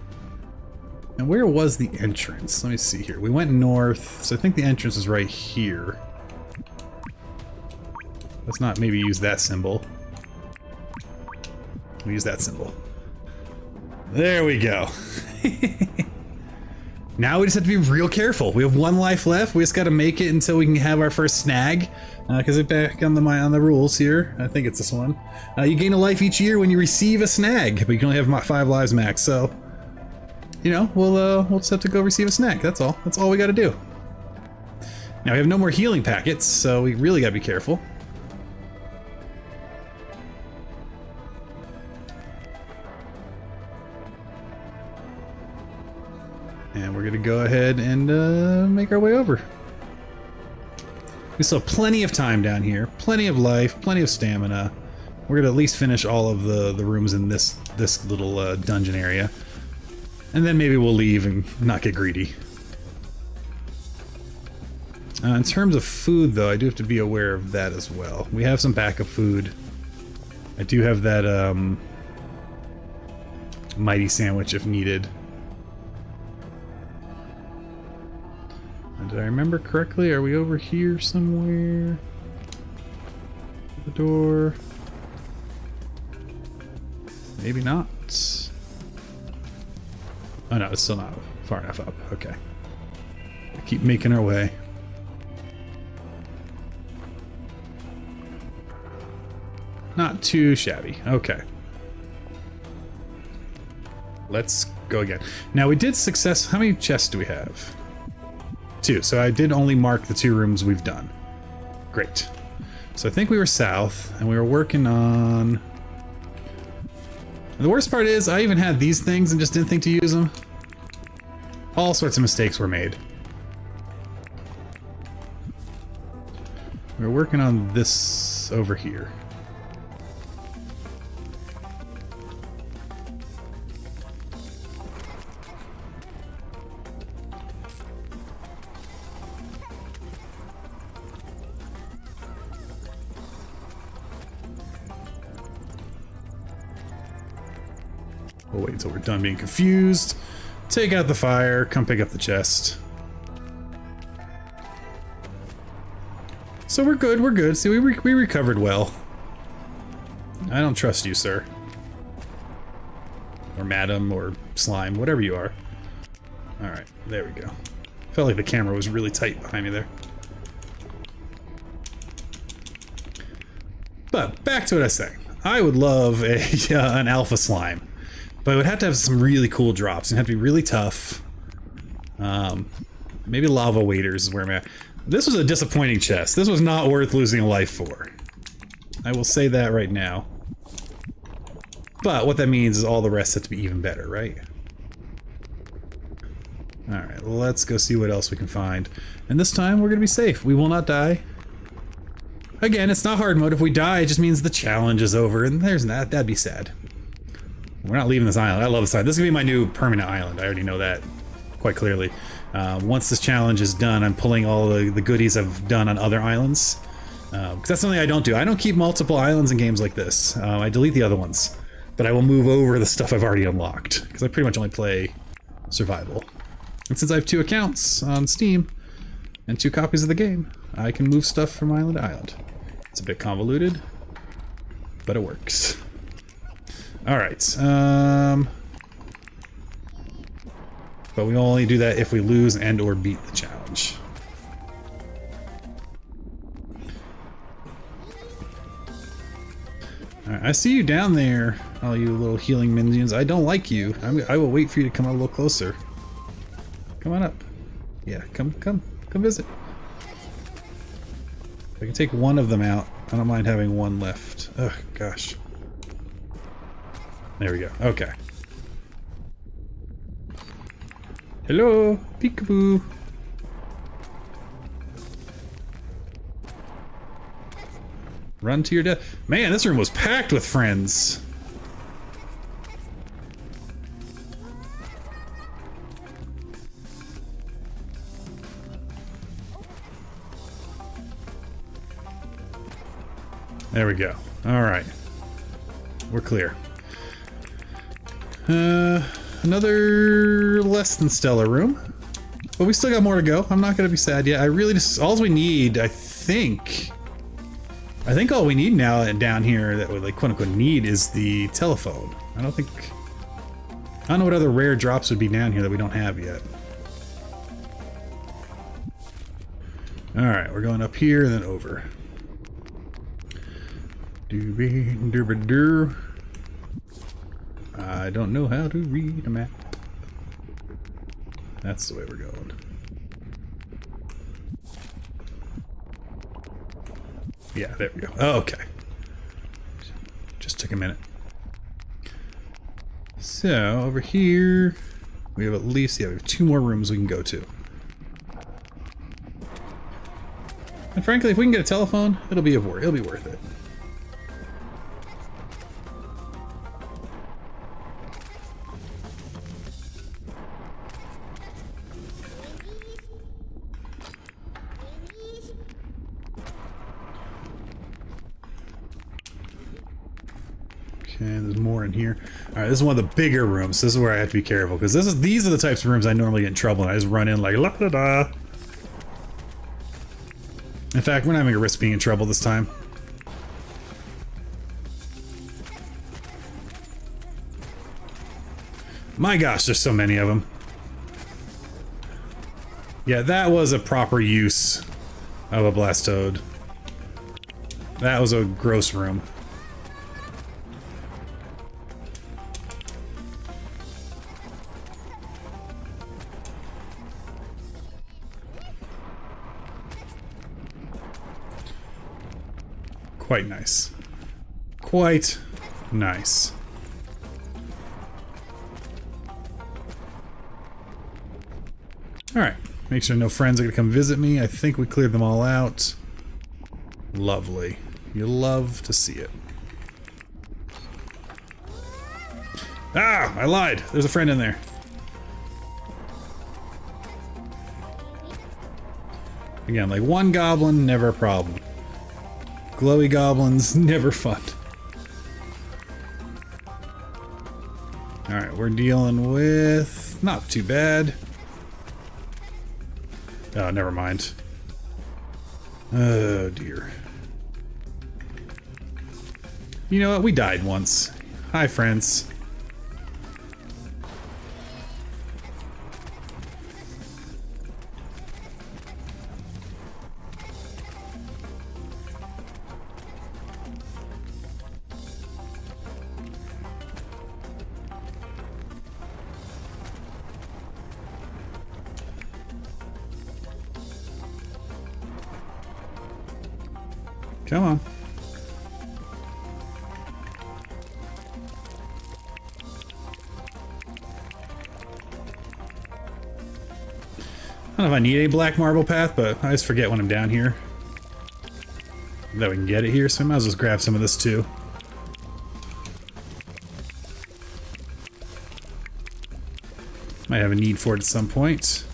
And where was the entrance? Let me see here. We went north, so I think the entrance is right here. Let's not maybe use that symbol. We'll use that symbol. There we go. Now we just have to be real careful. We have 1 life left. We just got to make it until we can have our first snag. Because it's back on the rules here. I think it's this one. You gain a life each year when you receive a snag, but you can only have 5 lives max. So, you know, we'll just have to go receive a snag. That's all. That's all we got to do. Now we have no more healing packets, so we really got to be careful. And we're gonna go ahead and make our way over. We still have plenty of time down here, plenty of life, plenty of stamina. We're gonna at least finish all of the rooms in this little dungeon area, and then maybe we'll leave and not get greedy. In terms of food, though, I do have to be aware of that as well. We have some backup food. I do have that mighty sandwich if needed. Did I remember correctly? Are we over here somewhere? The door. Maybe not. Oh no, it's still not far enough up. Okay. Keep making our way. Not too shabby. Okay. Let's go again. Now we did success. How many chests do we have? 2, so I did only mark the 2 rooms we've done. Great. So I think we were south, and we were working on... The worst part is, I even had these things and just didn't think to use them. All sorts of mistakes were made. We were working on this over here. We'll wait until we're done being confused. Take out the fire, come pick up the chest. So we're good, we're good. See, we recovered well. I don't trust you, sir. Or madam, or slime, whatever you are. Alright, there we go. Felt like the camera was really tight behind me there. But, back to what I was saying. I would love an alpha slime. But it would have to have some really cool drops. It'd have to be really tough. Maybe lava waders is where I'm at. This was a disappointing chest. This was not worth losing a life for. I will say that right now. But what that means is all the rest have to be even better, right? Alright, well, let's go see what else we can find. And this time we're gonna be safe. We will not die. Again, it's not hard mode. If we die, it just means the challenge is over, and there's that. That'd be sad. We're not leaving this island. I love this island. This is gonna be my new permanent island. I already know that quite clearly. Once this challenge is done, I'm pulling all the goodies I've done on other islands. Because that's something I don't do. I don't keep multiple islands in games like this. I delete the other ones. But I will move over the stuff I've already unlocked. Because I pretty much only play survival. And since I have 2 accounts on Steam and 2 copies of the game, I can move stuff from island to island. It's a bit convoluted, but it works. Alright, but we only do that if we lose and or beat the challenge. Alright, I see you down there, all you little healing minions. I don't like you. I will wait for you to come a little closer. Come on up. Yeah, come visit. If I can take one of them out, I don't mind having one left. Oh, gosh. There we go. Okay. Hello, peekaboo. Run to your death. Man, this room was packed with friends. There we go. All right. We're clear. Another less than stellar room. But we still got more to go. I'm not going to be sad yet. I really just... all we need, I think all we need now down here that we, like, quote-unquote need is the telephone. I don't know what other rare drops would be down here that we don't have yet. Alright, we're going up here and then over. Doobie-dooba-doo. I don't know how to read a map. That's the way we're going. Yeah, there we go. Oh, okay. Just took a minute. So, over here, we have at least, yeah, we have 2 more rooms we can go to. And frankly, if we can get a telephone, it'll be worth it. Okay, there's more in here. Alright, this is one of the bigger rooms. This is where I have to be careful, because these are the types of rooms I normally get in trouble, and I just run in like la-da-da. In fact, we're not having a risk being in trouble this time. My gosh, there's so many of them. Yeah, that was a proper use of a Blastoad. That was a gross room. Quite nice. Quite nice. Alright, make sure no friends are gonna come visit me. I think we cleared them all out. Lovely. You love to see it. Ah! I lied! There's a friend in there. Again, like one goblin, never a problem. Glowy goblins, never fun. Alright, we're dealing with... not too bad. Oh, never mind. Oh, dear. You know what? We died once. Hi, friends. Come on. I don't know if I need a black marble path, but I just forget when I'm down here that we can get it here, so I might as well just grab some of this too. Might have a need for it at some point.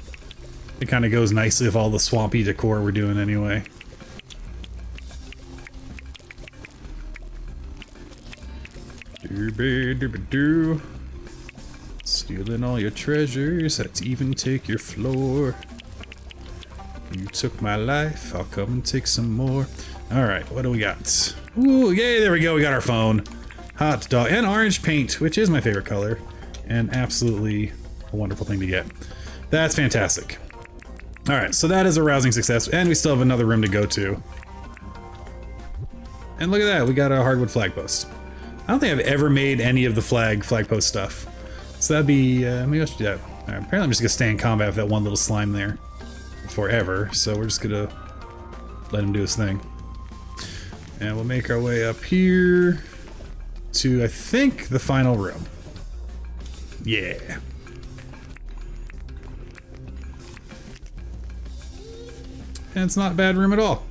It kind of goes nicely with all the swampy decor we're doing anyway. Doo-ba-doo-ba-doo. Stealing all your treasures, let's even take your floor. You took my life, I'll come and take some more. Alright, what do we got? Ooh, yay, there we go, we got our phone. Hot dog, and orange paint, which is my favorite color. And absolutely a wonderful thing to get. That's fantastic. Alright, so that is a rousing success, and we still have another room to go to. And look at that, we got a hardwood flag post. I don't think I've ever made any of the flag post stuff. So that'd be, maybe I should do that. Alright, apparently I'm just gonna stay in combat with that one little slime there. Forever, so we're just gonna let him do his thing. And we'll make our way up here to, I think, the final room. Yeah. And it's not a bad room at all.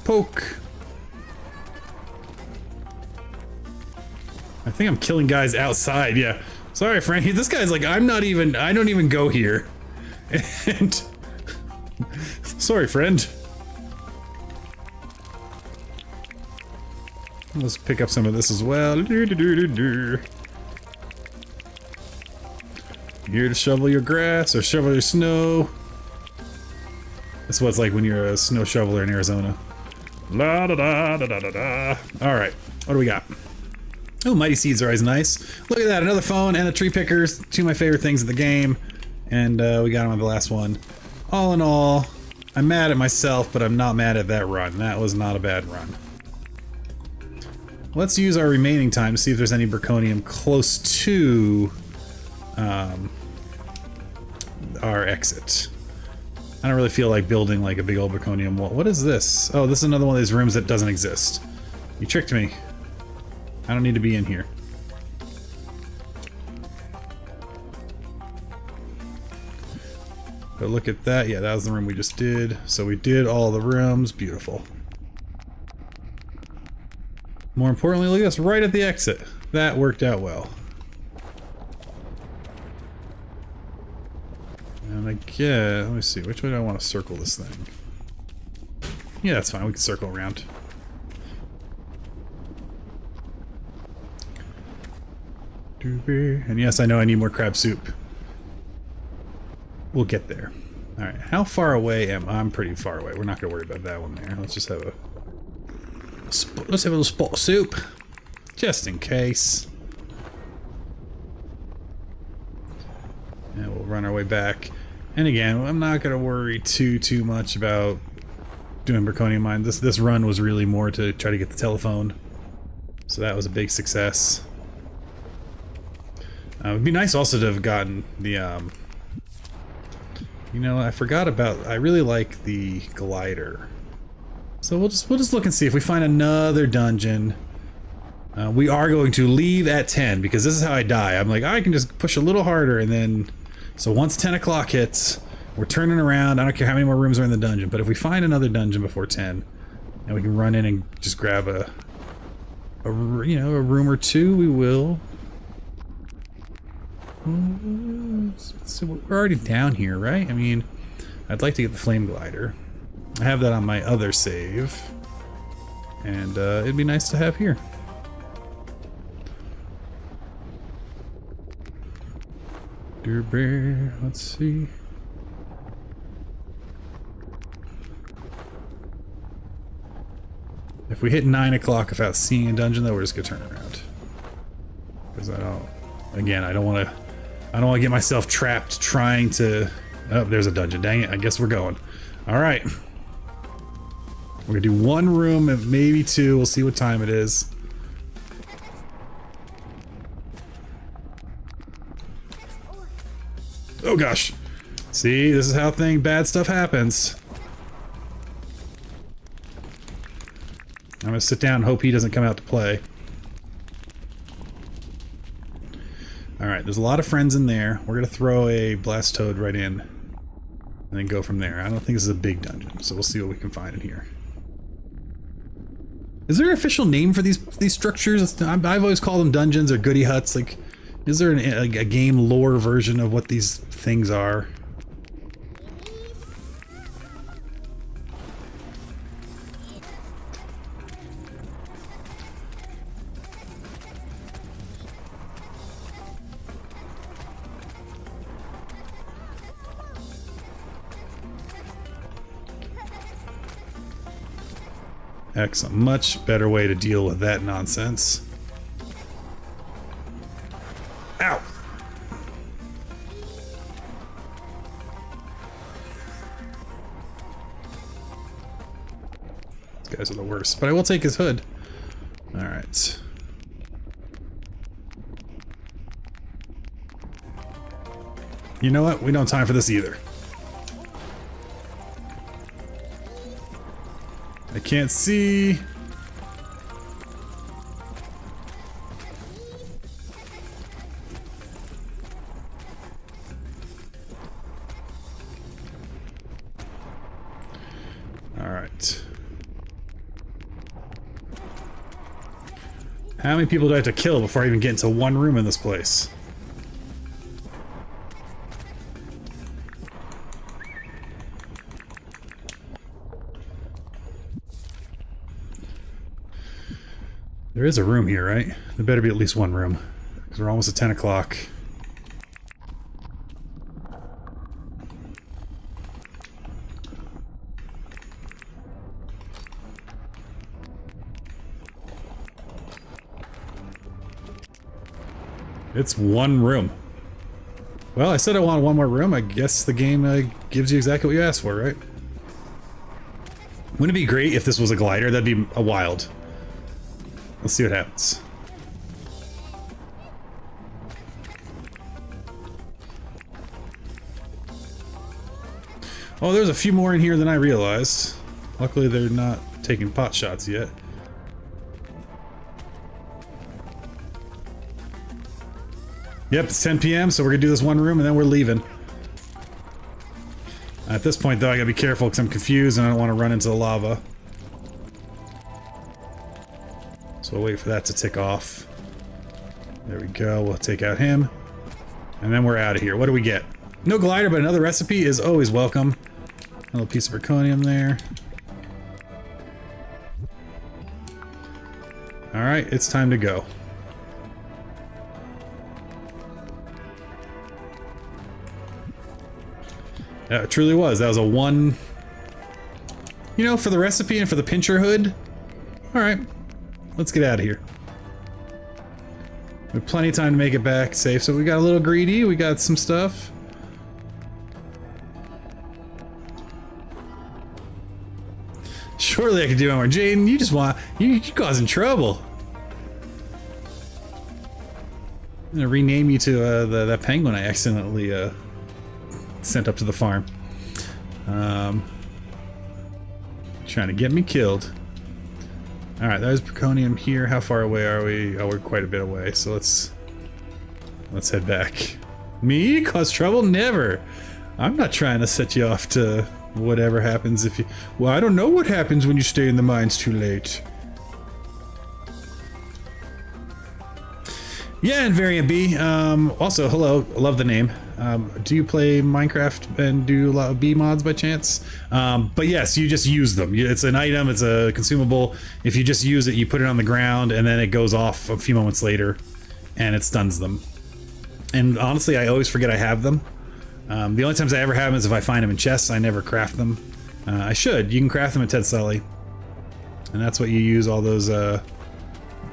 Poke. I think I'm killing guys outside, yeah. Sorry, Frankie, this guy's like, I don't even go here. And... sorry, friend. Let's pick up some of this as well. Here to shovel your grass or shovel your snow. That's what it's like when you're a snow shoveler in Arizona. La da da da da da da. Alright, what do we got? Oh, Mighty Seeds are always nice. Look at that, another phone and a tree pickers. Two of my favorite things in the game. And we got them on the last one. All in all, I'm mad at myself, but I'm not mad at that run. That was not a bad run. Let's use our remaining time to see if there's any Berkonium close to our exit. I don't really feel like building like a big old Berkonium wall. What is this? Oh, this is another one of these rooms that doesn't exist. You tricked me. I don't need to be in here. But look at that. Yeah, that was the room we just did. So we did all the rooms. Beautiful. More importantly, look at us right at the exit. That worked out well. And again, let me see, which way do I want to circle this thing? Yeah, that's fine, we can circle around. And yes, I know I need more crab soup. We'll get there. Alright, how far away am I? I'm pretty far away. We're not going to worry about that one there. Let's just have a... let's have a little spot of soup. Just in case. And we'll run our way back. And again, I'm not going to worry too much about doing Berkonium mine. This run was really more to try to get the telephone. So that was a big success. It'd be nice also to have gotten the, you know, I forgot about, I really like the glider. So we'll just look and see if we find another dungeon. We are going to leave at 10 because this is how I die. I'm like, I can just push a little harder and then, so once 10 o'clock hits, we're turning around. I don't care how many more rooms are in the dungeon, but if we find another dungeon before 10 and we can run in and just grab a you know, a room or two, we will. So we're already down here, right? I mean, I'd like to get the flame glider. I have that on my other save. And it'd be nice to have here. Dear bear, let's see. If we hit 9 o'clock without seeing a dungeon, though, we're just gonna turn around. Because I don't, again, I don't want to get myself trapped trying to. Oh, there's a dungeon. Dang it! I guess we're going. All right. We're gonna do one room and maybe two. We'll see what time it is. Oh gosh. See, this is how bad stuff happens. I'm gonna sit down and hope he doesn't come out to play. Alright, there's a lot of friends in there. We're gonna throw a blast toad right in and then go from there. I don't think this is a big dungeon, so we'll see what we can find in here. Is there an official name for these structures? I've always called them dungeons or goodie huts. Like, is there a game lore version of what these things are? Excellent. Much better way to deal with that nonsense. Ow! These guys are the worst, but I will take his hood. Alright. You know what? We don't have time for this either. I can't see. All right. How many people do I have to kill before I even get into one room in this place? There is a room here, right? There better be at least one room, because we're almost at 10 o'clock. It's one room. Well, I said I want one more room. I guess the game gives you exactly what you asked for, right? Wouldn't it be great if this was a glider? That'd be a wild. Let's see what happens. Oh, there's a few more in here than I realized. Luckily, they're not taking pot shots yet. Yep, it's 10 p.m., so we're gonna do this one room and then we're leaving. At this point, though, I gotta be careful because I'm confused and I don't want to run into the lava. So we'll wait for that to tick off. There we go, we'll take out him. And then we're out of here. What do we get? No glider, but another recipe is always welcome. A little piece of zirconium there. Alright, it's time to go. Yeah, it truly was. That was a one... You know, for the recipe and for the pincher hood. Alright. Let's get out of here. We have plenty of time to make it back safe. So we got a little greedy. We got some stuff. Surely I could do more. Jaden, you just want... You're causing trouble. I'm gonna rename you to that penguin I accidentally sent up to the farm. Trying to get me killed. Alright, there's Perconium here. How far away are we? Oh, we're quite a bit away, so let's head back. Me? Cause trouble? Never! I'm not trying to set you off to whatever happens if you... Well, I don't know what happens when you stay in the mines too late. Yeah, and Variant B. Also, hello. I love the name. Do you play Minecraft and do a lot of B mods by chance? But yes, you just use them. It's an item, it's a consumable. If you just use it, you put it on the ground and then it goes off a few moments later and it stuns them. And honestly, I always forget I have them. The only times I ever have them is if I find them in chests. I never craft them. I should. You can craft them at Ted Selly. And that's what you use all those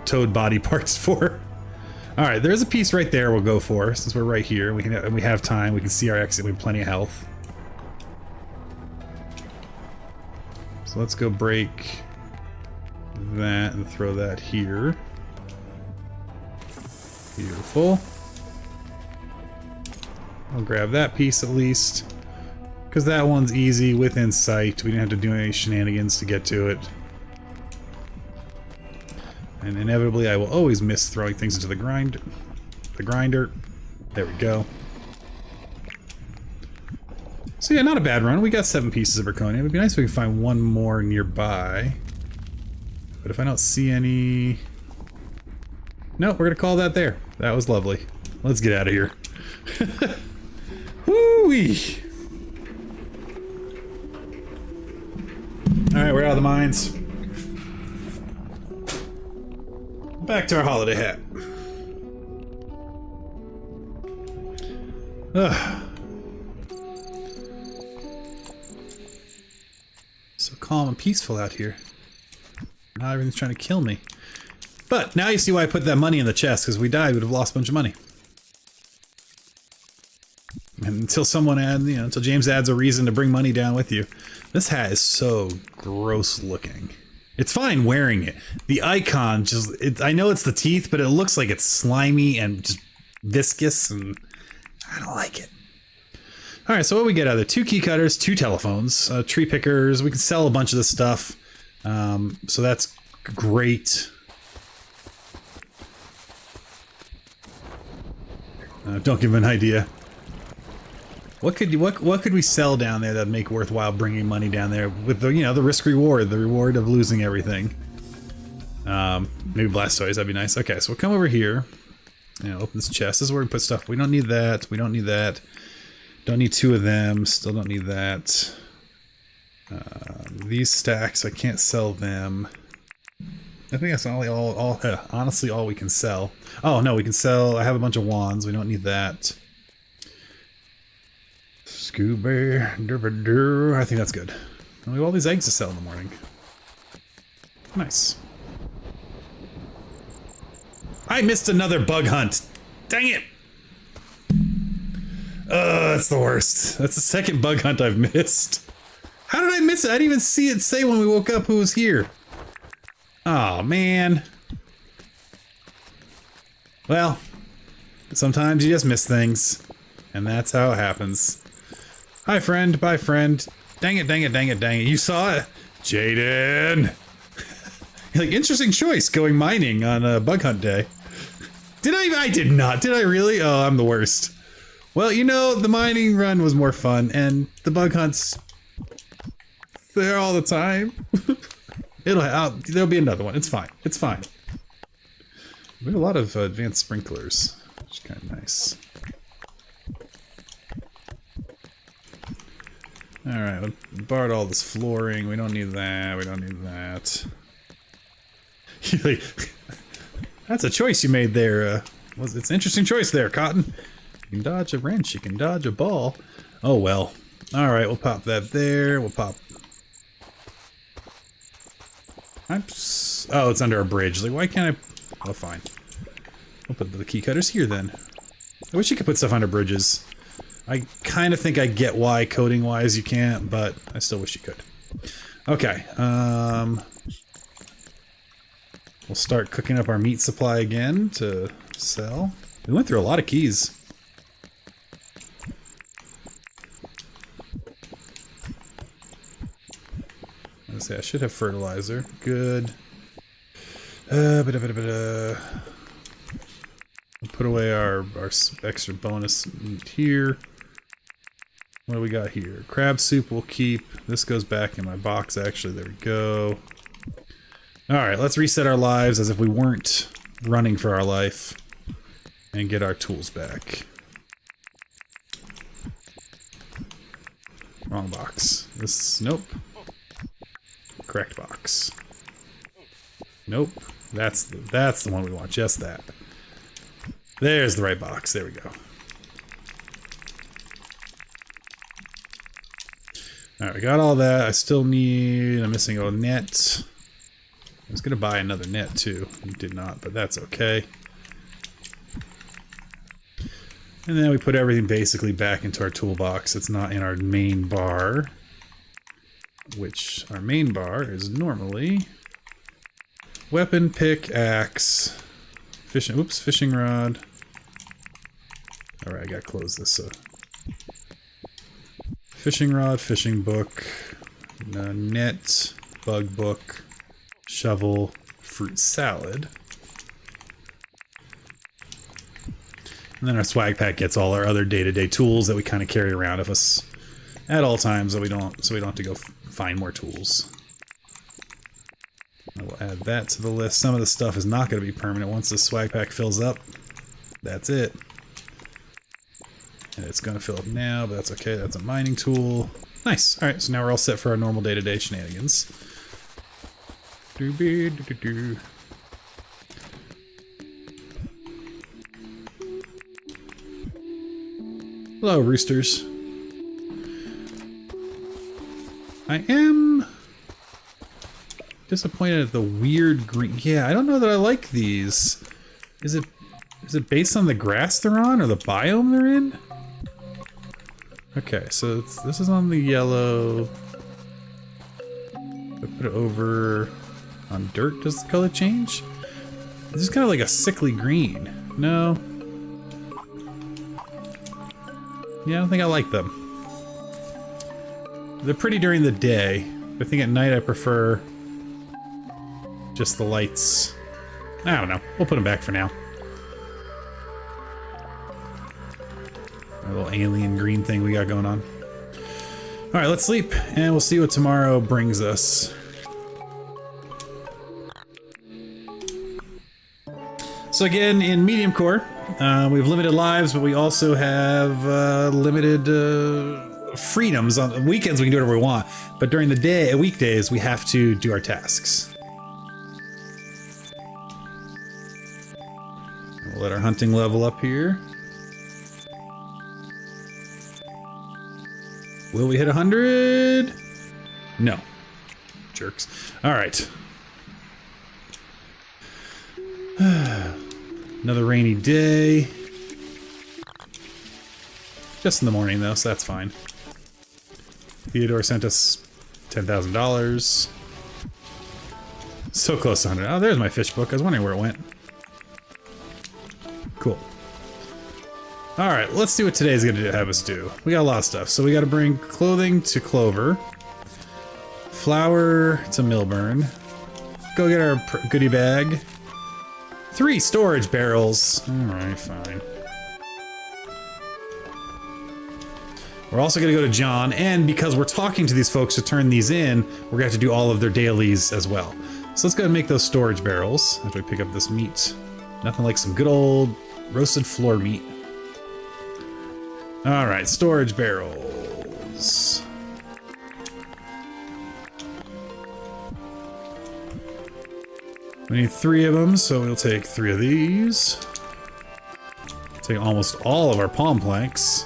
toad body parts for. All right, there's a piece right there we'll go for since we're right here. We have time. We can see our exit. We have plenty of health. So let's go break that and throw that here. Beautiful. I'll grab that piece at least, because that one's easy within sight. We didn't have to do any shenanigans to get to it. And inevitably, I will always miss throwing things into the grinder. There we go. So yeah, not a bad run. We got 7 pieces of zirconium. It'd be nice if we could find one more nearby. But if I don't see any... No, we're gonna call that there. That was lovely. Let's get out of here. Woo-wee! Alright, we're out of the mines. Back to our holiday hat. Ugh. So calm and peaceful out here. Now everything's trying to kill me. But now you see why I put that money in the chest, because if we died, we'd have lost a bunch of money. And until someone until James adds a reason to bring money down with you. This hat is so gross looking. It's fine wearing it. The icon I know it's the teeth, but it looks like it's slimy and just viscous, and I don't like it. All right, so what do we get out of there? 2 key cutters, 2 telephones, tree pickers. We can sell a bunch of this stuff. So that's great. Don't give him an idea. What could we sell down there that'd make worthwhile bringing money down there with the the risk reward, the reward of losing everything? Maybe Blastoise, that'd be nice. Okay, so we'll come over here. Open this chest. This is where we put stuff. We don't need that. We don't need that. Don't need 2 of them. Still don't need that. These stacks, I can't sell them. I think that's honestly all we can sell. Oh no, we can sell. I have a bunch of wands. We don't need that. Scuba, I think that's good. We have all these eggs to sell in the morning. Nice. I missed another bug hunt. Dang it! That's the worst. That's the second bug hunt I've missed. How did I miss it? I didn't even see it say when we woke up who was here. Oh man. Well, sometimes you just miss things, and that's how it happens. Hi, friend. Bye, friend. Dang it, dang it, dang it, dang it. You saw it. Jaden. Like, interesting choice going mining on a bug hunt day. Did I did not. Did I really? Oh, I'm the worst. Well, the mining run was more fun, and the bug hunts, they're all the time. There'll be another one. It's fine. It's fine. We have a lot of advanced sprinklers, which is kind of nice. Alright, we borrowed all this flooring. We don't need that. We don't need that. That's a choice you made there. It's an interesting choice there, Cotton. You can dodge a wrench. You can dodge a ball. Oh, well. Alright, we'll pop that there. We'll pop... Oh, it's under a bridge. Like, why can't I... Oh, fine. We'll put the key cutters here, then. I wish you could put stuff under bridges. I kind of think I get why coding-wise you can't, but I still wish you could. Okay, we'll start cooking up our meat supply again to sell. We went through a lot of keys. Let's see, I should have fertilizer. Good. We'll put away our extra bonus meat here. What do we got here? Crab soup we'll keep. This goes back in my box, actually. There we go. Alright, let's reset our lives as if we weren't running for our life. And get our tools back. Wrong box. Nope. Correct box. Nope. That's the one we want. Just that. There's the right box. There we go. Alright, we got all that. I still need... I'm missing a net. I was going to buy another net, too. Did not, but that's okay. And then we put everything basically back into our toolbox. It's not in our main bar. Which, our main bar is normally... weapon, pickaxe, fishing rod. Alright, I gotta close this. Fishing rod, fishing book, net, bug book, shovel, fruit salad. And then our swag pack gets all our other day-to-day tools that we kind of carry around with us at all times, so we don't have to go find more tools. We'll add that to the list. Some of the stuff is not going to be permanent. Once the swag pack fills up, that's it. And it's going to fill up now, but that's okay. That's a mining tool. Nice. All right, so now we're all set for our normal day-to-day shenanigans. Hello, roosters. I am disappointed at the weird green. Yeah, I don't know that I like these. Is it based on the grass they're on or the biome they're in? Okay, so this is on the yellow. I put it over on dirt. Does the color change? This is kind of like a sickly green. No. Yeah, I don't think I like them. They're pretty during the day. I think at night I prefer just the lights. I don't know. We'll put them back for now. Our little alien green thing we got going on. Alright, let's sleep, and we'll see what tomorrow brings us. So again, in mediumcore, we have limited lives, but we also have limited freedoms. On weekends we can do whatever we want, but during the day, weekdays, we have to do our tasks. We'll let our hunting level up here. Will we hit 100? No. Jerks. All right. Another rainy day. Just in the morning, though, so that's fine. Theodore sent us $10,000. So close to 100. Oh, there's my fish book. I was wondering where it went. Cool. Alright, let's see what today's gonna have us do. We got a lot of stuff. So we gotta bring clothing to Clover. Flour to Milburn. Go get our goodie bag. 3 storage barrels. Alright, fine. We're also gonna go to John, and because we're talking to these folks to turn these in, we're gonna have to do all of their dailies as well. So let's go and make those storage barrels after we pick up this meat. Nothing like some good old roasted floor meat. Alright, storage barrels. We need 3 of them, so we'll take 3 of these. Take almost all of our palm planks.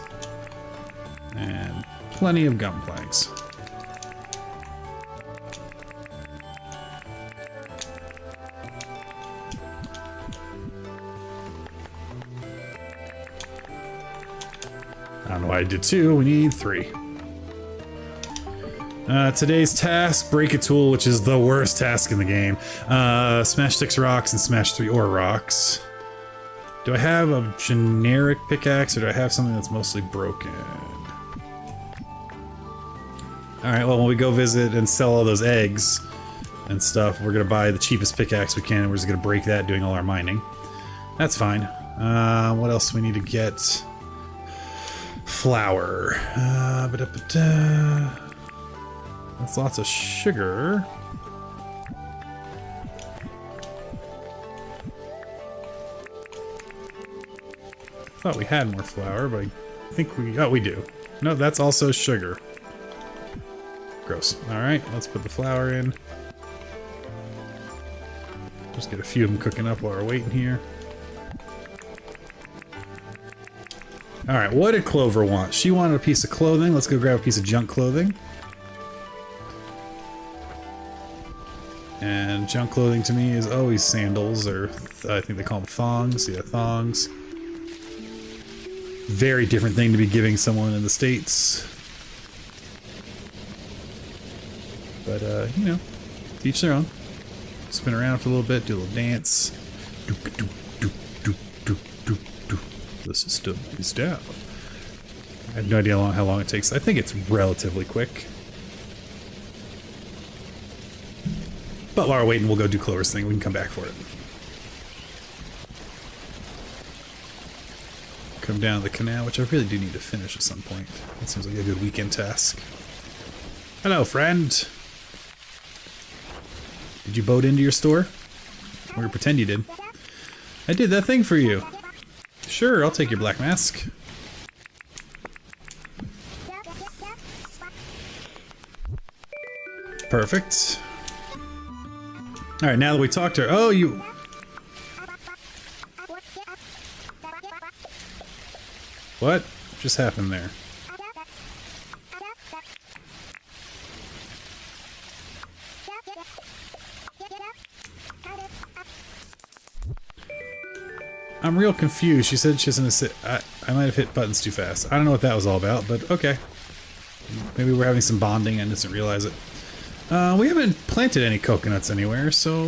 And plenty of gum planks. I don't know why I did 2, we need 3. Today's task, break a tool, which is the worst task in the game. Smash 6 rocks and smash 3 ore rocks. Do I have a generic pickaxe or do I have something that's mostly broken? Alright, well when we go visit and sell all those eggs and stuff, we're gonna buy the cheapest pickaxe we can and we're just gonna break that doing all our mining. That's fine. What else do we need to get? Flour. That's lots of sugar. Thought we had more flour, but I think we do. No, that's also sugar. Gross. Alright, let's put the flour in. Just get a few of them cooking up while we're waiting here. Alright, what did Clover want? She wanted a piece of clothing. Let's go grab a piece of junk clothing. And junk clothing to me is always sandals, or I think they call them thongs. Yeah, thongs. Very different thing to be giving someone in the States. But, you know, each their own. Spin around for a little bit, do a little dance. The system is down. I have no idea how long it takes. I think it's relatively quick. But while we're waiting, we'll go do Clover's thing. We can come back for it. Come down the canal, which I really do need to finish at some point. That seems like a good weekend task. Hello, friend. Did you boat into your store? We're gonna pretend you did. I did that thing for you. Sure, I'll take your black mask. Perfect. Alright, now that we talked to her. Oh, you... What just happened there? I'm real confused. She said she was gonna sit. I might have hit buttons too fast. I don't know what that was all about, but okay. Maybe we're having some bonding and didn't realize it. We haven't planted any coconuts anywhere, so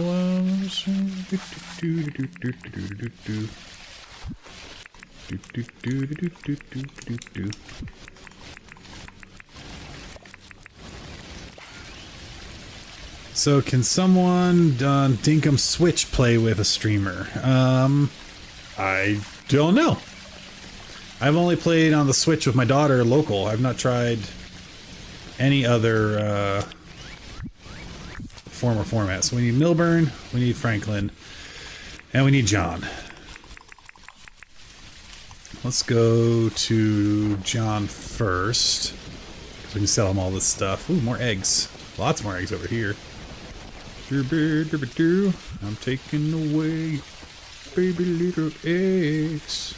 So can someone on Dinkum Switch play with a streamer? I don't know. I've only played on the Switch with my daughter local. I've not tried any other form or format. So we need Milburn, we need Franklin, and we need John. Let's go to John first, so we can sell him all this stuff. Ooh, more eggs. Lots more eggs over here. I'm taking away baby little eggs.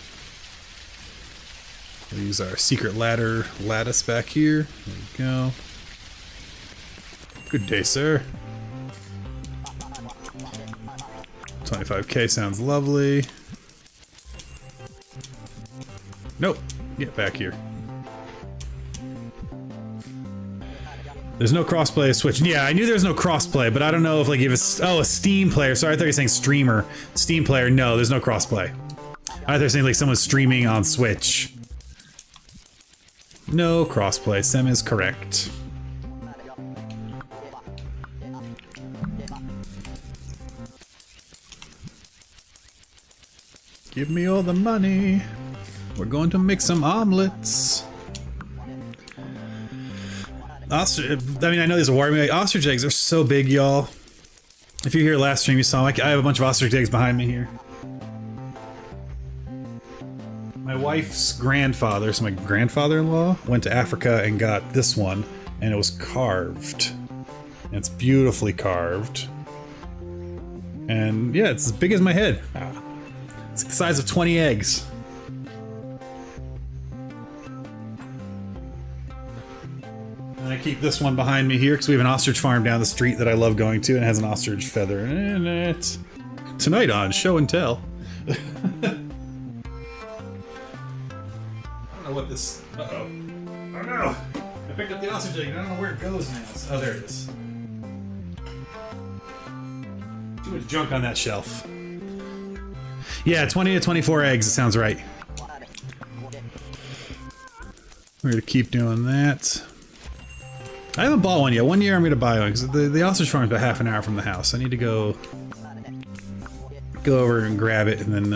We'll use our secret lattice back here. There we go. Good day, sir. 25k sounds lovely. Nope. Get back here. There's no crossplay Switch. Yeah, I knew there was no crossplay, but I don't know if like if it's a Steam player. Sorry, I thought you were saying streamer. Steam player. No, there's no crossplay. I thought you were saying like someone's streaming on Switch. No crossplay. Sem is correct. Give me all the money. We're going to make some omelets. Ostrich, I mean, I know these are warming. Ostrich eggs are so big, y'all. If you hear last stream, you saw I have a bunch of ostrich eggs behind me here. My wife's grandfather, so my grandfather-in-law, went to Africa and got this one, and it was carved. And it's beautifully carved. And yeah, it's as big as my head. It's the size of 20 eggs. And I keep this one behind me here because we have an ostrich farm down the street that I love going to, and it has an ostrich feather in it. Tonight on Show and Tell. I don't know what this... Uh-oh. Oh no! I picked up the ostrich egg and I don't know where it goes now. Oh, there it is. Too much junk on that shelf. Yeah, 20 to 24 eggs, it sounds right. We're gonna keep doing that. I haven't bought one yet. One year I'm gonna buy one because the ostrich farm is about half an hour from the house. I need to go over and grab it and then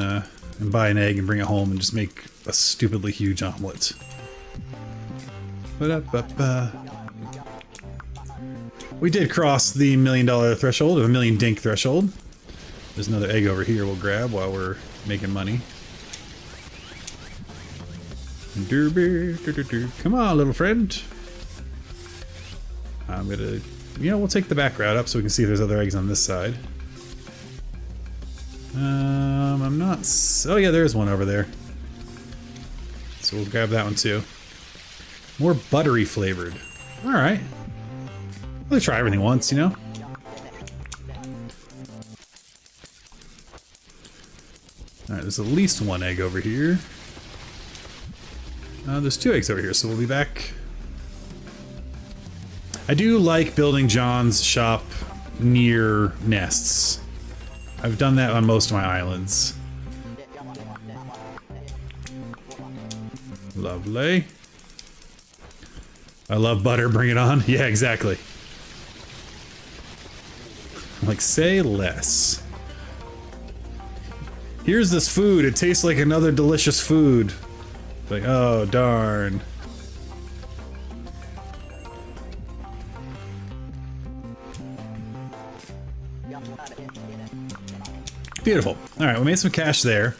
and buy an egg and bring it home and just make a stupidly huge omelet. We did cross the $1 million threshold, or the $1 million dink threshold. There's another egg over here we'll grab while we're making money. Come on, little friend. I'm gonna... we'll take the back route up so we can see if there's other eggs on this side. I'm not... Oh yeah, there's one over there. So we'll grab that one too. More buttery flavored. Alright. Let's try everything once, you know? Alright, there's at least one egg over here. There's 2 eggs over here, so we'll be back. I do like building John's shop near nests. I've done that on most of my islands. Lovely. I love butter, bring it on. Yeah, exactly. Like, say less. Here's this food, it tastes like another delicious food. Like, oh, darn. Beautiful. All right, we made some cash there.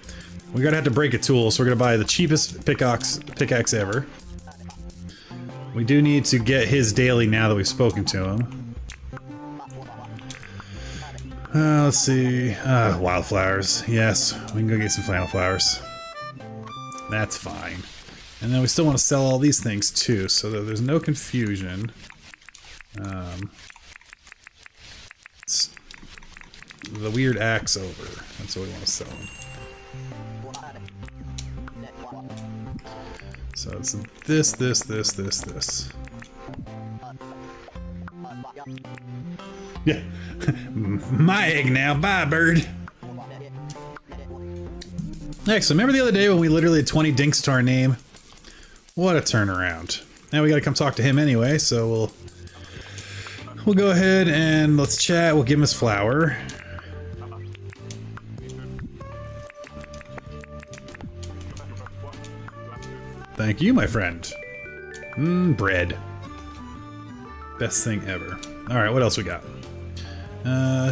We're gonna have to break a tool, so we're gonna buy the cheapest pickaxe ever. We do need to get his daily now that we've spoken to him. Let's see. Wildflowers. Yes, we can go get some flannel flowers. That's fine. And then we still want to sell all these things too, so that there's no confusion. The weird axe over. That's what we want to sell them. So it's this. Yeah. My egg now. Bye, bird. Next, remember the other day when we literally had 20 dinks to our name? What a turnaround. Now we gotta come talk to him anyway, so we'll go ahead and let's chat. We'll give him his flower. Thank you, my friend. Bread. Best thing ever. Alright, what else we got?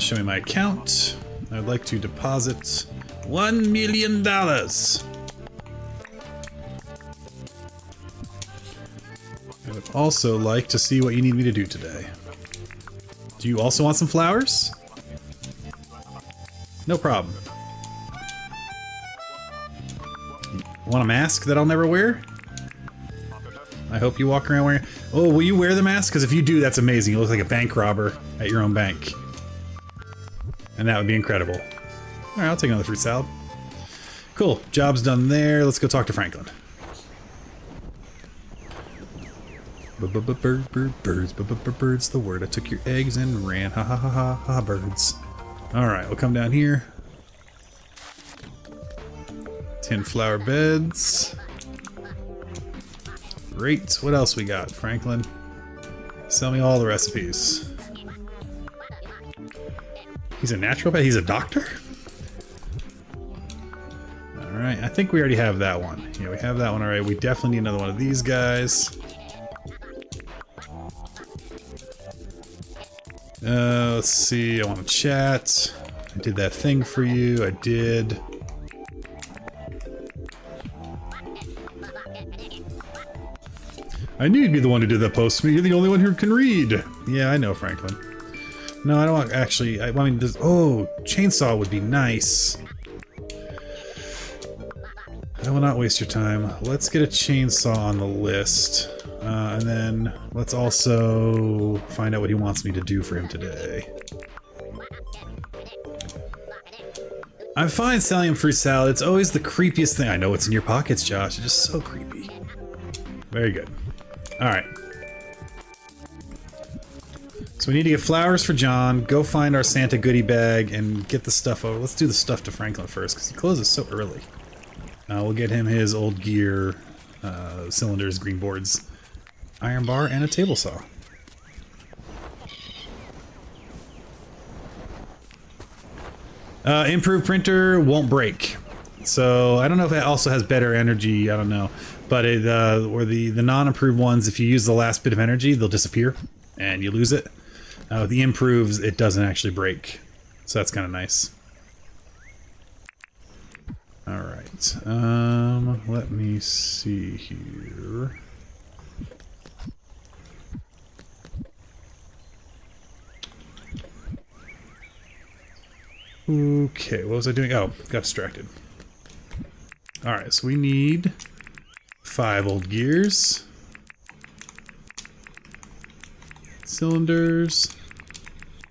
Show me my account. I'd like to deposit $1 million. I would also like to see what you need me to do today. Do you also want some flowers? No problem. Want a mask that I'll never wear? I hope you walk around wearing... Oh, will you wear the mask? Because if you do, that's amazing. You look like a bank robber at your own bank. And that would be incredible. Alright, I'll take another fruit salad. Cool. Job's done there. Let's go talk to Franklin. Birds, the word. I took your eggs and ran. Ha ha ha ha ha, birds. Alright, we'll come down here. 10 flower beds. Great. What else we got, Franklin? Sell me all the recipes. He's a naturopath? He's a doctor? Alright, I think we already have that one. Yeah, we have that one already. We definitely need another one of these guys. Let's see. I want to chat. I did that thing for you. I did. I knew you'd be the one who did that post to me. You're the only one who can read. Yeah, I know, Franklin. No, I don't want... Actually, I mean, this... Oh, chainsaw would be nice. I will not waste your time. Let's get a chainsaw on the list. And then let's also find out what he wants me to do for him today. I'm fine selling him fruit salad. It's always the creepiest thing. I know what's in your pockets, Josh. It's just so creepy. Very good. Alright. So we need to get flowers for John, go find our Santa goodie bag, and get the stuff over. Let's do the stuff to Franklin first, because he closes so early. We'll get him his old gear, cylinders, green boards, iron bar, and a table saw. Improved printer won't break. So I don't know if it also has better energy, I don't know. But it, or the non-improved ones, if you use the last bit of energy, they'll disappear and you lose it. With the improves, it doesn't actually break. So that's kind of nice. Alright, let me see here. Okay, what was I doing? Oh, got distracted. Alright, so we need 5 old gears. Cylinders.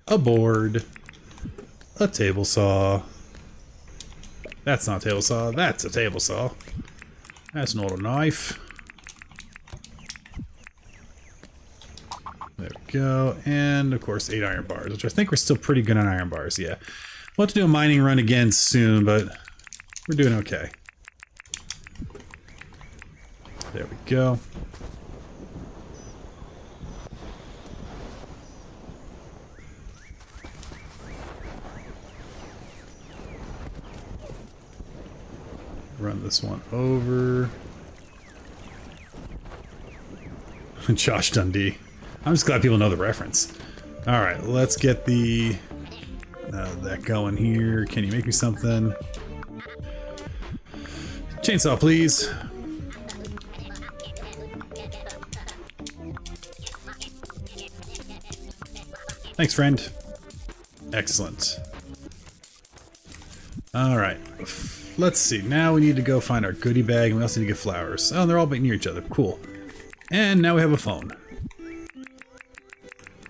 A board. A table saw. That's not a table saw, that's a table saw. That's not a knife. There we go. And of course 8 iron bars, which I think we're still pretty good on iron bars, yeah. We'll have to do a mining run again soon, but we're doing okay. There we go. Run this one over. Josh Dundee. I'm just glad people know the reference. Alright, let's get the that going here. Can you make me something? Chainsaw, please. Thanks, friend. Excellent. Alright. Let's see. Now we need to go find our goodie bag, and we also need to get flowers. Oh, they're all near each other. Cool. And now we have a phone.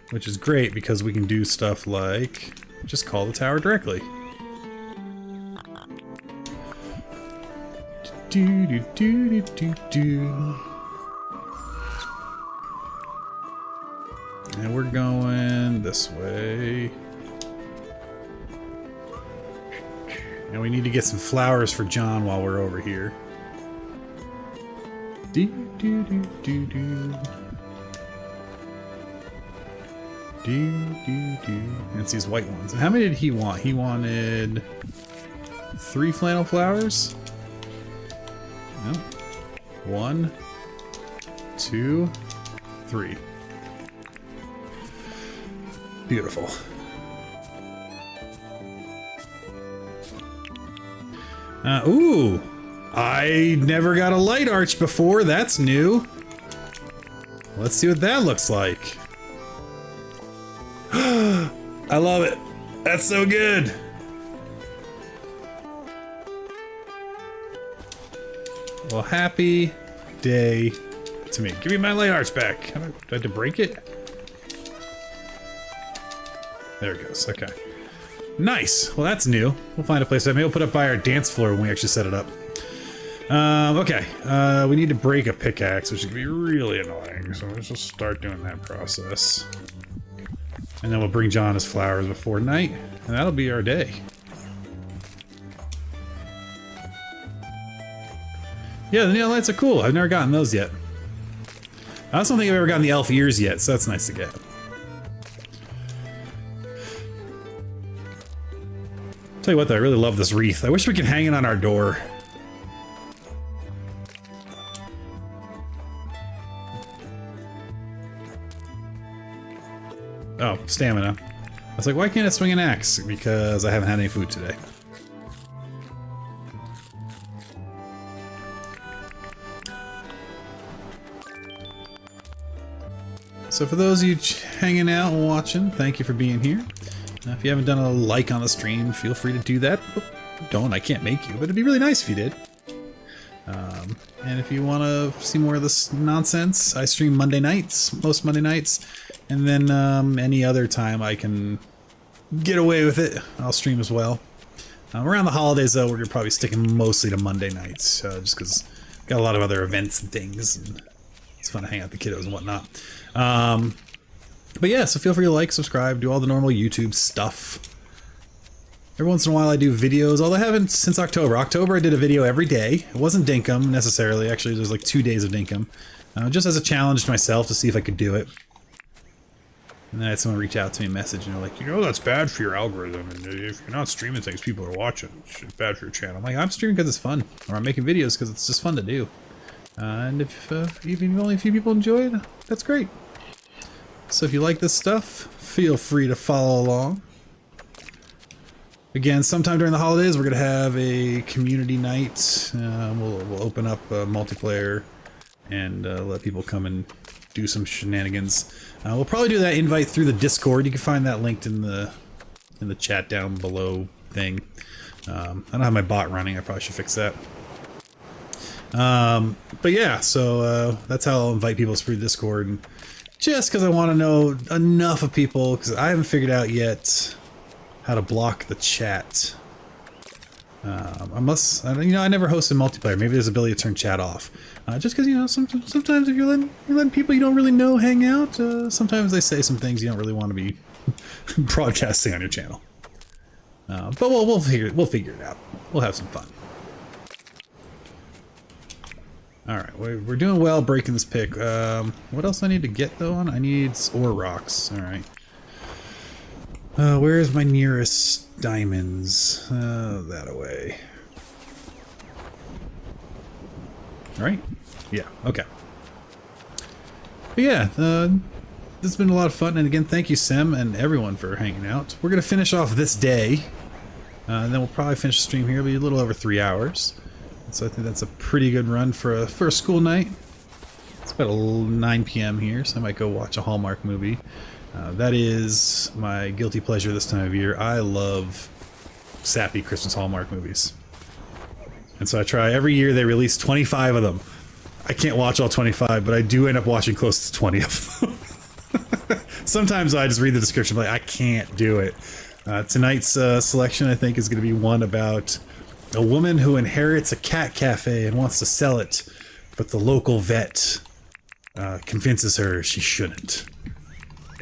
Which is great because we can do stuff like just call the tower directly. Do, do, do, do, do. And we're going this way. And we need to get some flowers for John while we're over here. Do, do, do, do, do. Do, do, do. And it's these white ones. And how many did he want? He wanted 3 flannel flowers? No. 1, 2, 3. Beautiful. Ooh! I never got a light arch before. That's new. Let's see what that looks like. I love it. That's so good. Well, happy day to me. Give me my light arch back. Do I have to break it? There it goes. Okay. Nice. Well, that's new. We'll find a place. Maybe we'll put it by our dance floor when we actually set it up. Okay. We need to break a pickaxe, which is going to be really annoying. So let's just start doing that process. And then we'll bring John his flowers before night, and that'll be our day. Yeah, the neon lights are cool. I've never gotten those yet. I also don't think I've ever gotten the elf ears yet, so that's nice to get. Tell you what though, I really love this wreath. I wish we could hang it on our door. Oh, stamina. I was like, why can't I swing an axe? Because I haven't had any food today. So for those of you hanging out and watching, thank you for being here. If you haven't done a like on the stream, feel free to do that. Don't, I can't make you, but it'd be really nice if you did. And if you want to see more of this nonsense, I stream Monday nights, most Monday nights, and then any other time I can get away with it, I'll stream as well. Around the holidays, though, we're gonna probably sticking mostly to Monday nights, just because got a lot of other events and things, and it's fun to hang out with the kiddos and whatnot. But yeah, so feel free to like, subscribe, do all the normal YouTube stuff. Every once in a while I do videos, although I haven't since October. October I did a video every day. It wasn't Dinkum necessarily, actually there's like 2 days of Dinkum. Just as a challenge to myself to see if I could do it. And then I had someone reach out to me and message, and they're like, you know, that's bad for your algorithm, and if you're not streaming things people are watching, it's bad for your channel. I'm like, I'm streaming because it's fun, or I'm making videos because it's just fun to do. And if even only a few people enjoy it, that's great. So if you like this stuff, feel free to follow along. Again, sometime during the holidays, we're going to have a community night. We'll open up multiplayer and let people come and do some shenanigans. We'll probably do that invite through the Discord. You can find that linked in the chat down below thing. I don't have my bot running. I probably should fix that. But yeah, so that's how I'll invite people through Discord. And just because I want to know enough of people, because I haven't figured out yet how to block the chat. I never hosted multiplayer. Maybe there's the ability to turn chat off. Just because, you know, sometimes if you're letting people you don't really know hang out, sometimes they say some things you don't really want to be broadcasting on your channel. But we'll figure it out. We'll have some fun. Alright, we're doing well breaking this pick. What else I need to get though on? I need ore rocks. Alright. Where's my nearest diamonds? That away. Alright. Yeah, okay. But yeah, has been a lot of fun. And again, thank you, Sem, and everyone for hanging out. We're going to finish off this day. And then we'll probably finish the stream here. It'll be a little over 3 hours. So I think that's a pretty good run for a school night. It's about 9 p.m. here, so I might go watch a Hallmark movie. That is my guilty pleasure this time of year. I love sappy Christmas Hallmark movies. And so I try every year. They release 25 of them. I can't watch all 25, but I do end up watching close to 20 of them. Sometimes I just read the description like, I can't do it. Tonight's selection, I think, is going to be one about a woman who inherits a cat cafe and wants to sell it, but the local vet convinces her she shouldn't.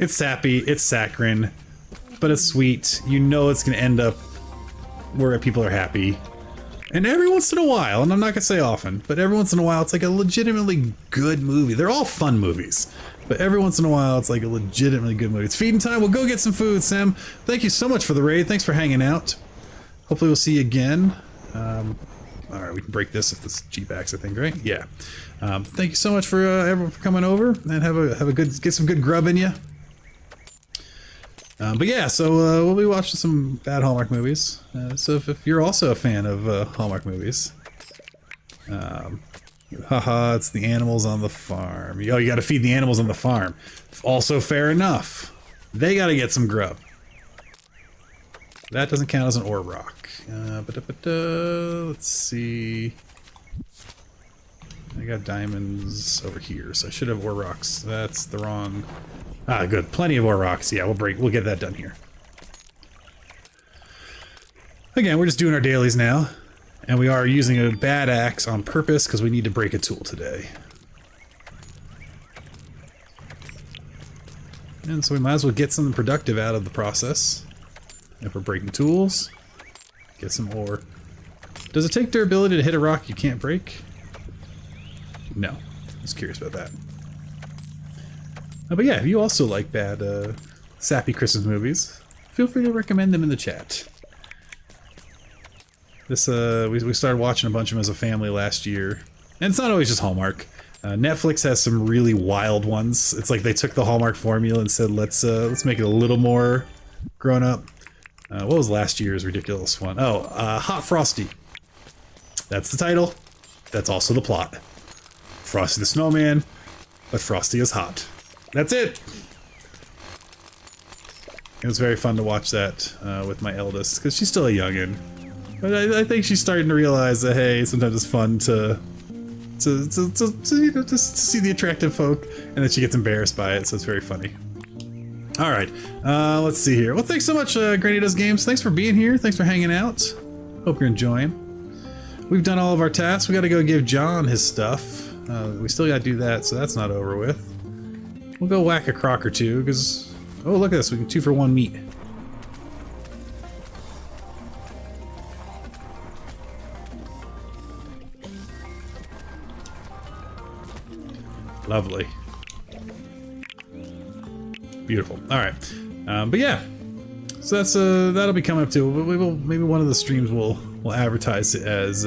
It's sappy, it's saccharine, but it's sweet. You know it's going to end up where people are happy. And every once in a while, and I'm not going to say often, but every once in a while it's like a legitimately good movie. They're all fun movies, but every once in a while it's like a legitimately good movie. It's feeding time. We'll go get some food, Sam. Thank you so much for the raid. Thanks for hanging out. Hopefully we'll see you again. Alright, we can break this if this G-Backs, I think, right? Yeah. Thank you so much for everyone for coming over, and have a good, get some good grub in you. But yeah, so we'll be watching some bad Hallmark movies. So if you're also a fan of Hallmark movies, haha, it's the animals on the farm. Oh, you got to feed the animals on the farm. Also fair enough. They got to get some grub. That doesn't count as an ore rock. Let's see. I got diamonds over here, so I should have ore rocks. That's the wrong. Ah, good. Plenty of ore rocks. Yeah, we'll get that done here. Again, we're just doing our dailies now, and we are using a bad axe on purpose because we need to break a tool today. And so we might as well get something productive out of the process. If we're breaking tools, get some ore. Does it take durability to hit a rock you can't break? No. I was curious about that. But yeah, if you also like bad, sappy Christmas movies, feel free to recommend them in the chat. This, we started watching a bunch of them as a family last year. And it's not always just Hallmark. Netflix has some really wild ones. It's like they took the Hallmark formula and said, let's make it a little more grown up. What was last year's ridiculous one? Oh, Hot Frosty. That's the title. That's also the plot. Frosty the Snowman, but Frosty is hot. That's it! It was very fun to watch that with my eldest, because she's still a youngin'. But I think she's starting to realize that, hey, sometimes it's fun to you know, just to see the attractive folk, and then she gets embarrassed by it, so it's very funny. Alright, let's see here. Well, thanks so much, Granny Does Games. Thanks for being here. Thanks for hanging out. Hope you're enjoying. We've done all of our tasks. We gotta go give John his stuff. We still gotta do that, so that's not over with. We'll go whack a croc or two, because... Oh, look at this. We can 2 for 1 meat. Lovely. Beautiful. Alright. But yeah. So that's that'll be coming up too. We will, maybe one of the streams will advertise it as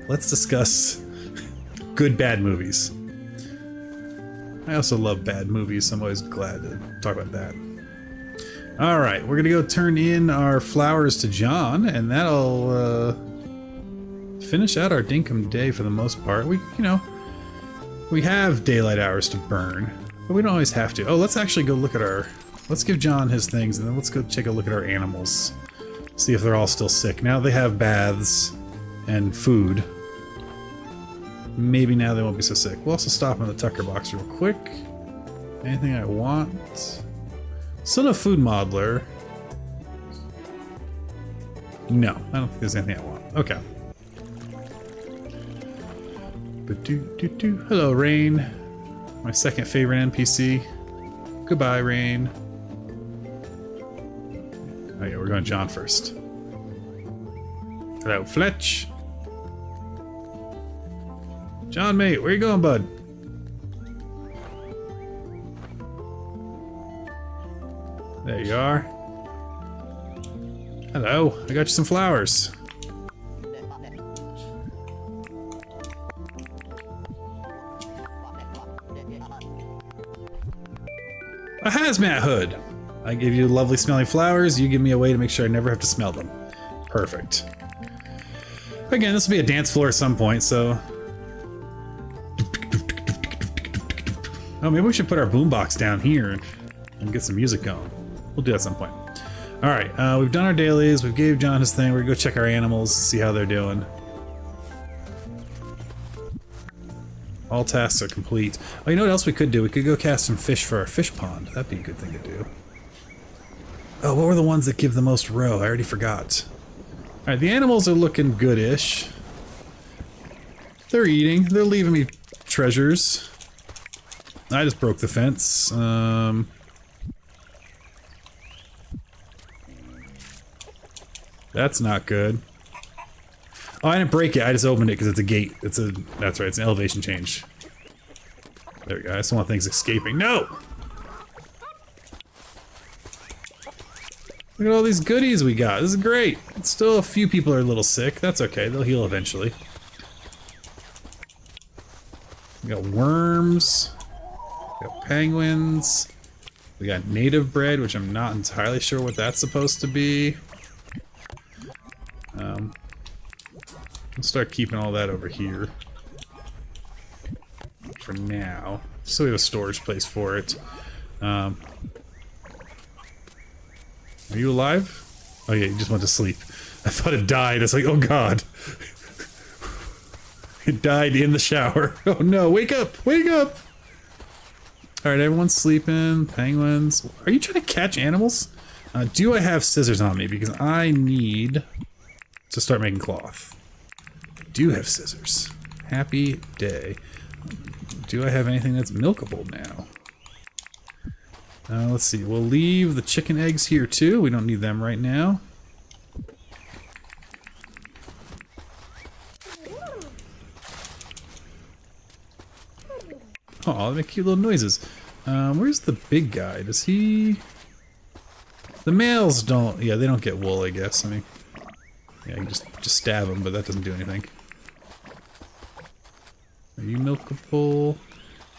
let's discuss good bad movies. I also love bad movies, so I'm always glad to talk about that. Alright, we're gonna go turn in our flowers to John, and that'll finish out our Dinkum day for the most part. We have daylight hours to burn, but we don't always have to. Oh, let's actually go look at our... Let's give John his things, and then let's go take a look at our animals. See if they're all still sick. Now they have baths and food. Maybe now they won't be so sick. We'll also stop in the Tucker box real quick. Anything I want? Still no food modeler. No, I don't think there's anything I want. Okay. Hello, Rain. My second favorite NPC. Goodbye, Rain. Oh yeah, we're going John first. Hello, Fletch. John, mate, where you going, bud? There you are. Hello, I got you some flowers. A hazmat hood. I give you lovely smelling flowers. You give me a way to make sure I never have to smell them. Perfect. Again, this will be a dance floor at some point, so... Oh, maybe we should put our boombox down here and get some music going. We'll do that at some point. Alright, we've done our dailies. We gave John his thing. We're gonna go check our animals, see how they're doing. All tasks are complete. Oh, you know what else we could do? We could go cast some fish for our fish pond. That'd be a good thing to do. Oh, what were the ones that give the most roe? I already forgot. Alright, the animals are looking good-ish. They're eating. They're leaving me treasures. I just broke the fence. That's not good. Oh, I didn't break it. I just opened it because it's a gate. That's right. It's an elevation change. There we go. I just don't want things escaping. No! Look at all these goodies we got. This is great. Still a few people are a little sick. That's okay. They'll heal eventually. We got worms. We got penguins. We got native bread, which I'm not entirely sure what that's supposed to be. Let's start keeping all that over here. For now. So we have a storage place for it. Are you alive? Oh yeah, you just went to sleep. I thought it died. It's like, oh god. It died in the shower. Oh no, wake up! Wake up! Alright, everyone's sleeping. Penguins. Are you trying to catch animals? Do I have scissors on me? Because I need to start making cloth. I do have scissors. Happy day. Do I have anything that's milkable now? Let's see. We'll leave the chicken eggs here too. We don't need them right now. Oh, they make cute little noises. Where's the big guy? Does he... The males don't... Yeah, they don't get wool, I guess. I mean... Yeah, you can just stab them, but that doesn't do anything. Are you milkable?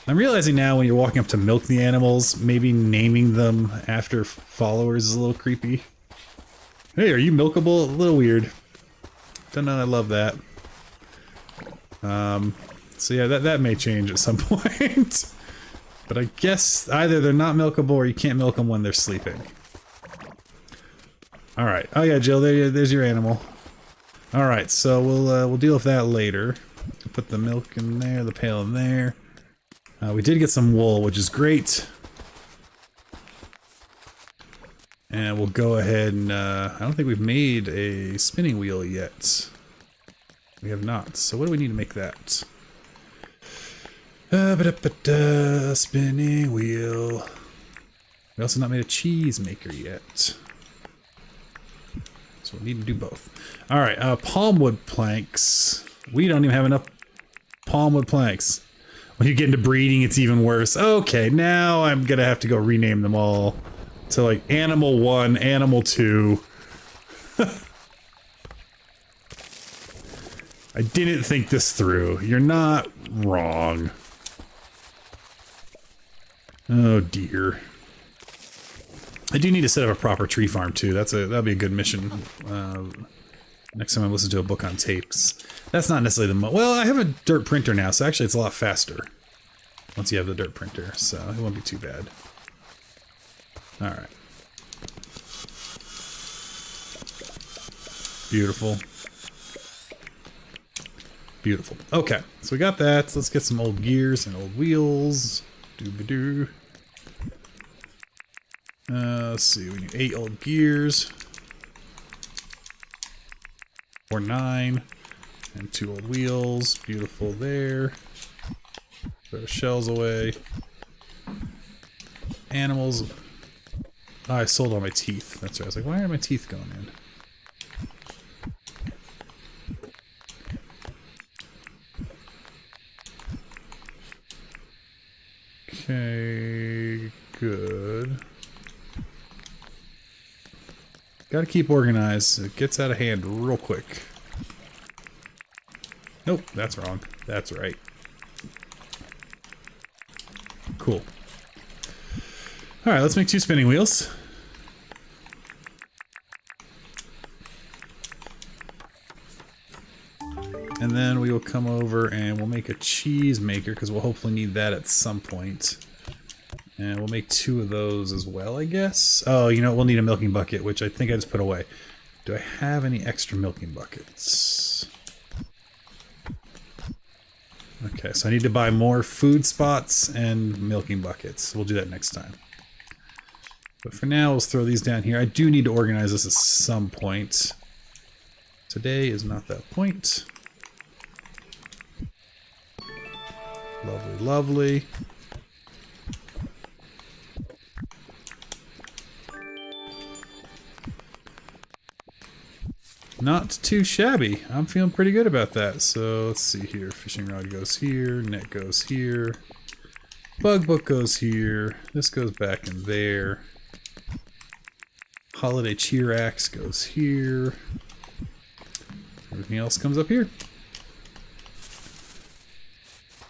I'm realizing now when you're walking up to milk the animals, maybe naming them after followers is a little creepy. Hey, are you milkable? A little weird. Don't know, I love that. So yeah, that may change at some point. But I guess either they're not milkable or you can't milk them when they're sleeping. Alright. Oh yeah, Jill, there's your animal. Alright, so we'll deal with that later. Put the milk in there, the pail in there. We did get some wool, which is great. And we'll go ahead and, I don't think we've made a spinning wheel yet. We have not. So what do we need to make that? Spinning wheel. We also not made a cheese maker yet. So we need to do both. Alright, palmwood planks. We don't even have enough palmwood planks. When you get into breeding, it's even worse. Okay, now I'm gonna have to go rename them all to like Animal 1, Animal 2. I didn't think this through. You're not wrong. Oh dear. I do need to set up a proper tree farm too. That'll be a good mission. Next time I listen to a book on tapes. That's not necessarily the well, I have a dirt printer now, so actually it's a lot faster. Once you have the dirt printer, so it won't be too bad. Alright. Beautiful. Beautiful. Okay, so we got that. So let's get some old gears and old wheels. Doo-ba-doo. Let's see, we need 8 old gears. Or 9. And 2 old wheels. Beautiful there. Throw shells away. Animals. Oh, I sold all my teeth. That's right. I was like, why are my teeth going in? Okay, good. Gotta keep organized. It gets out of hand real quick. Nope, that's wrong. That's right. Cool. All right, let's make 2 spinning wheels. And then we will come over and we'll make a cheese maker because we'll hopefully need that at some point. And we'll make 2 of those as well, I guess. Oh, you know, we'll need a milking bucket, which I think I just put away. Do I have any extra milking buckets? Okay, so I need to buy more food spots and milking buckets. We'll do that next time. But for now, let's throw these down here. I do need to organize this at some point. Today is not that point. Lovely, lovely. Not too shabby. I'm feeling pretty good about that. So let's see here. Fishing rod goes here. Net goes here. Bug book goes here. This goes back in there. Holiday cheer axe goes here. Everything else comes up here.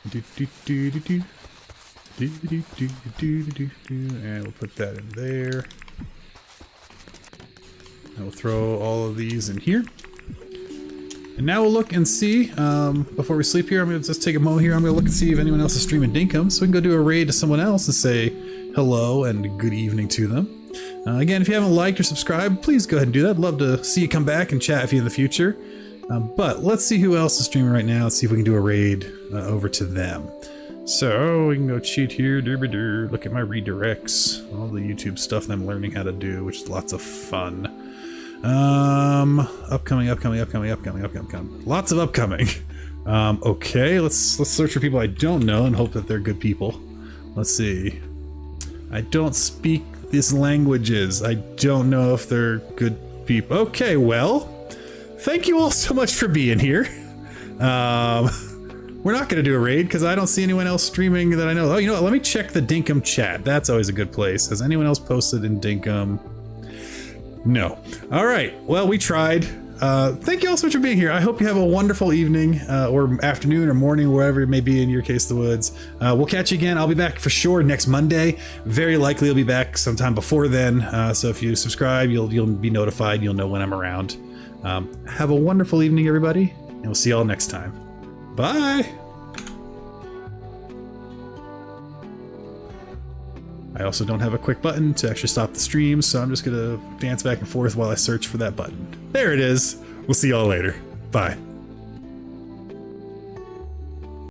And we'll put that in there. And we'll throw all of these in here. And now we'll look and see, before we sleep here, I'm going to just take a moment here. I'm going to look and see if anyone else is streaming Dinkum, so we can go do a raid to someone else and say hello and good evening to them. Again, if you haven't liked or subscribed, please go ahead and do that. I'd love to see you come back and chat with you in the future. But let's see who else is streaming right now. Let's see if we can do a raid over to them. So we can go cheat here. Look at my redirects. All the YouTube stuff that I'm learning how to do, which is lots of fun. Upcoming. Lots of upcoming. Okay, let's search for people I don't know and hope that they're good people. Let's see. I don't speak these languages. I don't know if they're good people. Okay, well, thank you all so much for being here. We're not going to do a raid because I don't see anyone else streaming that I know. Oh, you know what? Let me check the Dinkum chat. That's always a good place. Has anyone else posted in Dinkum? No. All right. Well, we tried. Thank you all so much for being here. I hope you have a wonderful evening or afternoon or morning, wherever it may be in your case, the woods. We'll catch you again. I'll be back for sure next Monday. Very likely I'll be back sometime before then. So if you subscribe, you'll be notified. You'll know when I'm around. Have a wonderful evening, everybody, and we'll see you all next time. Bye! I also don't have a quick button to actually stop the stream, so I'm just gonna dance back and forth while I search for that button. There it is! We'll see y'all later. Bye.